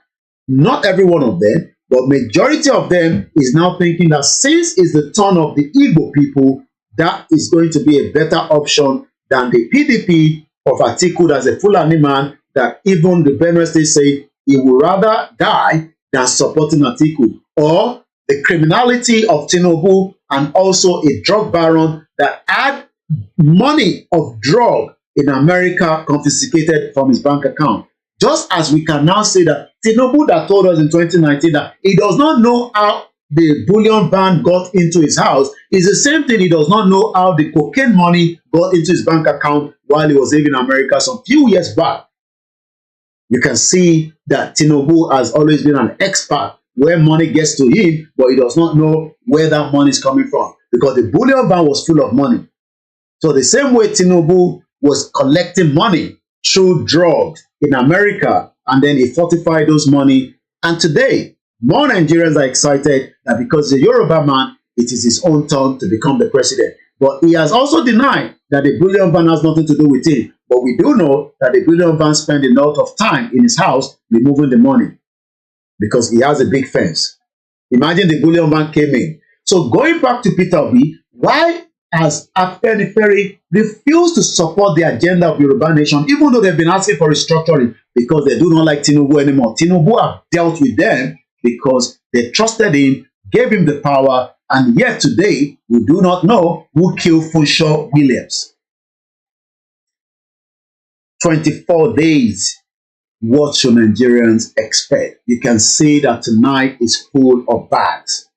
Not every one of them, but majority of them is now thinking that since it's the turn of the Igbo people, that is going to be a better option than the PDP of Atiku, that's a Fulani man, that even the Benue State say he would rather die than supporting Atiku, or the criminality of Tinubu and also a drug baron that had money of drug in America confiscated from his bank account. Just as we can now say that Tinubu that told us in 2019 that he does not know how the bullion ban got into his house, is the same thing he does not know how the cocaine money got into his bank account while he was living in America some few years back. You can see that Tinubu has always been an expert where money gets to him, but he does not know where that money is coming from, because the bullion ban was full of money. So the same way Tinubu was collecting money through drugs in America, and then he fortified those money. And today, more Nigerians are excited that because the Yoruba man, it is his own turn to become the president. But he has also denied that the bullion ban has nothing to do with him. But we do know that the bullion ban spent a lot of time in his house removing the money, because he has a big fence. Imagine the bullion ban came in. So going back to Peter Obi, why has FEBUARY refused to support the agenda of Yoruba Nation, even though they've been asking for restructuring? Because they do not like Tinubu anymore. Tinubu have dealt with them because they trusted him, gave him the power, and yet today we do not know who killed Funshaw Williams. 24 days. What should Nigerians expect? You can see that tonight is full of bags.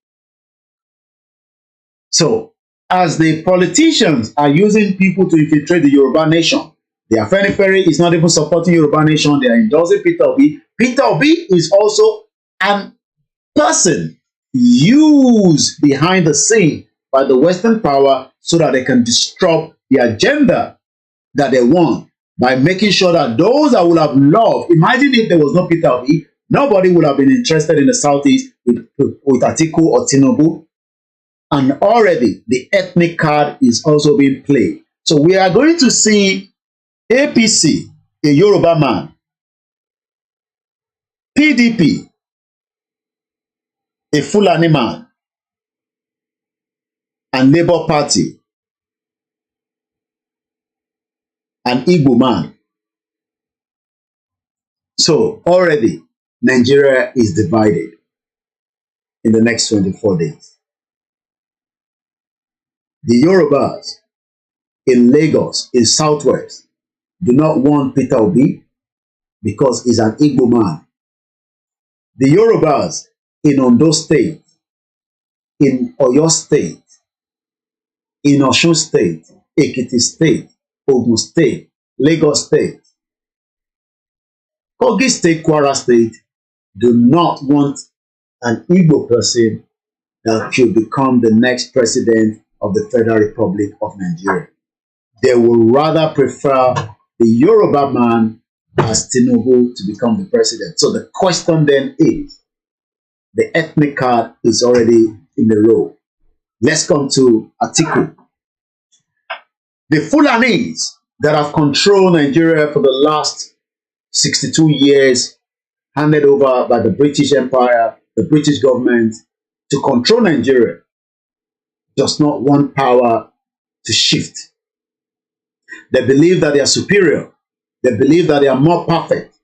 So, as the politicians are using people to infiltrate the Yoruba Nation, the FEBUARY is not even supporting Yoruba Nation. They are endorsing Peter Obi. Peter Obi is also a person used behind the scene by the Western power so that they can disrupt the agenda that they want, by making sure that those that would have loved, imagine if there was no Peter Obi, nobody would have been interested in the Southeast with Atiku or Tinubu. And already the ethnic card is also being played. So we are going to see APC, a Yoruba man, PDP, a Fulani man, and Labour Party, an Igbo man. So already Nigeria is divided in the next 24 days. The Yorubas in Lagos, in Southwest, do not want Peter Obi because he's an Igbo man. The Yorubas in Ondo State, in Oyo State, in Osun State, Ekiti State, Ogun State, Lagos State, Kogi State, Kwara State do not want an Igbo person that should become the next president of the Federal Republic of Nigeria. They will rather prefer the Yoruba man as Tinubu to become the president. So the question then is, the ethnic card is already in the row. Let's come to Atiku. The Fulanis that have controlled Nigeria for the last 62 years, handed over by the British Empire, the British government, to control Nigeria, does not want power to shift. They believe that they are superior. They believe that they are more perfect.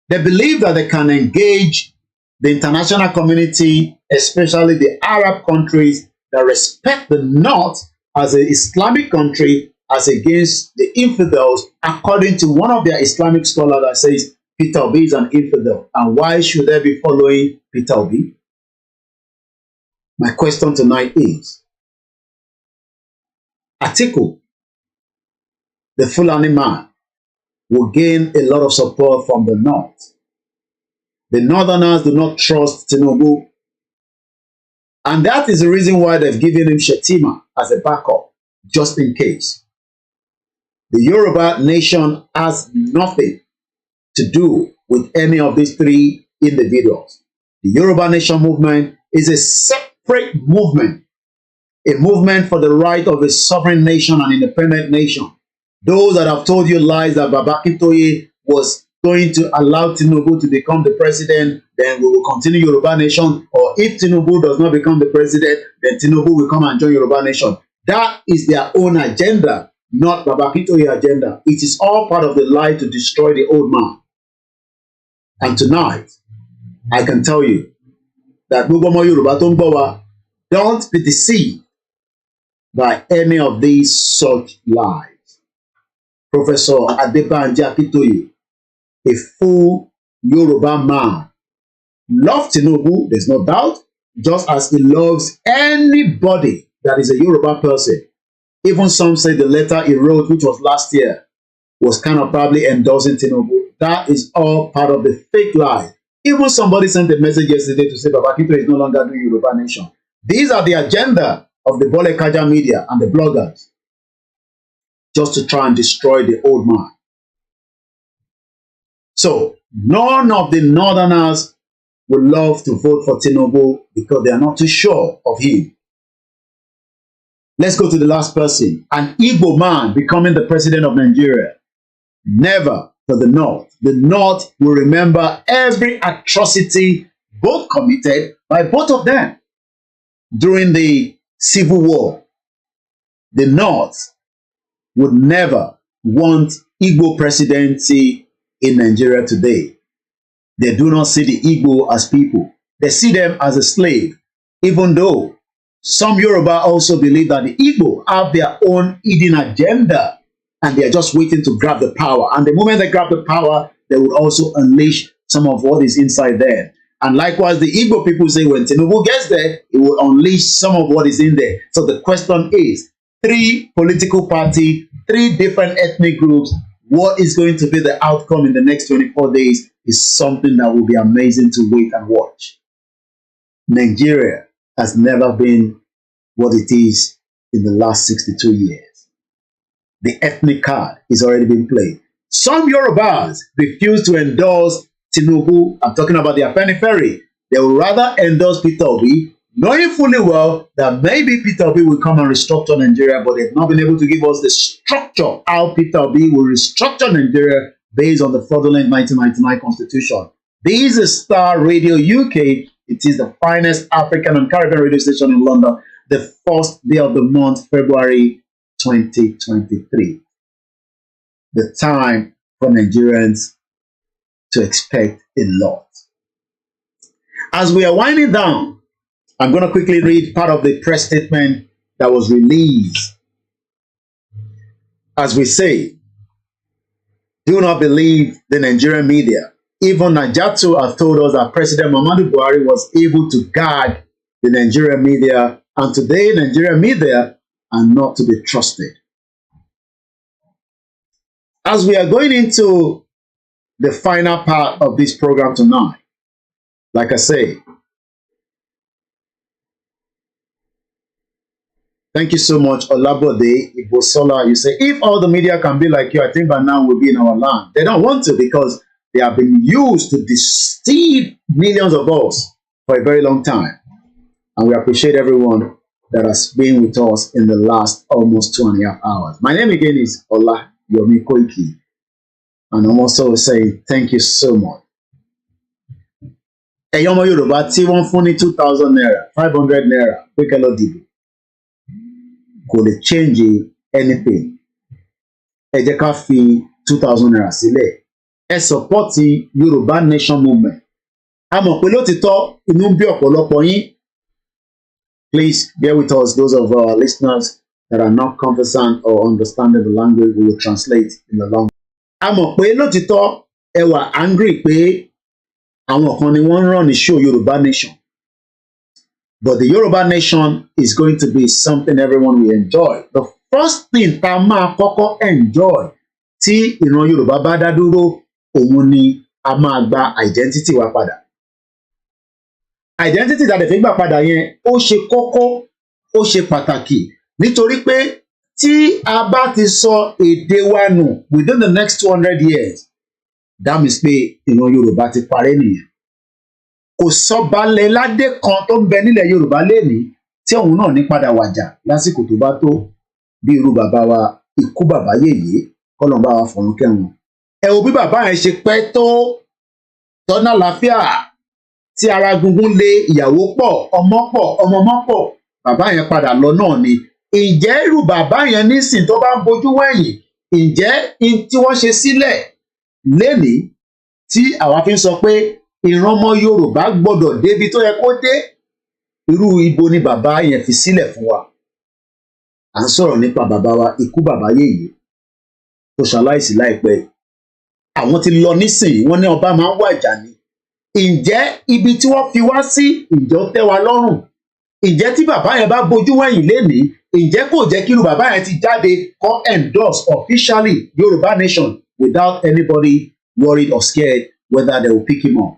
They believe that they can engage the international community, especially the Arab countries that respect the North as an Islamic country, as against the infidels, according to one of their Islamic scholars that says Peter Obi is an infidel. And why should they be following Peter Obi? My question tonight is, Atiku, the Fulani man, will gain a lot of support from the North. The Northerners do not trust Tinubu. And that is the reason why they've given him Shetima as a backup, just in case. The Yoruba nation has nothing to do with any of these three individuals. The Yoruba nation movement is a separate movement, a movement for the right of a sovereign nation, an independent nation. Those that have told you lies that Babangida was going to allow Tinubu to become the president, then we will continue Yoruba nation. Or if Tinubu does not become the president, then Tinubu will come and join Yoruba nation. That is their own agenda, not Babakintoye's agenda. It is all part of the lie to destroy the old man. And tonight, I can tell you that don't be deceived by any of these such lies. Professor Adebanji Akintoye, a full Yoruba man, loves Tinubu, there's no doubt, just as he loves anybody that is a Yoruba person. Even some say the letter he wrote, which was last year, was kind of probably endorsing Tinubu. That is all part of the fake lie. Even somebody sent a message yesterday to say Babangida is no longer doing Yoruba nation. These are the agenda of the Bolekaja media and the bloggers, just to try and destroy the old man. So none of the Northerners would love to vote for Tinubu because they are not too sure of him. Let's go to the last person. An Igbo man becoming the president of Nigeria. Never for the North. The North will remember every atrocity both committed by both of them during the Civil War. The North would never want Igbo presidency in Nigeria today. They do not see the Igbo as people. They see them as a slave, even though some Yoruba also believe that the Igbo have their own hidden agenda and they are just waiting to grab the power. And the moment they grab the power, they will also unleash some of what is inside there. And likewise, the Igbo people say when Tinubu gets there, it will unleash some of what is in there. So the question is, three political parties, three different ethnic groups, what is going to be the outcome in the next 24 days is something that will be amazing to wait and watch. Nigeria has never been what it is in the last 62 years. The ethnic card is already being played. Some Yorubas refuse to endorse Tinubu. I'm talking about the Afenifere. They would rather endorse Peter Obi knowing fully well that maybe Peter Obi will come and restructure Nigeria, but they've not been able to give us the structure how Peter Obi will restructure Nigeria based on the fraudulent 1999 constitution. This is Starr Radio UK. It is the finest African and Caribbean radio station in London, the first day of the month, February 2023. The time for Nigerians to expect a lot. As we are winding down, I'm going to quickly read part of the press statement that was released. As we say, do not believe the Nigerian media. Even Naja'atu have told us that President Muhammadu Buhari was able to gag the Nigerian media, and today Nigerian media are not to be trusted. As we are going into the final part of this program tonight, like I say, thank you so much, Olabode Ibosola. You say, if all the media can be like you, I think by now we'll be in our land. They don't want to because they have been used to deceive millions of us for a very long time. And we appreciate everyone that has been with us in the last almost 2.5 hours. My name again is Olayomi Koiki. And I'm also saying thank you so much. Ẹ̀yin ọmọ Yorùbá tí wọ́n fún ní 2,000 naira, 500 naira, pé kẹ́ lọ dìbò. Kò lè change anything. Ẹ jẹ́ ká fi 2,000 naira sílẹ̀. Ẹ support Yoruba Nation movement. A mọ̀ pé lótìtọ́ inú ń bí ọ̀pọ̀lọpọ̀ yín. Please bear with us, those of our listeners that are not conversant or understanding the language, we will translate in the long. A mọ̀ pé lótìtọ́ ẹ wà angry pé àwọn kan ni wọ́n run the show Yoruba Nation. But the Yoruba Nation is going to be something everyone will enjoy. The first thing tá máa kọ́kọ́ enjoy tí ìran Yorùbá bá dá dúró, òun ni a máa gba identity wa padà. Identity that fi gbà padà yẹn ó ṣe kókó, ó ṣe pàtàkì nítorí pé tí a bá ti sọ èdè wa nù within the next 200 years, that means pé ìran Yorùbá ti parẹ́ nìyẹn. Kò sọ́balẹ̀ ládé kan tó ń bẹ nílẹ̀ Yorùbá lénìí tí òun náà ní padà wàjà lásìkò tó bá tó, bí irú bàbá wa ikú bàbá yèyé kọ́lọ́n bá wa fọ̀run kẹ́wọn. Ẹ wo bí bàbá yẹn ṣe pẹ́ tó tọ́nà láfíà tí ara gungun lé, ìyàwó pọ̀, ọmọ pọ̀, bàbá yẹn padà lọ náà ni. Ǹjẹ́ irú bàbá yẹn nísìn tó bá ń bojú wẹ̀yìn, ǹjẹ́ tí wọ́n ṣe sílẹ̀ lénìí tí àwa fi ń sọ pé ìran ọmọ Yorùbá gbọ́dọ̀ débi tó yẹ kó dé, irú ibo ni bàbá yẹn fi sílẹ̀ fún wa? À ń sọ̀rọ̀ nípa bàbá wa ikú bàbá yèyé tó ṣaláìsí láìpẹ́. Àwọn ti lọ nísìnyí, wọ́n ní ọba máa ń wàjà ni. Ǹjẹ́ ibi tí wọ́n fi wá sí, ǹjẹ́ ó tẹ́ wa lọ́rùn? Ǹjẹ́ tí bàbá yẹn bá bojú wẹ̀yìn lénìí, ǹjẹ́ kò jẹ́ kí irú bàbá yẹn ti jáde kó endorse officially Yoruba Nation without anybody worried or scared whether they will pick him up?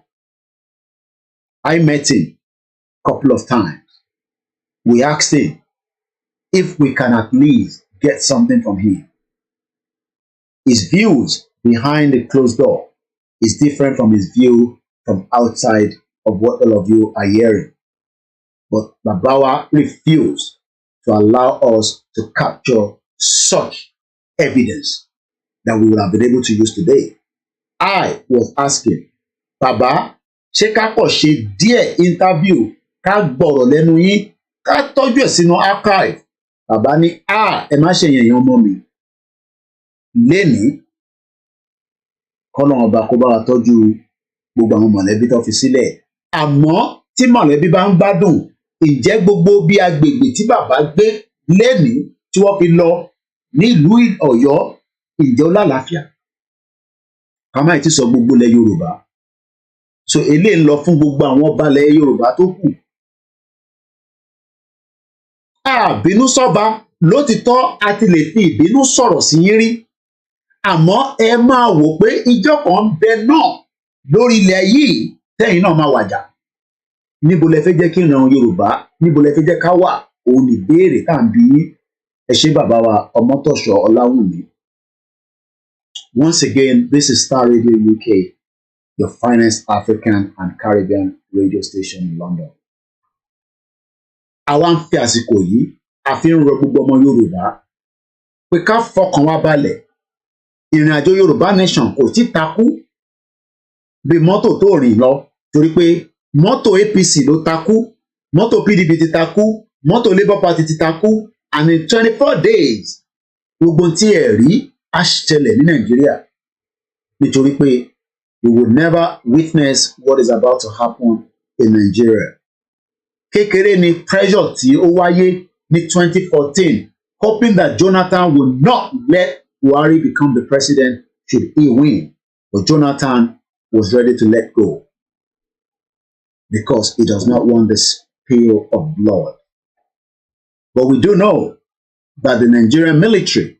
I met him a couple of times. We asked him if we can at least get something from him. His views behind the closed door is different from his view from outside of what all of you are hearing. But Babawa refused to allow us to capture such evidence that we would have been able to use today. I was asking, Baba, ṣé ká kọ̀ ṣe díẹ̀ interview, ká gbọ́rọ̀ lẹ́nu yín, ká tọ́jú ẹ̀ sínú archive? Bàbá ní, ẹ má ṣe yẹn ọmọ mi. Lénìí, kọ́nà ọba kó bá wa tọ́jú gbogbo àwọn mọ̀lẹ́bí tó fi sílẹ̀. Àmọ́ tí mọ̀lẹ́bí bá ń gbádùn, ǹjẹ́ gbogbo bí agbègbè tí bàbá gbé lénìí tí wọ́n fi lọ nílùú Ọ̀yọ́, ǹjẹ́ ó lálàáfíà? Ká má ti sọ gbogbo ilẹ̀ Yorùbá. So eléyìí ń lọ fún gbogbo àwọn ọba ilẹ̀ Yorùbá tó kù. Àbínú sọ́ba lótìtọ́ a ti lè fi ìbínú sọ̀rọ̀ sí yín rí. Àmọ́ ẹ máa wò pé ìjọ kan ń bẹ náà lórí ilẹ̀ yìí tẹ́yìn náà máa wàjà. Níbo lẹ fẹ́ jẹ́ kí ìran Yorùbá, níbo lẹ fẹ́ jẹ́ ká wà? Òun ní ìbéèrè tá à ń bi yín. Ẹ ṣé bàbá wa Ọmọ́tọ̀ṣọ́ Ọláwùmí. Once again, this is Starr Radio UK, your finest African and Caribbean radio station in London. àwa ń fi àsìkò yìí a fi ń rọ gbogbo ọmọ Yorùbá pé ká fọkàn wa balẹ̀. Ìrìn àjò Yorùbá nation kò tí takú bí mọ́tò tó rìn lọ, torí pé mọ́tò APC ló takú, mọ́tò PDP ti takú, mọ́tò Labour Party ti takú, and in 24 days gbogbo tí ẹ rí á ṣẹlẹ̀ ní Nàìjíríà, nítorí pé we will never witness what is about to happen in Nigeria. Kékeré ni pressure tí ó wáyé ní 2014, hoping that Jonathan will not let Buhari become the president should he win, but Jonathan was ready to let go because he does not want the spill of blood. But we do know that the Nigerian military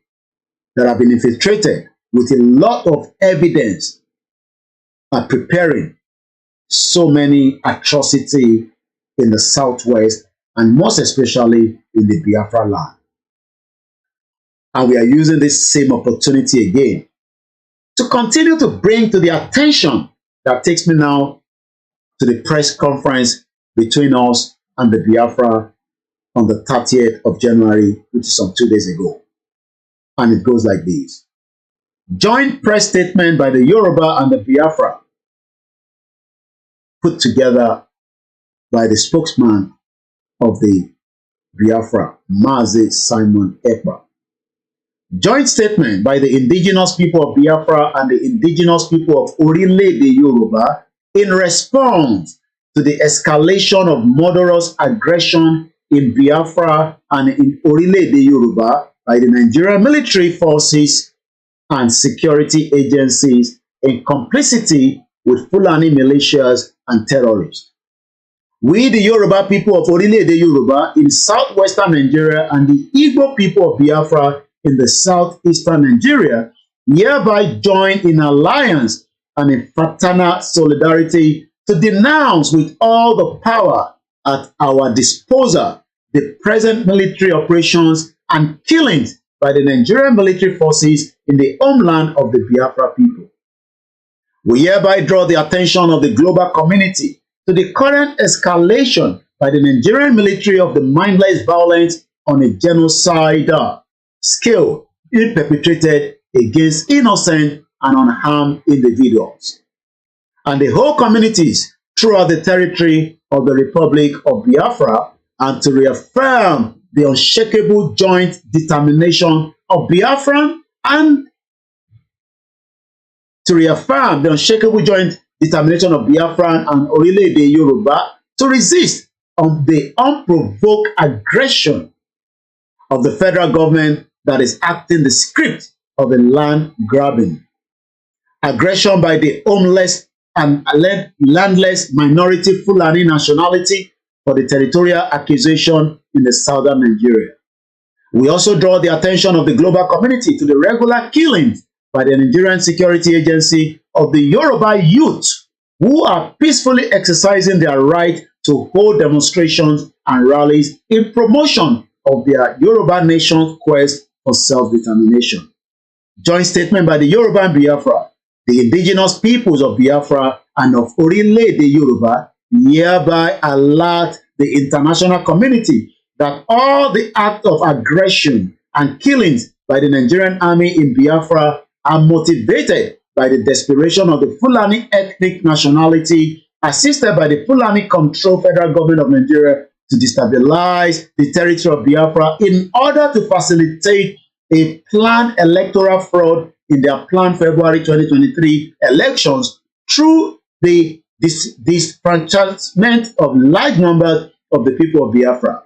that have been infiltrated with a lot of evidence are preparing so many atrocities in the southwest and most especially in the Biafra land. And we are using this same opportunity again to continue to bring to the attention that takes me now to the press conference between us and the Biafra on the 30th of January, which is some 2 days ago. And it goes like this. Joint press statement by the Yoruba and the Biafra put together by the spokesman of the Biafra, Mazi Simon Ekpa. Joint statement by the indigenous people of Biafra and the indigenous people of Orile-Ede Yoruba in response to the escalation of murderous aggression in Biafra and in Orile-Ede Yoruba by the Nigerian military forces and security agencies in complicity with Fulani militias and terrorists. We, the Yoruba people of Orile-Ede Yoruba in southwestern Nigeria and the Igbo people of Biafra in the southeastern Nigeria, hereby join in alliance and in fraternal solidarity to denounce with all the power at our disposal the present military operations and killings by the Nigerian military forces in the homeland of the Biafra people. We hereby draw the attention of the global community to the current escalation by the Nigerian military of the mindless violence on a genocidal scale being perpetrated against innocent and unharmed individuals. And the whole communities throughout the territory of the Republic of Biafra, and to reaffirm the unshakable joint determination of Biafran and Orile-Ede Yoruba to resist on the unprovoked aggression of the federal government that is acting the script of a land grabbing. Aggression by the homeless and landless minority Fulani nationality for the territorial accusation in the southern Nigeria. We also draw the attention of the global community to the regular killings by the Nigerian security agency of the Yoruba youth who are peacefully exercising their right to hold demonstrations and rallies in promotion of their Yoruba nation's quest for self-determination. Joint statement by the Yoruba and Biafra, the indigenous peoples of Biafra and of Orile-Ede Yoruba hereby alert the international community that all the acts of aggression and killings by the Nigerian army in Biafra are motivated by the desperation of the Fulani ethnic nationality assisted by the Fulani-controlled federal government of Nigeria to destabilize the territory of Biafra in order to facilitate a planned electoral fraud in their planned February 2023 elections through the disfranchisement of large numbers of the people of Biafra.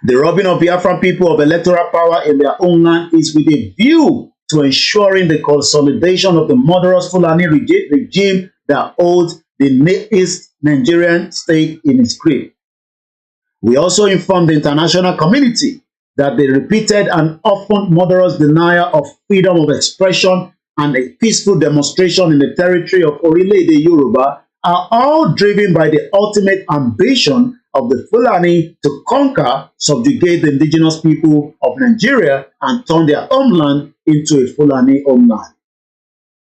The robbing of Biafran people of electoral power in their own land is with a view to ensuring the consolidation of the murderous Fulani regime that holds the East Nigerian state in its grip. We also inform the international community that the repeated and often murderous denial of freedom of expression and a peaceful demonstration in the territory of Orile-Ede Yoruba are all driven by the ultimate ambition of the Fulani to conquer, subjugate the indigenous people of Nigeria and turn their homeland into a Fulani homeland.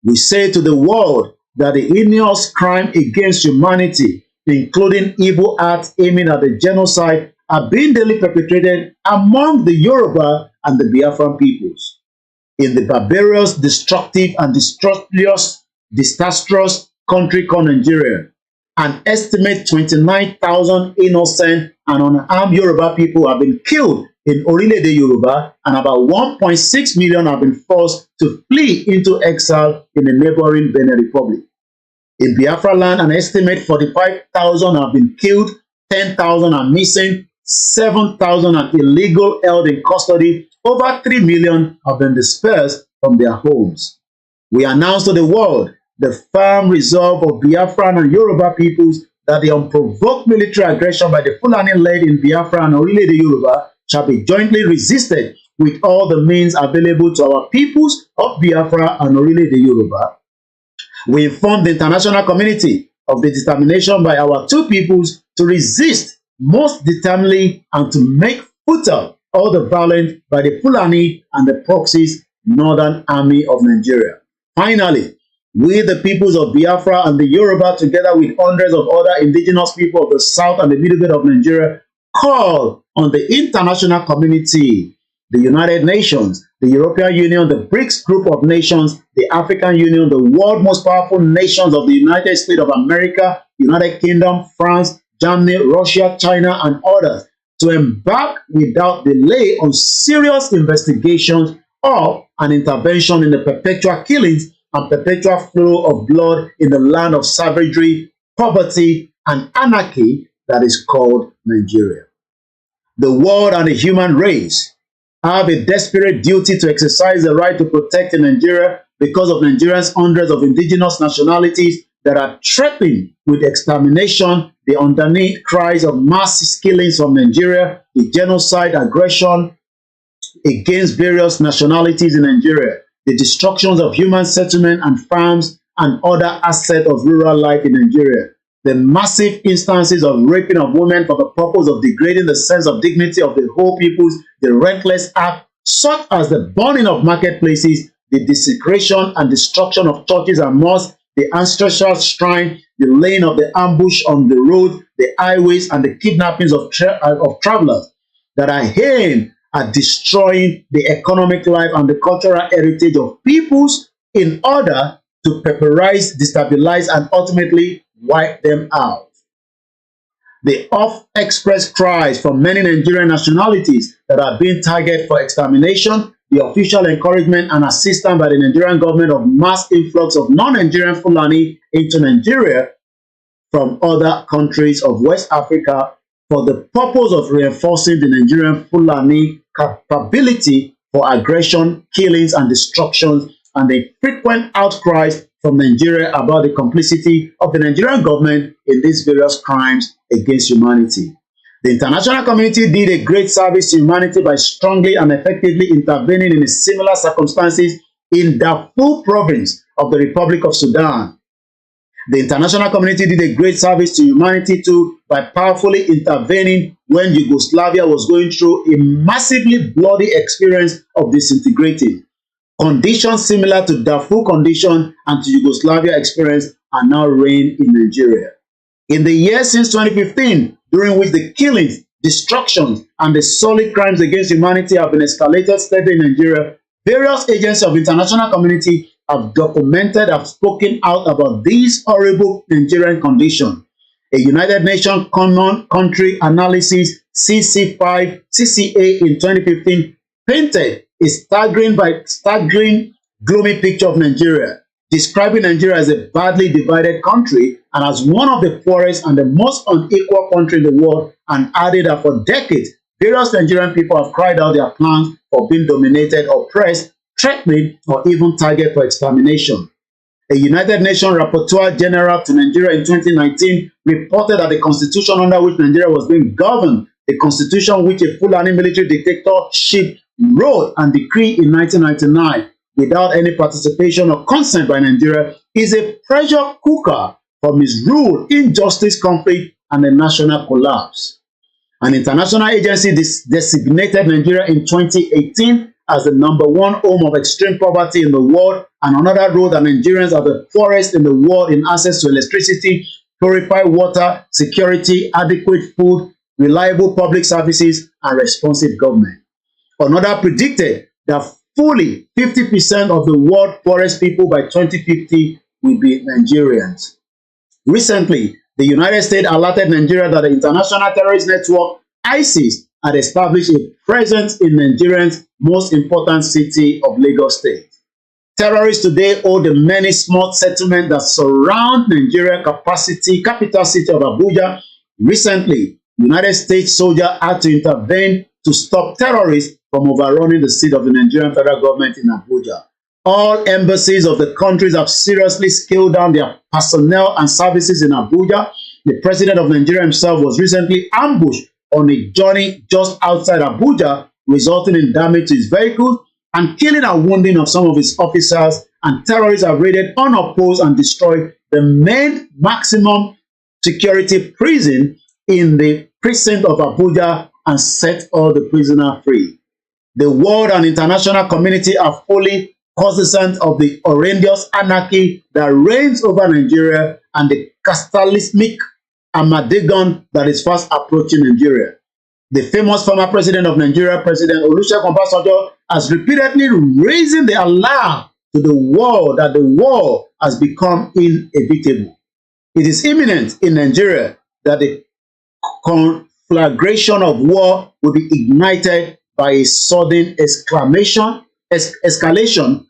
We say to the world that the heinous crime against humanity, including evil acts aiming at the genocide are being daily perpetrated among the Yoruba and the Biafran peoples in the barbarous, destructive, and disastrous country called Nigeria. An estimate 29,000 innocent and unarmed Yoruba people have been killed in Orile-Ede Yoruba, and about 1.6 million have been forced to flee into exile in the neighboring Benin Republic. In Biafra land, an estimate 45,000 have been killed, 10,000 are missing, 7,000 are illegal held in custody, over 3 million have been dispersed from their homes. We announce to the world the firm resolve of Biafran and Yoruba peoples that the unprovoked military aggression by the Fulani led in Biafra and Orile-Ede Yoruba shall be jointly resisted with all the means available to our peoples of Biafra and Orile-Ede Yoruba. We inform the international community of the determination by our two peoples to resist most determinedly and to make futile all the violence by the Fulani and the proxies Northern Army of Nigeria. Finally, we, the peoples of Biafra and the Yoruba, together with hundreds of other indigenous people of the south and the middle belt of Nigeria, call on the international community, the United Nations, the European Union, the BRICS group of nations, the African Union, the world's most powerful nations of the United States of America, United Kingdom, France, Germany, Russia, China, and others, to embark without delay on serious investigations of an intervention in the perpetual killings and perpetual flow of blood in the land of savagery, poverty, and anarchy that is called Nigeria. The world and the human race have a desperate duty to exercise the right to protect in Nigeria because of Nigerians' hundreds of indigenous nationalities that are threatened with extermination, the underneath cries of mass killings from Nigeria, the genocide, aggression against various nationalities in Nigeria, the destructions of human settlement and farms and other assets of rural life in Nigeria, the massive instances of raping of women for the purpose of degrading the sense of dignity of the whole peoples, the reckless act such as the burning of marketplaces, the desecration and destruction of churches and mosques, the ancestral shrine, the laying of the ambush on the road, the highways, and the kidnappings of travelers that are aimed at destroying the economic life and the cultural heritage of peoples in order to pauperize, destabilize, and ultimately wipe them out. The oft-expressed cries from many Nigerian nationalities that are being targeted for extermination, the official encouragement and assistance by the Nigerian government of mass influx of non-Nigerian Fulani into Nigeria from other countries of West Africa for the purpose of reinforcing the Nigerian Fulani capability for aggression, killings, and destructions, and the frequent outcries from Nigeria about the complicity of the Nigerian government in these various crimes against humanity. The international community did a great service to humanity by strongly and effectively intervening in similar circumstances in Darfur province of the Republic of Sudan. The international community did a great service to humanity too by powerfully intervening when Yugoslavia was going through a massively bloody experience of disintegrating. Conditions similar to Darfur condition and to Yugoslavia experience are now reigning in Nigeria. In the years since 2015, during which the killings, destructions, and the solid crimes against humanity have been escalated steadily in Nigeria, various agencies of international community have documented, have spoken out about these horrible Nigerian conditions. A United Nations Common Country Analysis CC5 CCA in 2015 painted a staggering gloomy picture of Nigeria, describing Nigeria as a badly divided country and as one of the poorest and the most unequal country in the world, and added that for decades, various Nigerian people have cried out their plans for being dominated, oppressed, threatened, or even targeted for extermination. A United Nations Rapporteur General to Nigeria in 2019 reported that the constitution under which Nigeria was being governed, the constitution which a Fulani military dictatorship wrote and decreed in 1999 without any participation or consent by Nigeria, is a pressure cooker for misrule, injustice, conflict, and a national collapse. An international agency designated Nigeria in 2018 as the #1 home of extreme poverty in the world, and another role that Nigerians are the poorest in the world in access to electricity, purified water, security, adequate food, reliable public services, and responsive government. Another predicted that fully 50% of the world's poorest people by 2050 will be Nigerians. Recently, the United States alerted Nigeria that the international terrorist network ISIS had established a presence in Nigeria's most important city of Lagos State. Terrorists today hold the many small settlements that surround Nigeria's capital city of Abuja. Recently, United States soldiers had to intervene to stop terrorists from overrunning the seat of the Nigerian federal government in Abuja. All embassies of the countries have seriously scaled down their personnel and services in Abuja. The president of Nigeria himself was recently ambushed on a journey just outside Abuja, resulting in damage to his vehicle and killing and wounding of some of his officers. And terrorists have raided unopposed and destroyed the main maximum security prison in the precinct of Abuja and set all the prisoners free. The world and international community are fully cognizant of the horrendous anarchy that reigns over Nigeria and the cataclysmic Armageddon that is fast approaching Nigeria. The famous former president of Nigeria, President Olusegun Obasanjo, has repeatedly raised the alarm to the world that the war has become inevitable. It is imminent in Nigeria that the conflagration of war will be ignited by a sudden escalation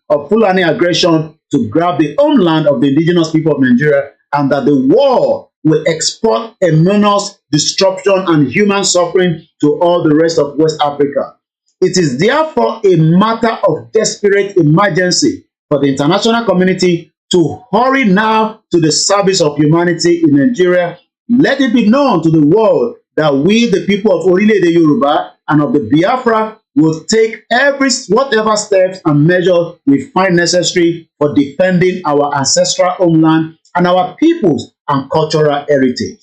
of Fulani aggression to grab the homeland of the indigenous people of Nigeria, and that the war will export enormous destruction and human suffering to all the rest of West Africa. It is therefore a matter of desperate emergency for the international community to hurry now to the service of humanity in Nigeria. Let it be known to the world that we, the people of Orile-Ede Yoruba and of the Biafra, will take whatever steps and measures we find necessary for defending our ancestral homeland and our peoples and cultural heritage.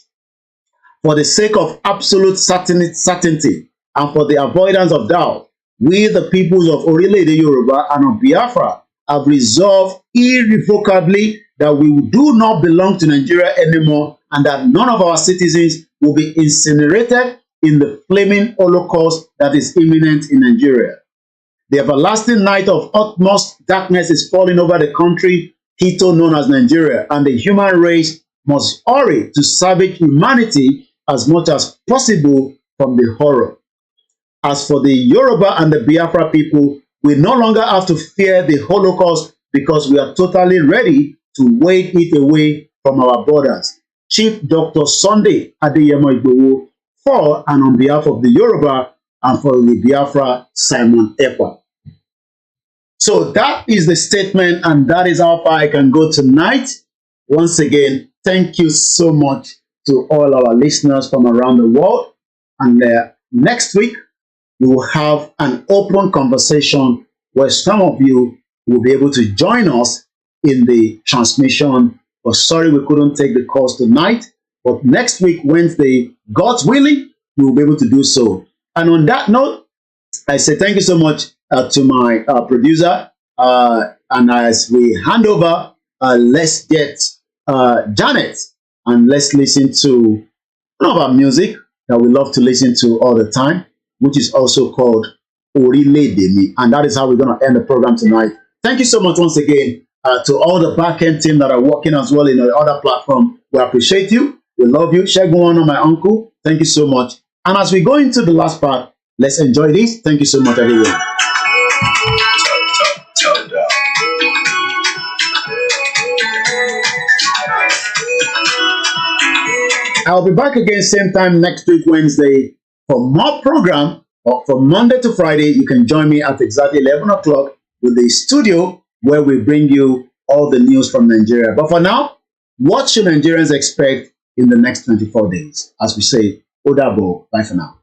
For the sake of absolute certainty and for the avoidance of doubt, we, the peoples of Orile-Ede Yoruba and of Biafra, have resolved irrevocably that we do not belong to Nigeria anymore, and that none of our citizens will be incinerated in the flaming holocaust that is imminent in Nigeria. The everlasting night of utmost darkness is falling over the country hitherto known as Nigeria, and the human race must hurry to salvage humanity as much as possible from the horror. As for the Yoruba and the Biafra people, we no longer have to fear the Holocaust because we are totally ready to wave it away from our borders. Chief Dr. Sunday Adeyemo Igboho, for and on behalf of the Yoruba, and for the Biafra, Simon Ekpa. So that is the statement, and that is how far I can go tonight. Once again, thank you so much to all our listeners from around the world. And next week, we will have an open conversation where some of you will be able to join us in the transmission. But sorry, we couldn't take the course tonight. But next week, Wednesday, God's willing, we will be able to do so. And on that note, I say thank you so much to my producer. And as we hand over, let's get Janet, and let's listen to one of our music that we love to listen to all the time, which is also called Orile-Ede. And that is how we're going to end the program tonight. Thank you so much once again to all the back-end team that are working as well in the other platform. We appreciate you. We love you. Shegun, my uncle. Thank you so much. And as we go into the last part, let's enjoy this. Thank you so much, everyone. I'll be back again same time next week, Wednesday, for more program. From Monday to Friday, you can join me at exactly 11 o'clock with the studio where we bring you all the news from Nigeria. But for now, what should Nigerians expect in the next 24 days? As we say, Odabo, bye for now.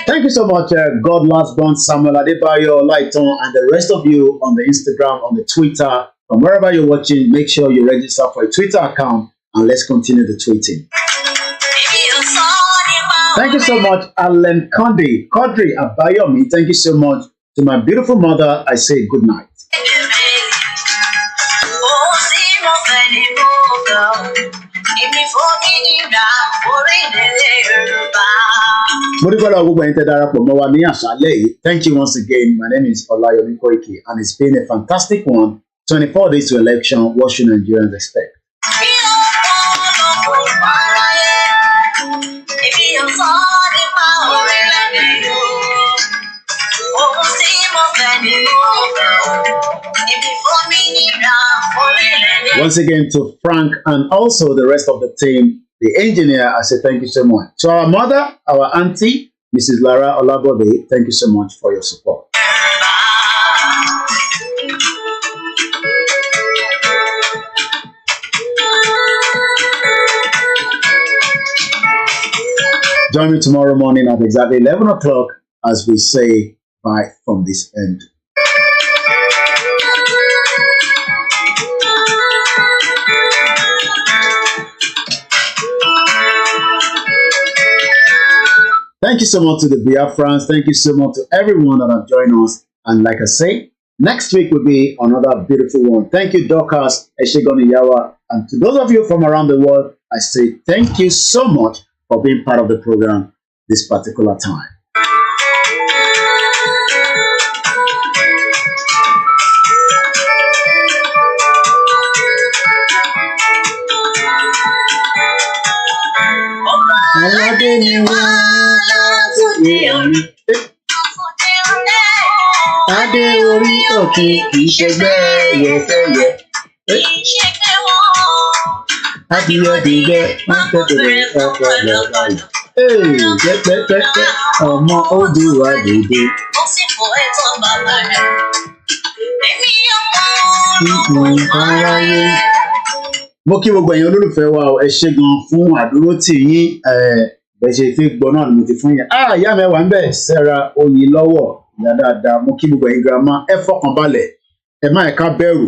Thank you so much, God Lastborn, Samuel Adebayo, Lighton, and the rest of you on the Instagram, on the Twitter, from wherever you're watching. Make sure you register for a Twitter account, and let's continue the tweeting. Thank you so much, Alan Kondi, Kodri Abayomi. Thank you so much to my beautiful mother. I say good night. Thank you once again. My name is FOLAYEMI and it's been a fantastic one. 24 days to election. What should Nigerians expect? Once again to Frank and also the rest of the team, the engineer, I say thank you so much. To our mother, our auntie, Mrs. Lara Olabode, thank you so much for your support. Join me tomorrow morning at exactly 11 o'clock as we say bye from this end. Thank you so much to the Biafrans. Thank you so much to everyone that have joined us. And like I say, next week will be another beautiful one. Thank you, Dorcas, Eshegoni Yawa. And to those of you from around the world, I say thank you so much for being part of the program this particular time. Adé orí òkè kì í ṣe gbẹ́yẹ̀kẹ́yẹ̀. Adìyẹ máa ń tẹ̀lé ọkọ̀ lọ́wọ́. Pẹ́pẹ́pẹ́ ọmọ Odùwà dìde. Ó sì fọ ẹ̀tọ́ bàbá rẹ̀. Èmi ọmọ aráyé. Mo kí gbogbo ẹ̀yin olólùfẹ́ wa ẹ ṣé gan fún àdúrótì yín. Bẹ́ẹ̀ ṣe fi gbọ́ náà ni mo ti fún yín. Ìyá mẹ́wàá ń bẹ̀ Sarah Oyinlọ́wọ̀. Ìyá dáadáa, mo kí gbogbo ẹ̀yin girama ẹ fọkàn balẹ̀. Ẹ má ẹ̀ka bẹ̀rù.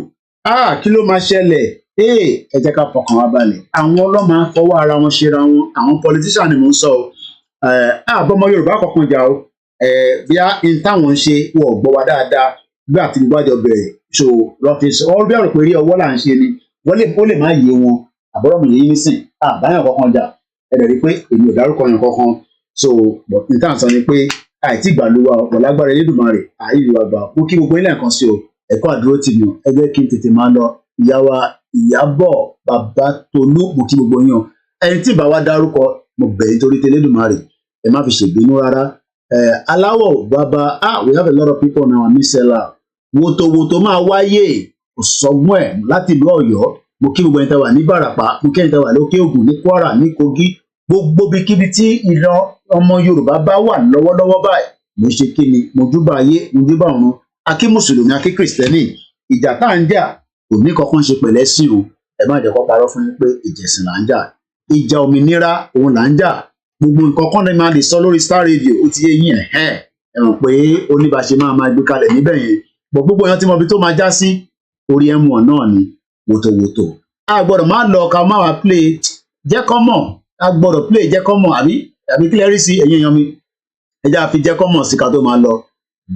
Kí ló máa ṣẹlẹ̀? Ẹ jẹ́ ká fọkàn wa balẹ̀. Àwọn ọlọ́mọ á fọwọ́ ara wọn ṣera wọn. Àwọn politician ni mò ń sọ o. Àbọ̀mọ Yorùbá kankan jà o. Bí a ń táwọn ṣe wọ̀ gbọ́ wa dáadáa bí àti gbogbo àjọ bẹ̀rẹ̀. So lọ́fíìsì wọ́n bí ọ̀rọ̀ pé rí ọwọ́ là ń ṣe ni. Ó lè má yé wọn. Àbọ̀rọ̀ mi yé nísìn. Àbáyàn kankan jà. Ẹ dẹ̀ rí pé èmi ò dárúkọ yẹn kankan. So níta sọ ni pé àìtí ìgbàlúwa ọ̀pọ̀ lágbára Elédùmarè àìlú àgbà mú kí gbogbo ilé nǹkan sí o ẹ̀kọ́ àdúró tì mí ẹ jẹ́ kí n tètè máa lọ ìyá wa Ìyábọ̀ Babátolú mú kí gbogbo yàn ẹni tí ìbá wa dárúkọ mo bẹ̀ nítorí tẹlẹ́dùmarè ẹ má fi ṣègbínú rárá aláwọ̀ bàbá we have a lot of people now ní sẹ́là wotowoto máa wáyé kò sọgbọ́n ẹ̀ láti ìlú Ọ̀yọ́ mo kí gbogbo ẹni tẹ́ wà ní Bàràpá mo kí ẹni tẹ́ wà lókè Ògùn ní Kwara ní Kogi gbogbo bíkíbi tí ìran ọmọ Yorùbá bá wà lọ́wọ́lọ́wọ́ báyìí mo ṣe kí ni mo júbà ayé mo júbà ọ̀run akí mùsùlùmí akí kìrìsìtẹ́nì ìjà tá à ń jà kò ní kankan ṣe pẹ̀lẹ́ sí o ẹ má jẹ́ kó parọ́ fún yín pé ìjẹ̀sìn là ń jà ìjà òmìnira òun là ń jà gbogbo nǹkan kan ní máa lè sọ lórí Star Radio ó ti yé yín ẹ mọ̀ pé oníbàṣe máa gbé kalẹ̀ níbẹ̀ yẹn bọ̀ gbogbo èèyàn tí mo fi tó máa já sí orí ẹ̀mú náà ni wòtòwòtò a gbọ́dọ̀ má lọ ká má wá play jẹ́ kọ́ mọ̀ a gbọ́dọ̀ play jẹ́ kọ́ mọ̀ àbí kílẹ̀ rí sí ẹ̀yin èèyàn mi ẹja fi jẹ́ kọ́ mọ̀ sí ká tó máa lọ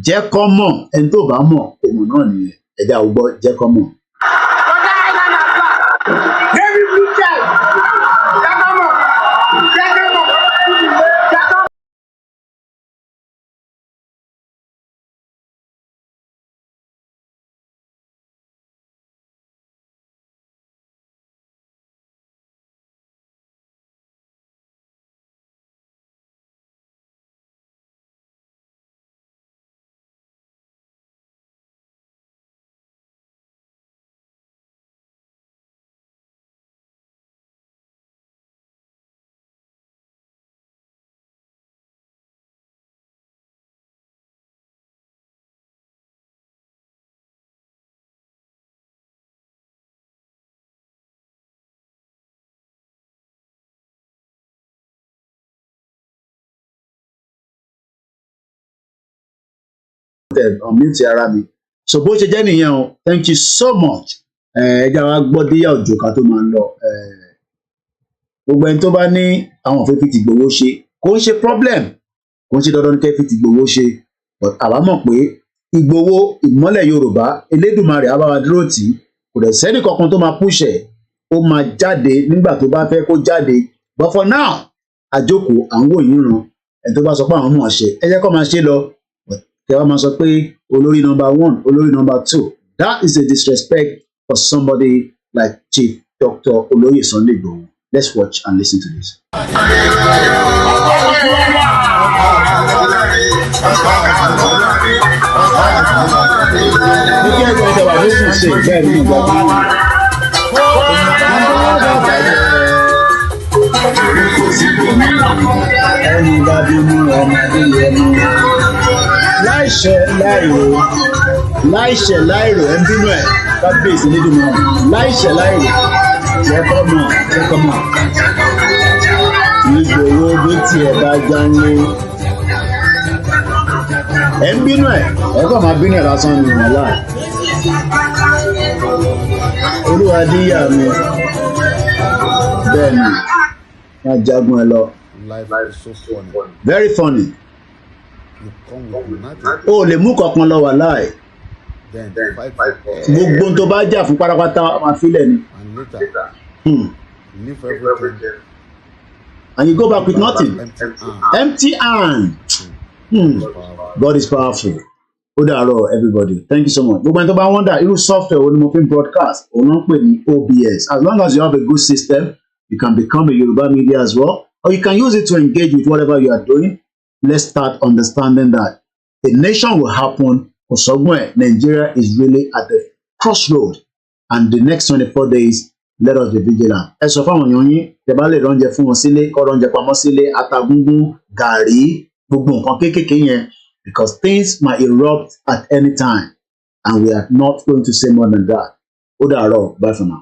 jẹ́ kọ́ mọ̀ ẹni tó bá mọ̀ òun náà nìyẹn ẹja ò gbọ́ jẹ́ kọ́ mọ̀. Unmute ara mi so bó ṣe jẹ́ nìyẹn o thank you so much ẹja wa gbọ́ díyà òjò ká tó máa ń lọ gbogbo ẹni tó bá ní àwọn òfin fi ti gbowó ṣe kò ń ṣe problem kò ń ṣe dandan ní kẹ́ fi ti gbowó ṣe but àwa mọ̀ pé Ìgbòho ìmọ́lẹ̀ Yorùbá Elédùmarè á bá wa dúró tì kò dẹ̀ sẹ́ni kankan tó máa púṣẹ̀ ó máa jáde nígbà tó bá fẹ́ kó jáde, but for now àjókòó àwọn òyìn ràn ẹ tó bá sọ pé àwọn mọ̀ ṣe ẹ jẹ́ kó máa ṣe lọ kẹ wá máa sọ pé olórí number 1 olórí number 2, that is a disrespect for somebody like Chief Dr. Olóyè Sunday Igboho. Let's watch and listen to this. láìṣẹ̀ láìrò ẹ ń bínú ẹ kábíyèsí nídìí mọ láìṣẹ̀ láìrò jẹ́kọ́mọ̀ Ìgbòho bí tiẹ̀ bá jáńlé ẹ ń bínú ẹ kọ́ máa bínú ẹ lásán ní ìmọ̀lá olúwa díyà mi bẹ́ẹ̀ ni wọ́n jagun ẹ lọ. Life is so funny. Very funny. You come with nothing. O lè mú kankan lọ wà láì. Then fight for gbogbo tó bá jà fún pátápátá máa filẹ̀ ni. and later leave everything. And you go back with nothing. Empty hand. God is powerful. Ó dàárọ̀ everybody. Thank you so much. Gbogbo ẹni tó bá wonder irú software wo ni mo fi ń broadcast òun náà ń pè ní OBS. As long as you have a good system, you can become a Yoruba media as well. Or you can use it to engage with whatever you are doing. Let's start understanding that a nation will happen for somewhere. Nigeria is really at the crossroad, and the next 24 days, let us be vigilant. Ẹ sọ fáwọn èèyàn yín, tẹ́ bá lè ránjẹ fún wọn sílé, kó ránjẹ pamọ́ sílé, atagúngún, gàrí, gbogbo nǹkan kéékèèké yẹn, because things might erupt at any time, and we are not going to say more than that. Ó dàárọ̀, bye for now.